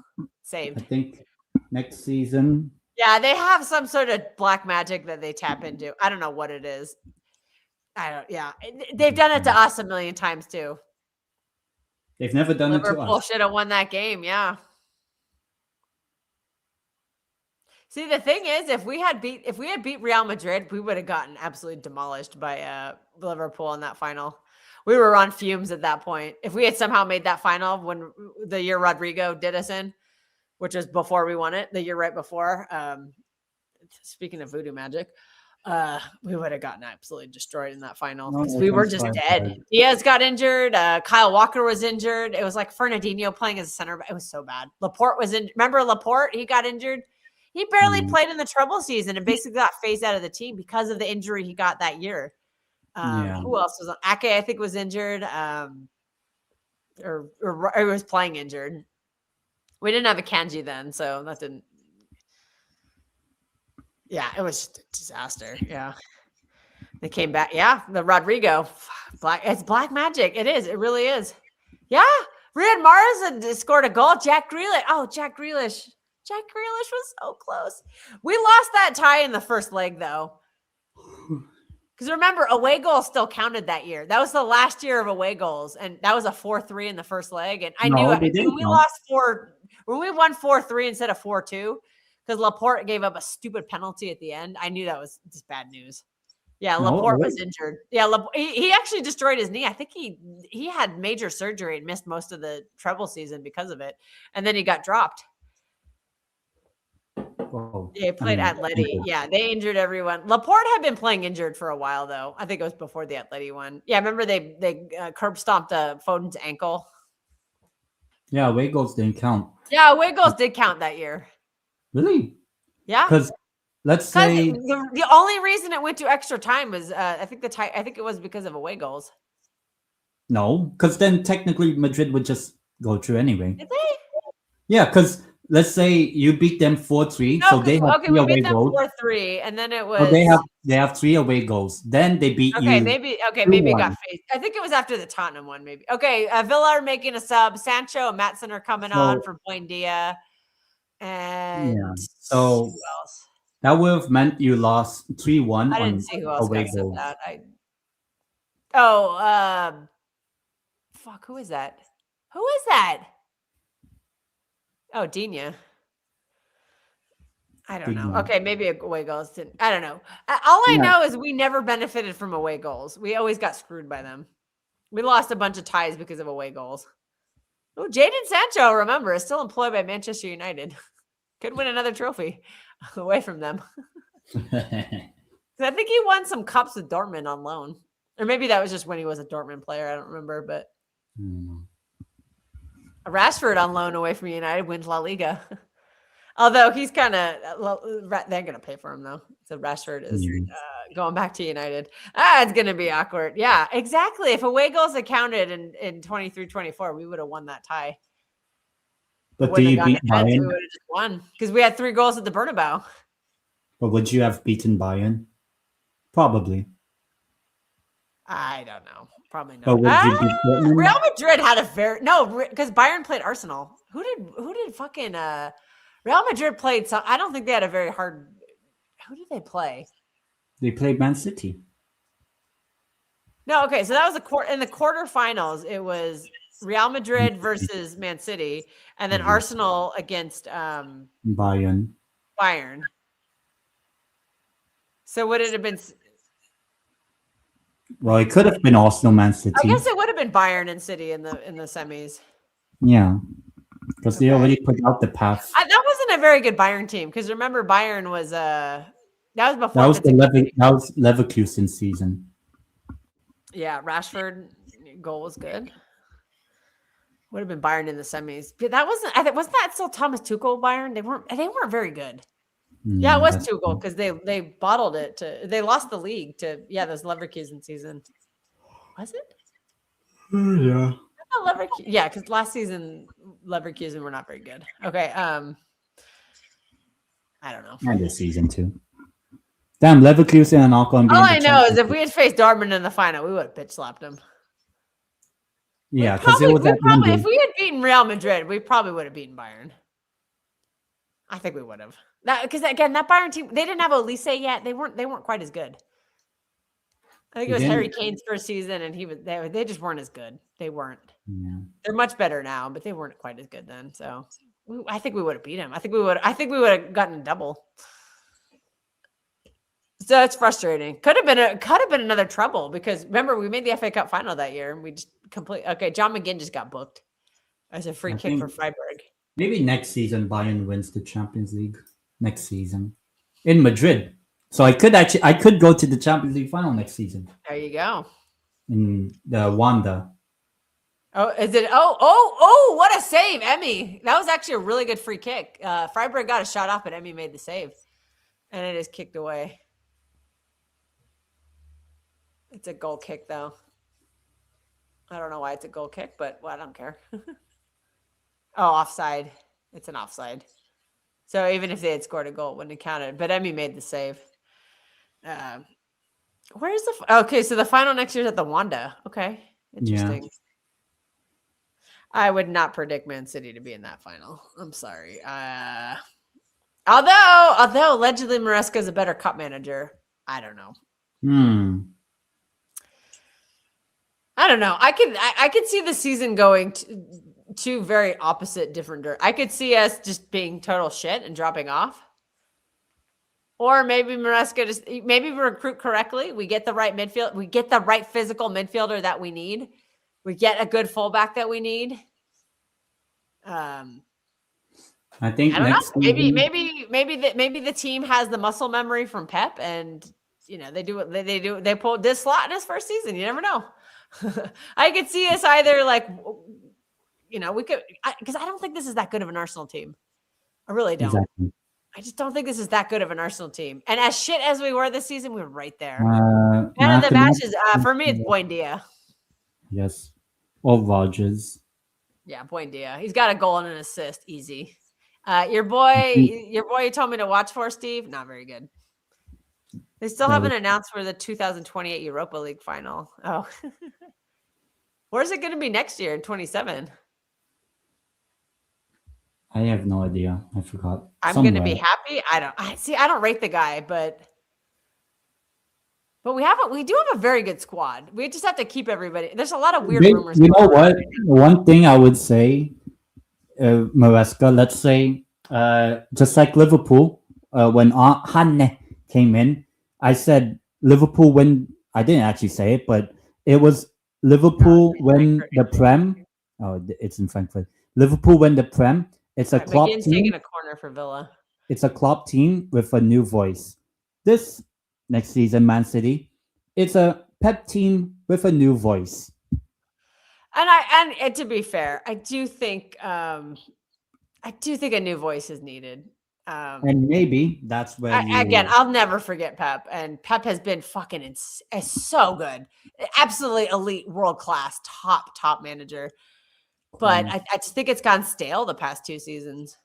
Saved. I think next season. Yeah, they have some sort of black magic that they tap into. I don't know what it is. Yeah, they've done it to us a million times too. They've never done it to us. Liverpool should have won that game. Yeah. See, the thing is, if we had beat Real Madrid, we would have gotten absolutely demolished by Liverpool in that final. We were on fumes at that point. If we had somehow made that final when the year Rodrigo did us in, which was before we won it, the year right before. Speaking of voodoo magic, we would have gotten absolutely destroyed in that final because we were just dead. Diaz got injured. Kyle Walker was injured. It was like Fernandinho playing as a center. It was so bad. Laporte was in. Remember Laporte? He got injured. He barely played in the treble season and basically got phased out of the team because of the injury he got that year. Who else was on? Ake, I think, was injured. Or was playing injured. We didn't have a Kanji then, so that didn't. Yeah, it was just a disaster. Yeah. They came back. Yeah, the Rodrigo. It's black magic. It is. It really is. Yeah. Riyad Mahrez had scored a goal. Jack Grealish. Oh, Jack Grealish. Jack Grealish was so close. We lost that tie in the first leg, though. Because remember, away goals still counted that year. That was the last year of away goals, and that was a 4-3 in the first leg. And I knew it. When we won 4-3 instead of 4-2, because Laporte gave up a stupid penalty at the end. I knew that was just bad news. Yeah, No, Laporte really? was injured. Yeah, he actually destroyed his knee. I think he had major surgery and missed most of the treble season because of it. And then he got dropped. Oh, Yeah, he played Atleti. Yeah, they injured everyone. Laporte had been playing injured for a while, though. I think it was before the Atleti one. Yeah, remember they curb stomped Foden's ankle? Yeah, away goals didn't count. Yeah, away goals did count that year. Really? Yeah. Because let's Because say the only reason it went to extra time was I think it was because of away goals. no, because then technically Madrid would just go through anyway. Did they? Yeah, because let's say you beat them 4-3, No, so they have okay, three we away beat them goals. 4-3, and then it was So they have 3 away goals. Then they beat you. maybe it got 2-1. faced. I think it was after the Tottenham one, maybe. Okay, Villa are making a sub. Sancho and Maatsen are coming on for Buendia. And So who else? that would have meant you lost 3-1 I on didn't see who else away got goals. subbed out. Fuck, who is that? Who is that? Oh, Dina. I don't know. Okay, maybe away goals didn't. I don't know. All I know is we never benefited from away goals. We always got screwed by them. We lost a bunch of ties because of away goals. Oh, Jadon Sancho, remember, is still employed by Manchester United. Could win another trophy away from them. I think he won some cups with Dortmund on loan. Or maybe that was just when he was a Dortmund player. I don't remember. But Rashford on loan away from United wins La Liga. Although he's kind of, they're going to pay for him though. So Rashford is going back to United. It's going to be awkward. Yeah, exactly. If away goals had counted in 23-24, we would have won that tie. But do you beat Bayern? We would have just won because we had 3 goals at the Bernabeu. But would you have beaten Bayern? Probably. I don't know. Probably not. But would you beat Dortmund? Real Madrid had because Bayern played Arsenal. Who did fucking Real Madrid played some? I don't think they had a very hard. Who did they play? They played Man City. No, okay. So that was in the quarterfinals. It was Real Madrid versus Man City, and then Arsenal against Bayern. So would it have been? Well, it could have been Arsenal, Man City. I guess it would have been Bayern and City in the semis. Yeah, because they already put out the path. That wasn't a very good Bayern team because remember Bayern was that was before that was Leverkusen season. Yeah, Rashford goal was good. Would have been Bayern in the semis. But that wasn't that still Thomas Tuchel Bayern? They weren't very good. Yeah, it was Tuchel because they bottled it they lost the league to this Leverkusen season. Was it? Yeah. Yeah, because last season Leverkusen were not very good. Okay. I don't know. And this season too. Damn, Leverkusen and Alcon. All I know is if we had faced Dortmund in the final, we would have bitch slapped them. Yeah, because it was if we had beaten Real Madrid, we probably would have beaten Bayern. I think we would have. Because again, that Bayern team, they didn't have Olise yet. They weren't quite as good. I think it was Harry Kane's first season, and they just weren't as good. They weren't. Yeah. They're much better now, but they weren't quite as good then. So I think we would have beat him. I think we would have gotten a double. So it's frustrating. Could have been another trouble because remember we made the FA Cup final that year and we just John McGinn just got booked as a free kick for Freiburg. Maybe next season Bayern wins the Champions League. Next season in Madrid. So I could go to the Champions League final next season. There you go. In the Wanda. Oh, is it? Oh! What a save, Emmy! That was actually a really good free kick. Freiburg got a shot off, but Emmy made the save, and it is kicked away. It's a goal kick, though. I don't know why it's a goal kick, but I don't care. Offside. It's an offside. So even if they had scored a goal, it wouldn't have counted. But Emmy made the save. Where's okay, so the final next year is at the Wanda. Okay. Interesting. Yeah. I would not predict Man City to be in that final. I'm sorry. Although allegedly Maresca is a better cup manager. I don't know. I don't know. I could see the season going two very opposite different I could see us just being total shit and dropping off. Or maybe Maresca just maybe we recruit correctly. We get the right midfield. We get the right physical midfielder that we need. We get a good fullback that we need. I think I don't know. next season, Maybe the team has the muscle memory from Pep, and they do what they do. They pulled this slot in his first season. You never know. I could see us either we could because I don't think this is that good of an Arsenal team. I really don't. exactly. I just don't think this is that good of an Arsenal team. And as shit as we were this season, we were right there. Man of the matches for me, it's Buendia. Yes, or Rogers. Yeah, Buendia. He's got a goal and an assist, easy. Your boy you told me to watch for, Steve, not very good. They still haven't announced for the 2028 Europa League final. Oh. Where's it going to be next year in 27? I have no idea. I forgot. I'm going to be happy. I don't rate the guy, but we do have a very good squad. We just have to keep everybody. There's a lot of weird rumors. You know what? One thing I would say, Maresca, let's say, just like Liverpool, when Hanne came in, I said Liverpool when I didn't actually say it, but it was Liverpool when the Prem. Oh, it's in Frankfurt. Liverpool when the Prem. It's a Klopp team. Taking a corner for Villa. It's a Klopp team with a new voice. This next season, Man City, it's a Pep team with a new voice. And to be fair, I do think a new voice is needed. And maybe that's where I'll never forget Pep, and Pep has been fucking so good, absolutely elite, world class, top manager. But I just think it's gone stale the past 2 seasons.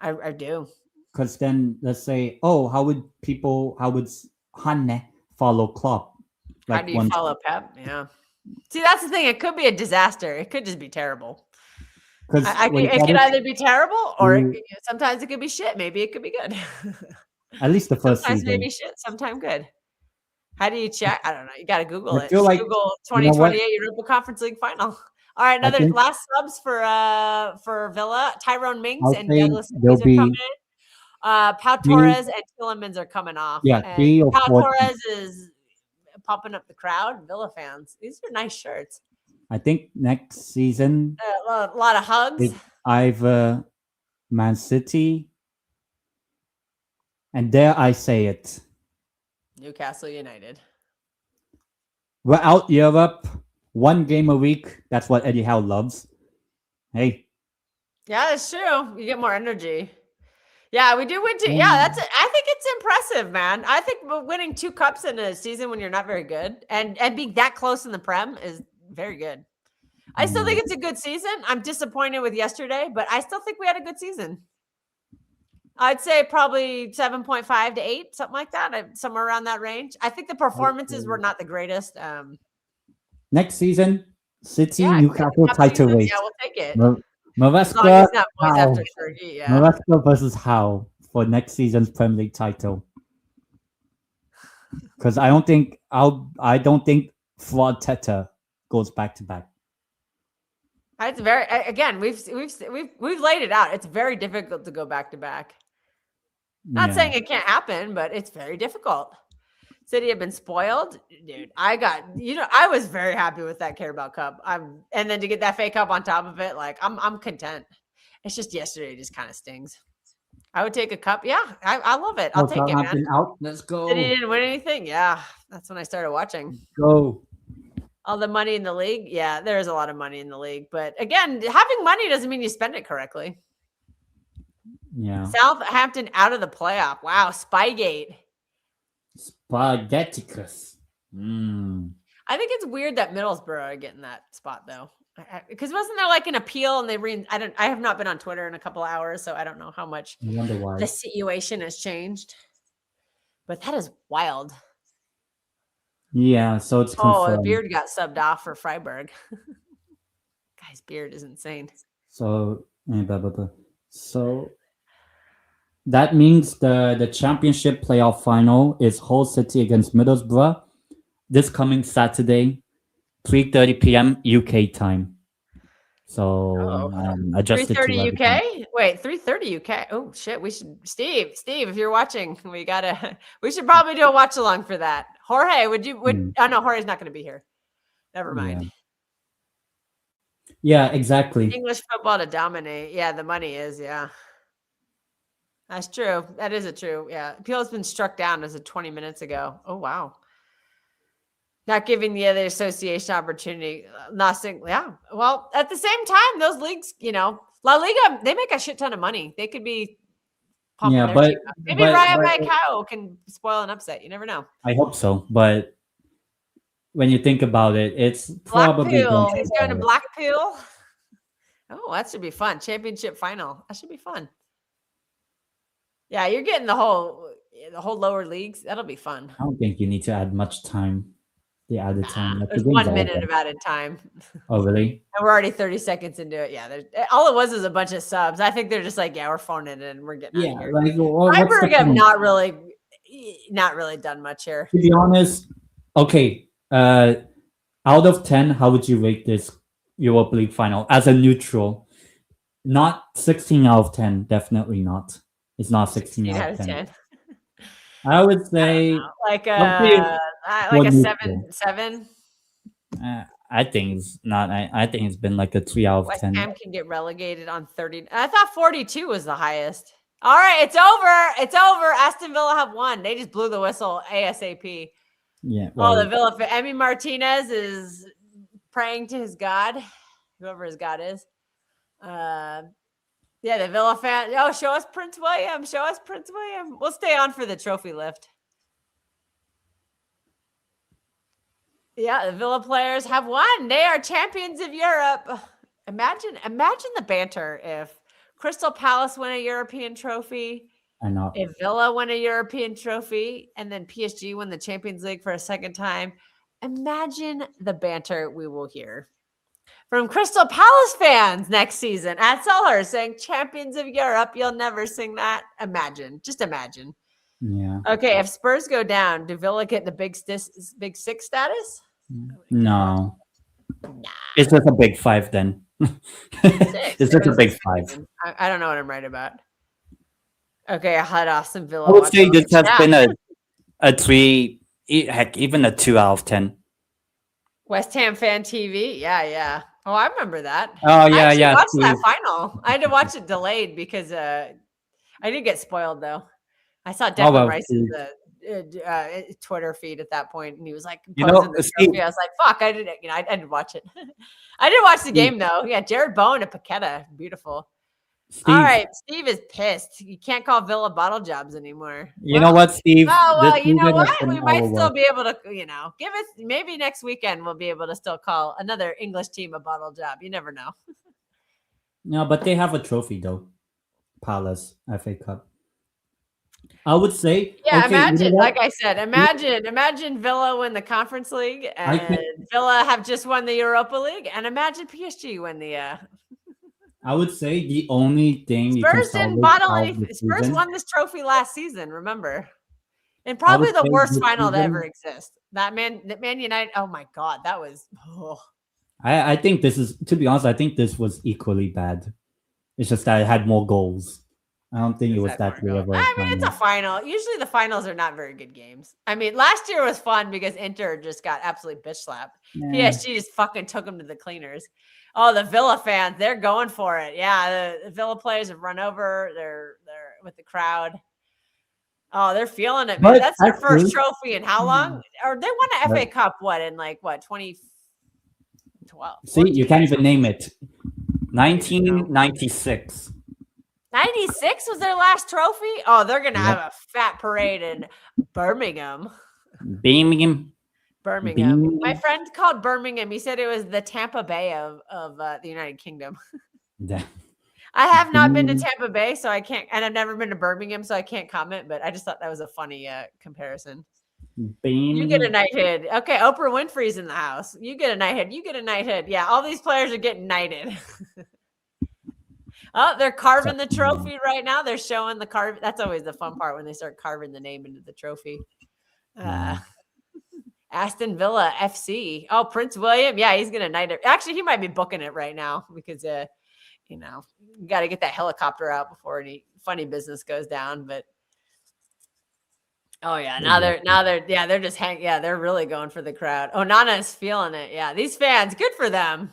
I do. Because then let's say, how would Hanne follow Klopp? How do you follow Pep? Yeah. See, that's the thing. It could be a disaster. It could just be terrible. It could either be terrible or sometimes it could be shit. Maybe it could be good. At least the first sometimes season. Maybe shit, sometimes good. How do you check? I don't know. You got to Google it. Like, Google 2028 Europa Conference League final. All right, another last subs for Villa. Tyrone Mings and Douglas are coming in. Pau Torres and Tielemans are coming off. Yeah, Pau Torres is pumping up the crowd. Villa fans. These are nice shirts. I think next season a lot of hugs. Either Man City, and dare I say it, Newcastle United. We're out Europe. 1 game a week. That's what Eddie Howe loves. Hey. Yeah, that's true. You get more energy. Yeah, we do win 2. Yeah, I think it's impressive, man. I think winning 2 cups in a season when you're not very good and being that close in the Prem is very good. I still think it's a good season. I'm disappointed with yesterday, but I still think we had a good season. I'd say probably 7.5 to 8, something like that, somewhere around that range. I think the performances were not the greatest. Next season, City, Newcastle title race. Yeah, we'll take it. Maresca versus Howe for next season's Premier League title. Because I don't think Fraud Teta goes back to back. It's very we've laid it out. It's very difficult to go back to back. Not saying it can't happen, but it's very difficult. City have been spoiled, dude. I was very happy with that Carabao Cup. And then to get that FA Cup on top of it, I'm content. It's just yesterday just kind of stings. I would take a cup. Yeah, I love it. I'll take it, man. Let's go. City didn't win anything. Yeah, that's when I started watching. Go. All the money in the league. Yeah, there is a lot of money in the league. But again, having money doesn't mean you spend it correctly. Yeah. Southampton out of the playoff. Wow, Spygate. Spaghetticus. I think it's weird that Middlesbrough are getting that spot though, because wasn't there an appeal and I have not been on Twitter in a couple of hours, so I don't know how much the situation has changed. But that is wild. Yeah, so it's confirmed. The Beard got subbed off for Freiburg. Guy's beard is insane. So that means the championship playoff final is Hull City against Middlesbrough this coming Saturday, 3:30 p.m. UK time. So adjusted to 3:30 everything. UK. Wait, 3:30 UK. Oh shit, we should Steve, if you're watching, we should probably do a watch along for that. Jorge, would oh no, Jorge's not going to be here. Never mind. Yeah, exactly. English football to dominate. Yeah, the money is, yeah. That's true. That is true. Yeah. Appeal's been struck down as of 20 minutes ago. Oh wow. Not giving the other association opportunity. Nothing. Yeah. Well, at the same time, those leagues, La Liga, they make a shit ton of money. They could be pumping their team up. Maybe Rayo Vallecano can spoil an upset. You never know. I hope so. But when you think about it, it's probably Blackpool. He's going to Blackpool. Oh, that should be fun. Championship final. That should be fun. Yeah, you're getting the whole lower leagues. That'll be fun. I don't think you need to add much time. The added time. There's 1 minute of added time. Oh, really? And we're already 30 seconds into it. Yeah, all it was is a bunch of subs. I think they're just like, yeah, we're phoning it and we're getting out of here. Like, Freiburg have not really done much here. To be honest, okay. Out of 10, how would you rate this Europa League final as a neutral? Not 16 out of 10. Definitely not. It's not 16 out of 10. I would say like a 7. I think it's not. I think it's been like a 3 out of 10. West Ham can get relegated on 30. I thought 42 was the highest. All right, it's over. It's over. Aston Villa have won. They just blew the whistle ASAP. Yeah. Well, the Villa. Emi Martinez is praying to his God, whoever his God is. Yeah, the Villa fan. Oh, show us Prince William. Show us Prince William. We'll stay on for the trophy lift. Yeah, the Villa players have won. They are champions of Europe. Imagine the banter if Crystal Palace win a European trophy. I know. If Villa win a European trophy and then PSG win the Champions League for a second time. Imagine the banter we will hear from Crystal Palace fans next season at Selhurst saying champions of Europe. You'll never sing that. Just imagine. Yeah. Okay. If Spurs go down, do Villa get the big six status? No. Nah. It's just a big 5 then. It's just a big 5. I don't know what I'm right about. Okay. I had Aston Villa. I would say this has been a 3, heck, even a 2 out of 10. West Ham Fan TV. Yeah. Oh, I remember that. Oh, yeah, I watched that final. I had to watch it delayed because I didn't get spoiled, though. I saw Declan Rice's Twitter feed at that point, and he was like, Steve, I was like, fuck, I didn't watch it. I did watch the game, though. Yeah, Jared Bowen and Paqueta. Beautiful. Steve. All right, Steve is pissed. You can't call Villa bottle jobs anymore. You know what, Steve? Oh, well, you know what? We might still be able to, give us maybe next weekend we'll be able to still call another English team a bottle job. You never know. No, but they have a trophy though. Palace FA Cup. I would say. Yeah, okay, imagine, like I said, imagine Villa win the Conference League and Villa have just won the Europa League, and imagine PSG win the. I would say the only thing Spurs didn't bottle anything. Spurs won this trophy last season, remember? And probably the worst final to ever exist. That Man United. Oh my God, that was. Oh. I think this is, to be honest, I think this was equally bad. It's just that it had more goals. I don't think it was that great of a I mean, it's a final. Usually the finals are not very good games. I mean, last year was fun because Inter just got absolutely bitch slapped. Yeah. PSG just fucking took them to the cleaners. Oh, the Villa fans, they're going for it. Yeah, the Villa players have run over. They're with the crowd. Oh, they're feeling it. Man. That's their first trophy in how long? Or they won an FA Cup, 2012? See, you can't even name it. 1996. 96 was their last trophy? Oh, they're going to have a fat parade in Birmingham. Birmingham. My friend called Birmingham. He said it was the Tampa Bay of the United Kingdom. I have not been to Tampa Bay, so I can't, and I've never been to Birmingham, so I can't comment, but I just thought that was a funny comparison. You get a knighthood. Okay, Oprah Winfrey's in the house. You get a knighthood. You get a knighthood. Yeah, all these players are getting knighted. Oh, they're carving the trophy right now. They're showing the carve. That's always the fun part when they start carving the name into the trophy. Aston Villa FC. Oh, Prince William. Yeah, he's gonna night it. Actually, he might be booking it right now because you got to get that helicopter out before any funny business goes down. But oh yeah, they're just they're really going for the crowd. Oh, Nana's feeling it. Yeah, these fans, good for them.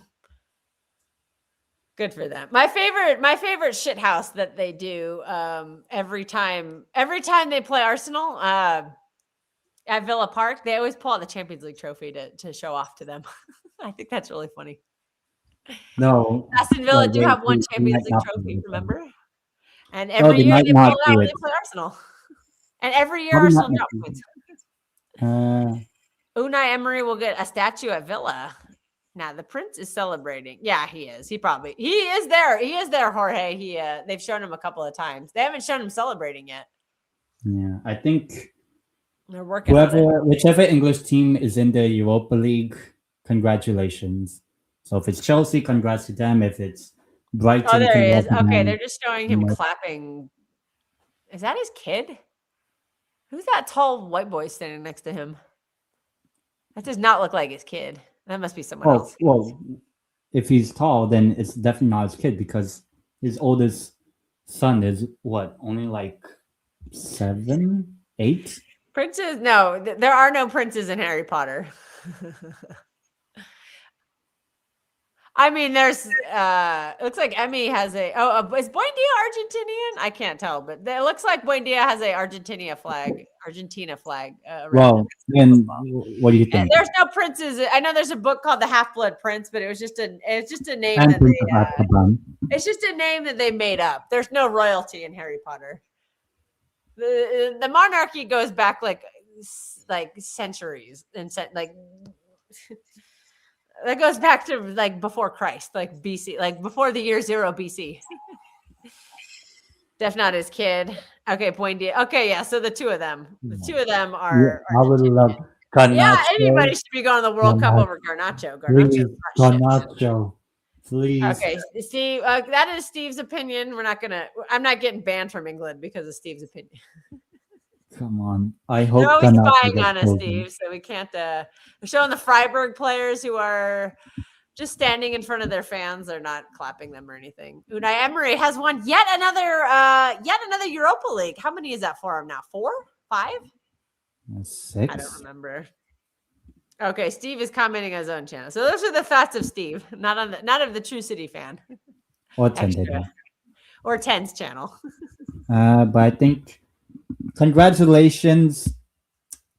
Good for them. My favorite shit house that they do every time they play Arsenal at Villa Park, they always pull out the Champions League trophy to show off to them. I think that's really funny. No, Aston Villa do have one Champions League trophy, remember? And every year they pull it out when they play Arsenal. And every year Arsenal drop points. Unai Emery will get a statue at Villa. Now the Prince is celebrating. Yeah, he is. He is there. He is there, Jorge. They've shown him a couple of times. They haven't shown him celebrating yet. Yeah, I think they're working. Whichever English team is in the Europa League, congratulations. So if it's Chelsea, congrats to them. If it's Brighton, oh, there he is. Okay, they're just showing him clapping. Is that his kid? Who's that tall white boy standing next to him? That does not look like his kid. That must be someone else. Well, if he's tall, then it's definitely not his kid because his oldest son is what? Only like 7, 8? Princes? No, there are no princes in Harry Potter. I mean, there's it looks like Emmy has is Buendia Argentinian? I can't tell, but it looks like Buendia has a Argentina flag. Well, then what do you think? And there's no princes. I know there's a book called The Half-Blood Prince, but it's just a name it's just a name that they made up. There's no royalty in Harry Potter. The monarchy goes back like centuries and that goes back to like before Christ, like BC, like before the year 0 BC. Def not his kid. Okay, Buendia. Okay, yeah. So the two of them are. I would love Garnacho. Yeah, anybody should be going to the World Cup over Garnacho. Garnacho, please. Okay, Steve. That is Steve's opinion. I'm not getting banned from England because of Steve's opinion. Come on. I hope they're always spying on us, Steve. So we can't. We're showing the Freiburg players who are just standing in front of their fans. They're not clapping them or anything. Unai Emery has won yet another Europa League. How many is that for him now? 4? 5? 6. I don't remember. Okay, Steve is commenting on his own channel. So those are the thoughts of Steve, not of the True City fan. Or Tendeitem. Or Ten's channel. But I think congratulations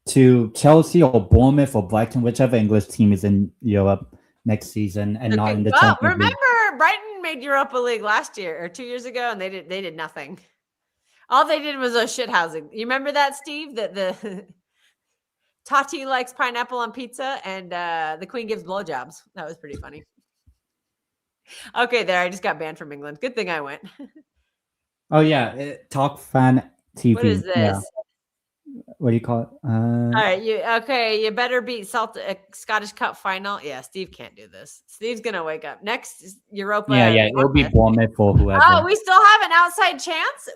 to Chelsea or Bournemouth or Brighton, whichever English team is in Europe next season and not in the Champions League. Remember, Brighton made Europa League last year or 2 years ago, and they did nothing. All they did was a shit housing. You remember that, Steve? That the Tati likes pineapple on pizza, and the Queen gives blowjobs. That was pretty funny. Okay, there. I just got banned from England. Good thing I went. Oh yeah, Talk Fan TV. What is this? Yeah. What do you call it? All right, you better beat Scottish Cup final. Yeah, Steve can't do this. Steve's gonna wake up next Europa. Yeah, it'll be Bournemouth for whoever. Oh, we still have an outside chance.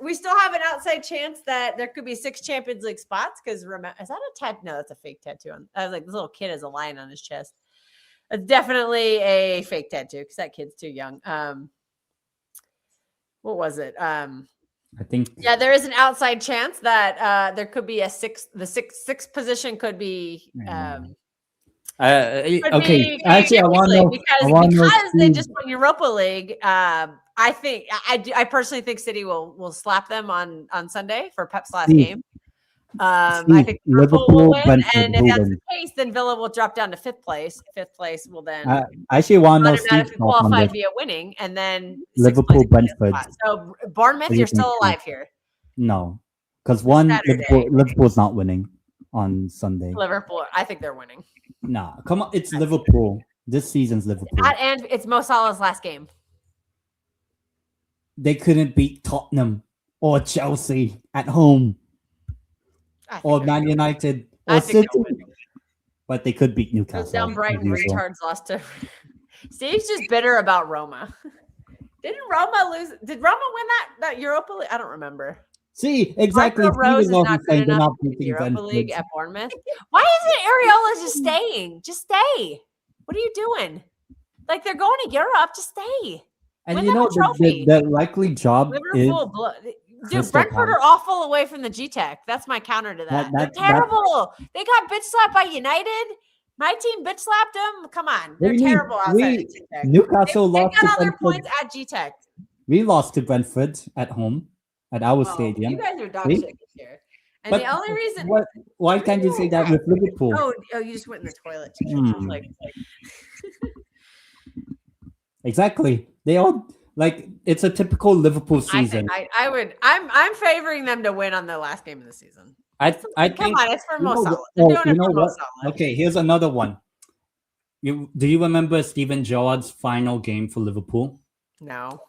That there could be 6 Champions League spots. Because is that a tattoo? No, that's a fake tattoo. I was like, this little kid has a lion on his chest. It's definitely a fake tattoo because that kid's too young. What was it? I think. Yeah, there is an outside chance that there could be the sixth position could be. Okay, actually, I want to know because they just won Europa League. I think I personally think City will slap them on Sunday for Pep's last game. I think Liverpool will win, and if that's the case, then Villa will drop down to 5th place. 5th place will then actually want to know automatically qualify via winning, and then Liverpool, Brentford. So Bournemouth, you're still alive here. No, because Liverpool's not winning on Sunday. Liverpool, I think they're winning. Nah, come on, it's Liverpool. This season's Liverpool, and it's Mo Salah's last game. They couldn't beat Tottenham or Chelsea at home. Or Man United or City, but they could beat Newcastle. Down Brighton retards lost to. Steve's just bitter about Roma. Didn't Roma lose? Did Roma win that Europa League? I don't remember. See, exactly. Michael Rose is not good They're enough not to the beating Europa League Brentford. at Bournemouth. Why isn't Areola just staying? Just stay. What are you doing? Like they're going to Europe. Just stay. And Win you them know, a trophy. the likely job is Liverpool, dude, Crystal Brentford Palace. are awful away from the G-Tech. That's my counter to that. They're That terrible. They got bitch slapped by United. My team bitch slapped them. Come on, they're What do you mean? terrible outside of G-Tech. Newcastle They lost to got all their Brentford. points at G-Tech. We lost to Brentford at home at our Oh, stadium. you guys are dog See? shit this year. And But the only reason why can't you say that with Liverpool? Oh, you just went in the toilet. Like Exactly. They all like it's a typical Liverpool season. I'm favoring them to win on the last game of the season. I Come think on, it's for Mo Salah. oh, They're doing you it know for Mo what? Salah. Okay, here's another one. Do you remember Steven Gerrard's final game for Liverpool? No.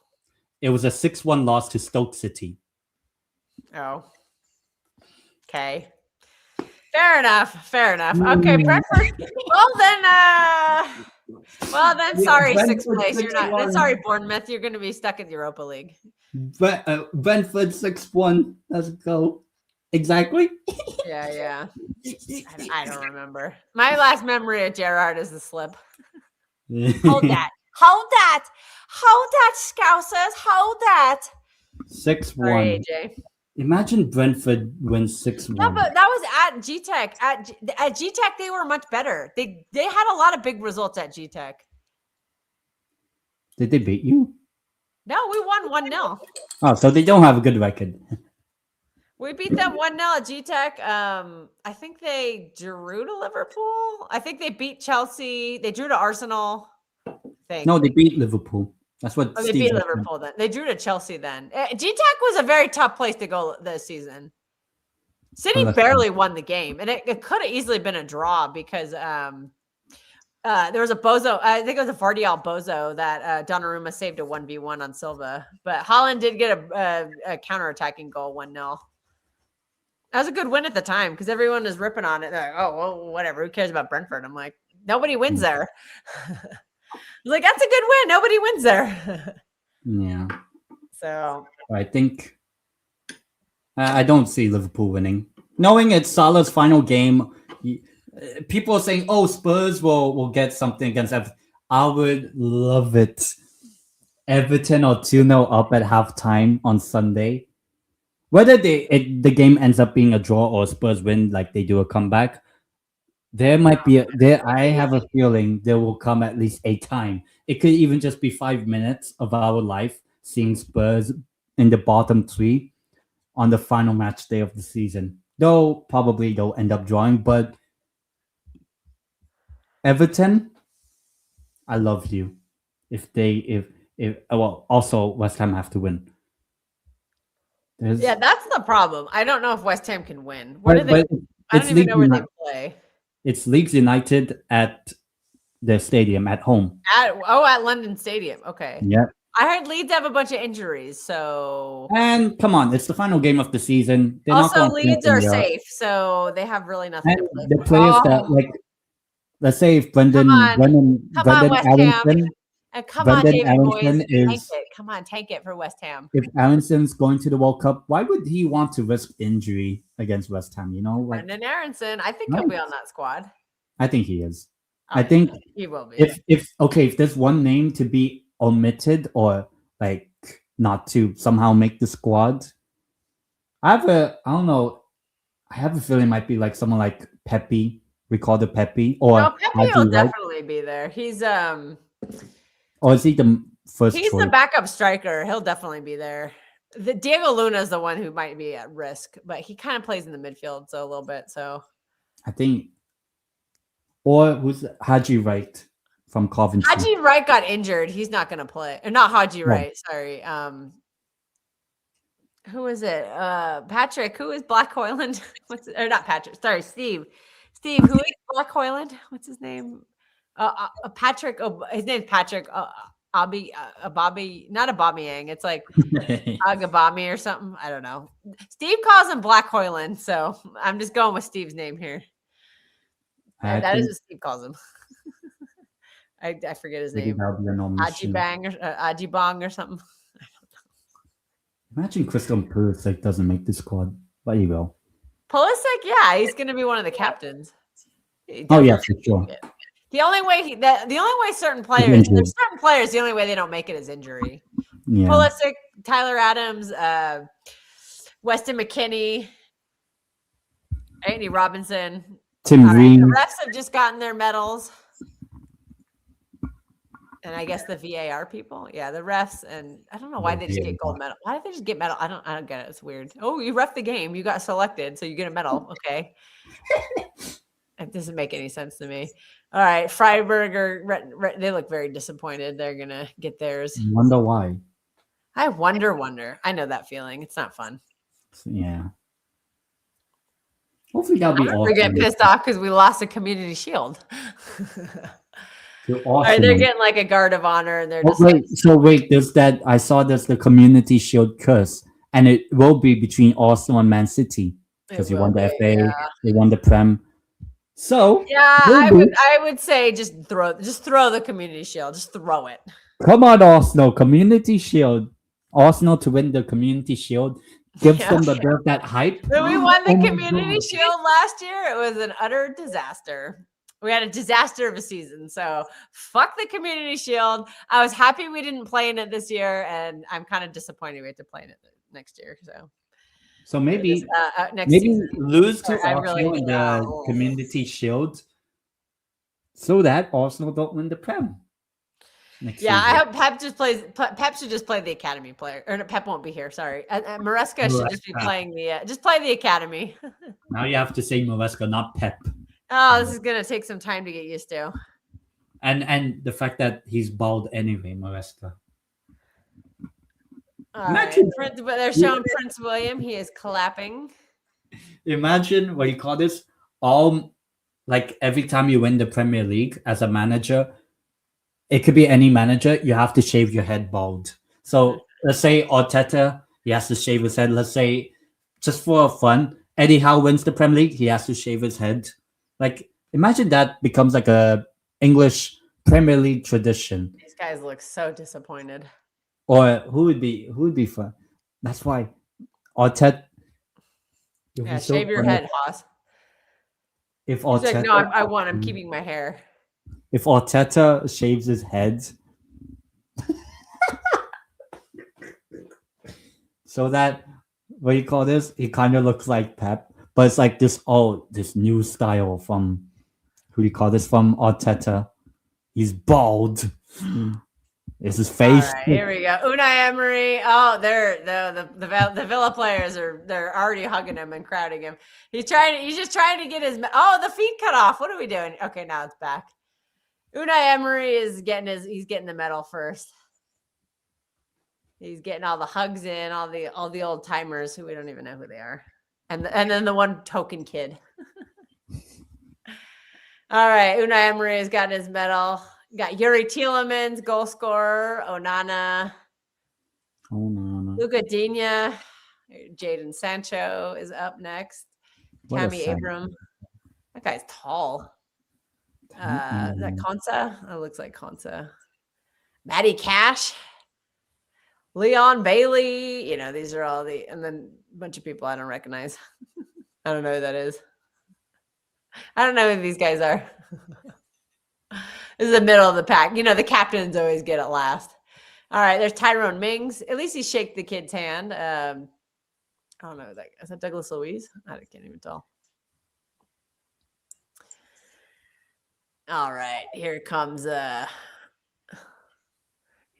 It was a 6-1 loss to Stoke City. Oh. Okay. Fair enough. Okay, Brentford. Well then, sorry, sixth place. You're not. Then sorry, Bournemouth. You're going to be stuck in the Europa League. Brentford 6-1. Let's go. Exactly. Yeah. I don't remember. My last memory of Gerrard is the slip. Hold that, Scousers. Hold that. 6-1. Sorry, AJ. Imagine Brentford wins 6-1. No, but that was at G-Tech. At G-Tech, they were much better. They had a lot of big results at G-Tech. Did they beat you? No, we won 1-0. Oh, so they don't have a good record. We beat them 1-0 at G-Tech. I think they drew to Liverpool. I think they beat Chelsea. They drew to Arsenal. No, they beat Liverpool. That's what they beat Liverpool then. They drew to Chelsea then. G-Tech was a very tough place to go this season. City barely won the game, and it could have easily been a draw because there was a bozo. I think it was a Vardial bozo that Donnarumma saved a 1v1 on Silva. But Haaland did get a counter-attacking goal 1-0. That was a good win at the time because everyone is ripping on it. They're like, oh, well, whatever. Who cares about Brentford? I'm like, nobody wins there. Like, that's a good win. Nobody wins there. Yeah. So I think I don't see Liverpool winning. Knowing it's Salah's final game, people are saying, "Oh, Spurs will get something against Everton." I would love it. Everton or 2-0 up at halftime on Sunday. Whether the game ends up being a draw or Spurs win, like they do a comeback, there might be I have a feeling there will come at least a time. It could even just be 5 minutes of our life seeing Spurs in the bottom 3 on the final match day of the season. Though probably they'll end up drawing, but Everton, I love you. If also West Ham have to win. Yeah, that's the problem. I don't know if West Ham can win. Where do they? I don't even know where they play. It's Leeds United at their stadium at home. At London Stadium. Okay. Yeah. I heard Leeds have a bunch of injuries, so. And come on, it's the final game of the season. They're also, Leeds are safe, so they have really nothing to play the for. players that let's say if Brendan Aronson is come on, tank it for West Ham. If Aronson's going to the World Cup, why would he want to risk injury against West Ham? You know, Brendan Aronson, I think he'll be on that squad. I think he is. I think he will be. If there's one name to be omitted or not to somehow make the squad, I have a feeling it might be like someone like Pepe. Ricardo Pepe or Pepe will definitely be there. He's or is he the first He's choice? The backup striker. He'll definitely be there. Diego Luna is the one who might be at risk, but he kind of plays in the midfield so a little bit. So I think, or who's Haji Wright from Coventry? Haji Wright got injured. He's not going to play. Or not Haji Wright. Sorry. Who is it? Patrick. Who is Black Hoyland? Or not Patrick? Sorry, Steve. Steve, who is Black Hoyland? What's his name? Patrick. His name's Patrick. Ababi, not Aubameyang. It's like Agabami or something. I don't know. Steve calls him Black Hoyland, so I'm just going with Steve's name here. That is what Steve calls him. I forget his name. Ajibang or something. Imagine Christian Pulisic doesn't make the squad, but he will. Pulisic, yeah, he's going to be one of the captains. Oh yeah, for sure. The only way certain players, there's certain players, the only way they don't make it is injury. Yeah. Pulisic, Tyler Adams, Weston McKennie, Anthony Robinson. Tim Ream. The refs have just gotten their medals. And I guess the VAR people. Yeah, the refs. And I don't know why they just get gold medal. Why did they just get medal? I don't get it. It's weird. Oh, you ref the game. You got selected, so you get a medal. Okay. It doesn't make any sense to me. All right. Freiburg, they look very disappointed. They're going to get theirs. Wonder why. I wonder. I know that feeling. It's not fun. Yeah. Hopefully that'll be awesome. We're getting pissed off because we lost a community shield. Awesome. All right, they're getting like a guard of honor, and they're just there's that. I saw there's the community shield curse, and it will be between Arsenal and Man City because you won the FA, they won the Prem. So yeah, I would say just throw the community shield, just throw it. Come on, Arsenal, community shield. Arsenal to win the community shield. Gives them that hype. When we won the community shield last year, it was an utter disaster. We had a disaster of a season. So fuck the community shield. I was happy we didn't play in it this year, and I'm kind of disappointed we have to play in it next year. So maybe next season. Lose to Arsenal in the community shield so that Arsenal don't win the Prem. I hope Pep should just play the academy player. Or no, Pep won't be here. Sorry, Maresca should just be playing just play the academy. Now you have to say Maresca, not Pep. Oh, this is gonna take some time to get used to. And the fact that he's bald anyway, Maresca. Imagine, they're showing Prince William. He is clapping. Imagine what you call this. Like every time you win the Premier League as a manager. It could be any manager. You have to shave your head bald. So let's say Arteta, he has to shave his head. Let's say, just for fun, Eddie Howe wins the Premier League. He has to shave his head. Like, imagine that becomes like a English Premier League tradition. These guys look so disappointed. Or who would be fun? That's why Arteta. Yeah, shave your head, Haas. If Arteta, like, no, I'm keeping my hair. If Arteta shaves his head, so that, what do you call this? He kind of looks like Pep, but it's like this new style from, who do you call this, from Arteta. He's bald. It's his face. All right, here we go. Unai Emery. Oh, the Villa players they're already hugging him and crowding him. He's just trying to get his. Oh, the feet cut off. What are we doing? Okay, now it's back. Unai Emery is he's getting the medal first. He's getting all the hugs in, all the old timers who we don't even know who they are. And then the one token kid. All right, Unai Emery has got his medal. Got Yuri Tielemans, goal scorer, Onana. Luka Digne, Jadon Sancho is up next. Tammy Abraham. That guy's tall. Is that Konsa? That looks like Konsa. Matty Cash, Leon Bailey. These are all and then a bunch of people I don't recognize. I don't know who that is. I don't know who these guys are. This is the middle of the pack. The captains always get it last. All right, there's Tyrone Mings. At least he shook the kid's hand. I don't know. Is that Douglas Luiz? I can't even tell. All right, here comes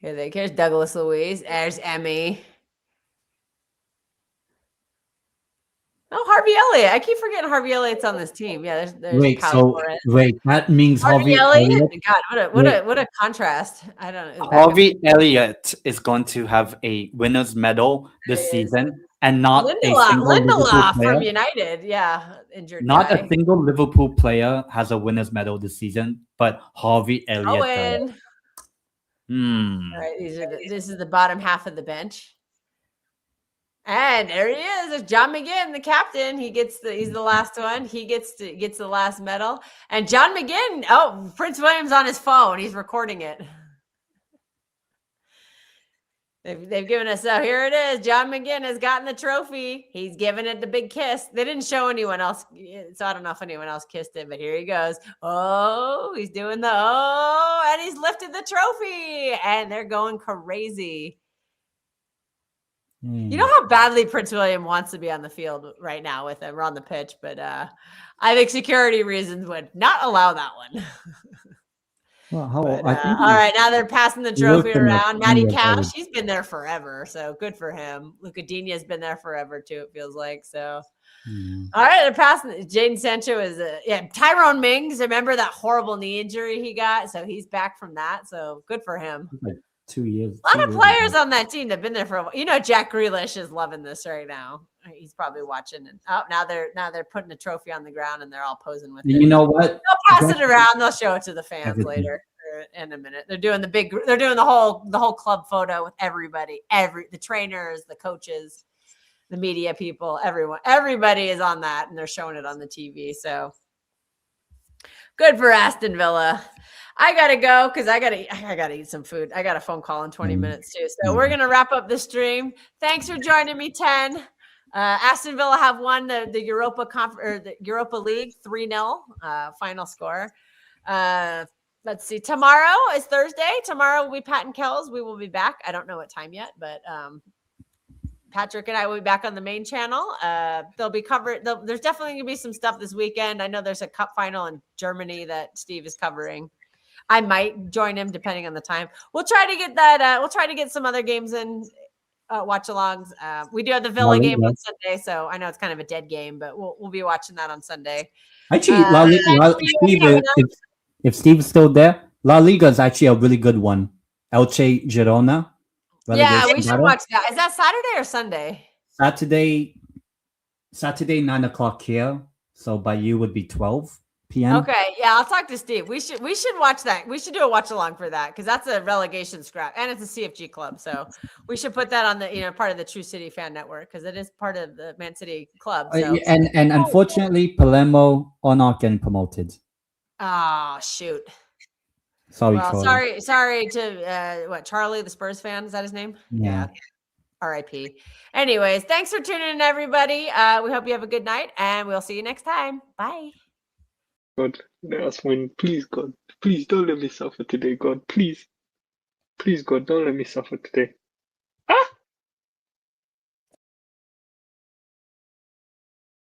here's Douglas Luiz. There's Emmy. Oh, Harvey Elliott. I keep forgetting Harvey Elliott's on this team. Yeah, there's that means Harvey Elliott. God, what a contrast. I don't know. Harvey Elliott is going to have a winner's medal this season. And not Lindelof from United, injured. Not guy. A single Liverpool player has a winner's medal this season, but Harvey Elliott. All right, this is the bottom half of the bench, and there he is. It's John McGinn, the captain. He's the last one. He gets the last medal, and John McGinn. Oh, Prince William's on his phone. He's recording it. They've given us, so here it is. John McGinn has gotten the trophy. He's giving it the big kiss. They didn't show anyone else, so I don't know if anyone else kissed it, but here he goes. Oh, he's doing and he's lifted the trophy, and they're going crazy. You know how badly Prince William wants to be on the field right now with him, or on the pitch, but I think security reasons would not allow that one. Well, But, all right, now they're passing the trophy around. Matty Cash, he's been there forever, so good for him. Luca Dini's been there forever too, it feels like. So, all right, they're passing. Jaden Sancho is Tyrone Mings. Remember that horrible knee injury he got? So he's back from that. So good for him. Like 2 years. A lot of players on that team that've been there for a while. You know, Jack Grealish is loving this right now. He's probably watching, and now they're putting a trophy on the ground and they're all posing with it. You know what? They'll pass it around. They'll show it to the fans later in a minute. They're doing the whole club photo with everybody, the trainers, the coaches, the media people, everyone. Everybody is on that, and they're showing it on the TV. So good for Aston Villa. I gotta go because I gotta eat some food. I got a phone call in 20 minutes too. So we're gonna wrap up the stream. Thanks for joining me, 10. Aston Villa have won the Europa League 3-0 final score. Let's see. Tomorrow is Thursday. Tomorrow will be Pat and Kells. We will be back. I don't know what time yet, but Patrick and I will be back on the main channel. They'll be covered. There's definitely gonna be some stuff this weekend. I know there's a cup final in Germany that Steve is covering. I might join him depending on the time. We'll try to get that. We'll try to get some other games in. Watch alongs. We do have the Villa game on Sunday, so I know it's kind of a dead game, but we'll be watching that on Sunday. Actually, if Steve is still there, La Liga is actually a really good one. Elche Girona. Yeah, we should watch that. Is that Saturday or Sunday? Saturday 9 o'clock here. So by you would be 12 p.m. Okay, yeah, I'll talk to Steve. We should watch that. We should do a watch along for that because that's a relegation scrap and it's a CFG club. So we should put that on the part of the True City Fan Network because it is part of the Man City club. So. And unfortunately, Palermo are not getting promoted. Oh shoot! Sorry, sorry to Charlie, the Spurs fan. Is that his name? Yeah. R.I.P. Anyways, thanks for tuning in, everybody. We hope you have a good night, and we'll see you next time. Bye. God, let us win. Please, God. Please don't let me suffer today, God. Please. Please, God, don't let me suffer today.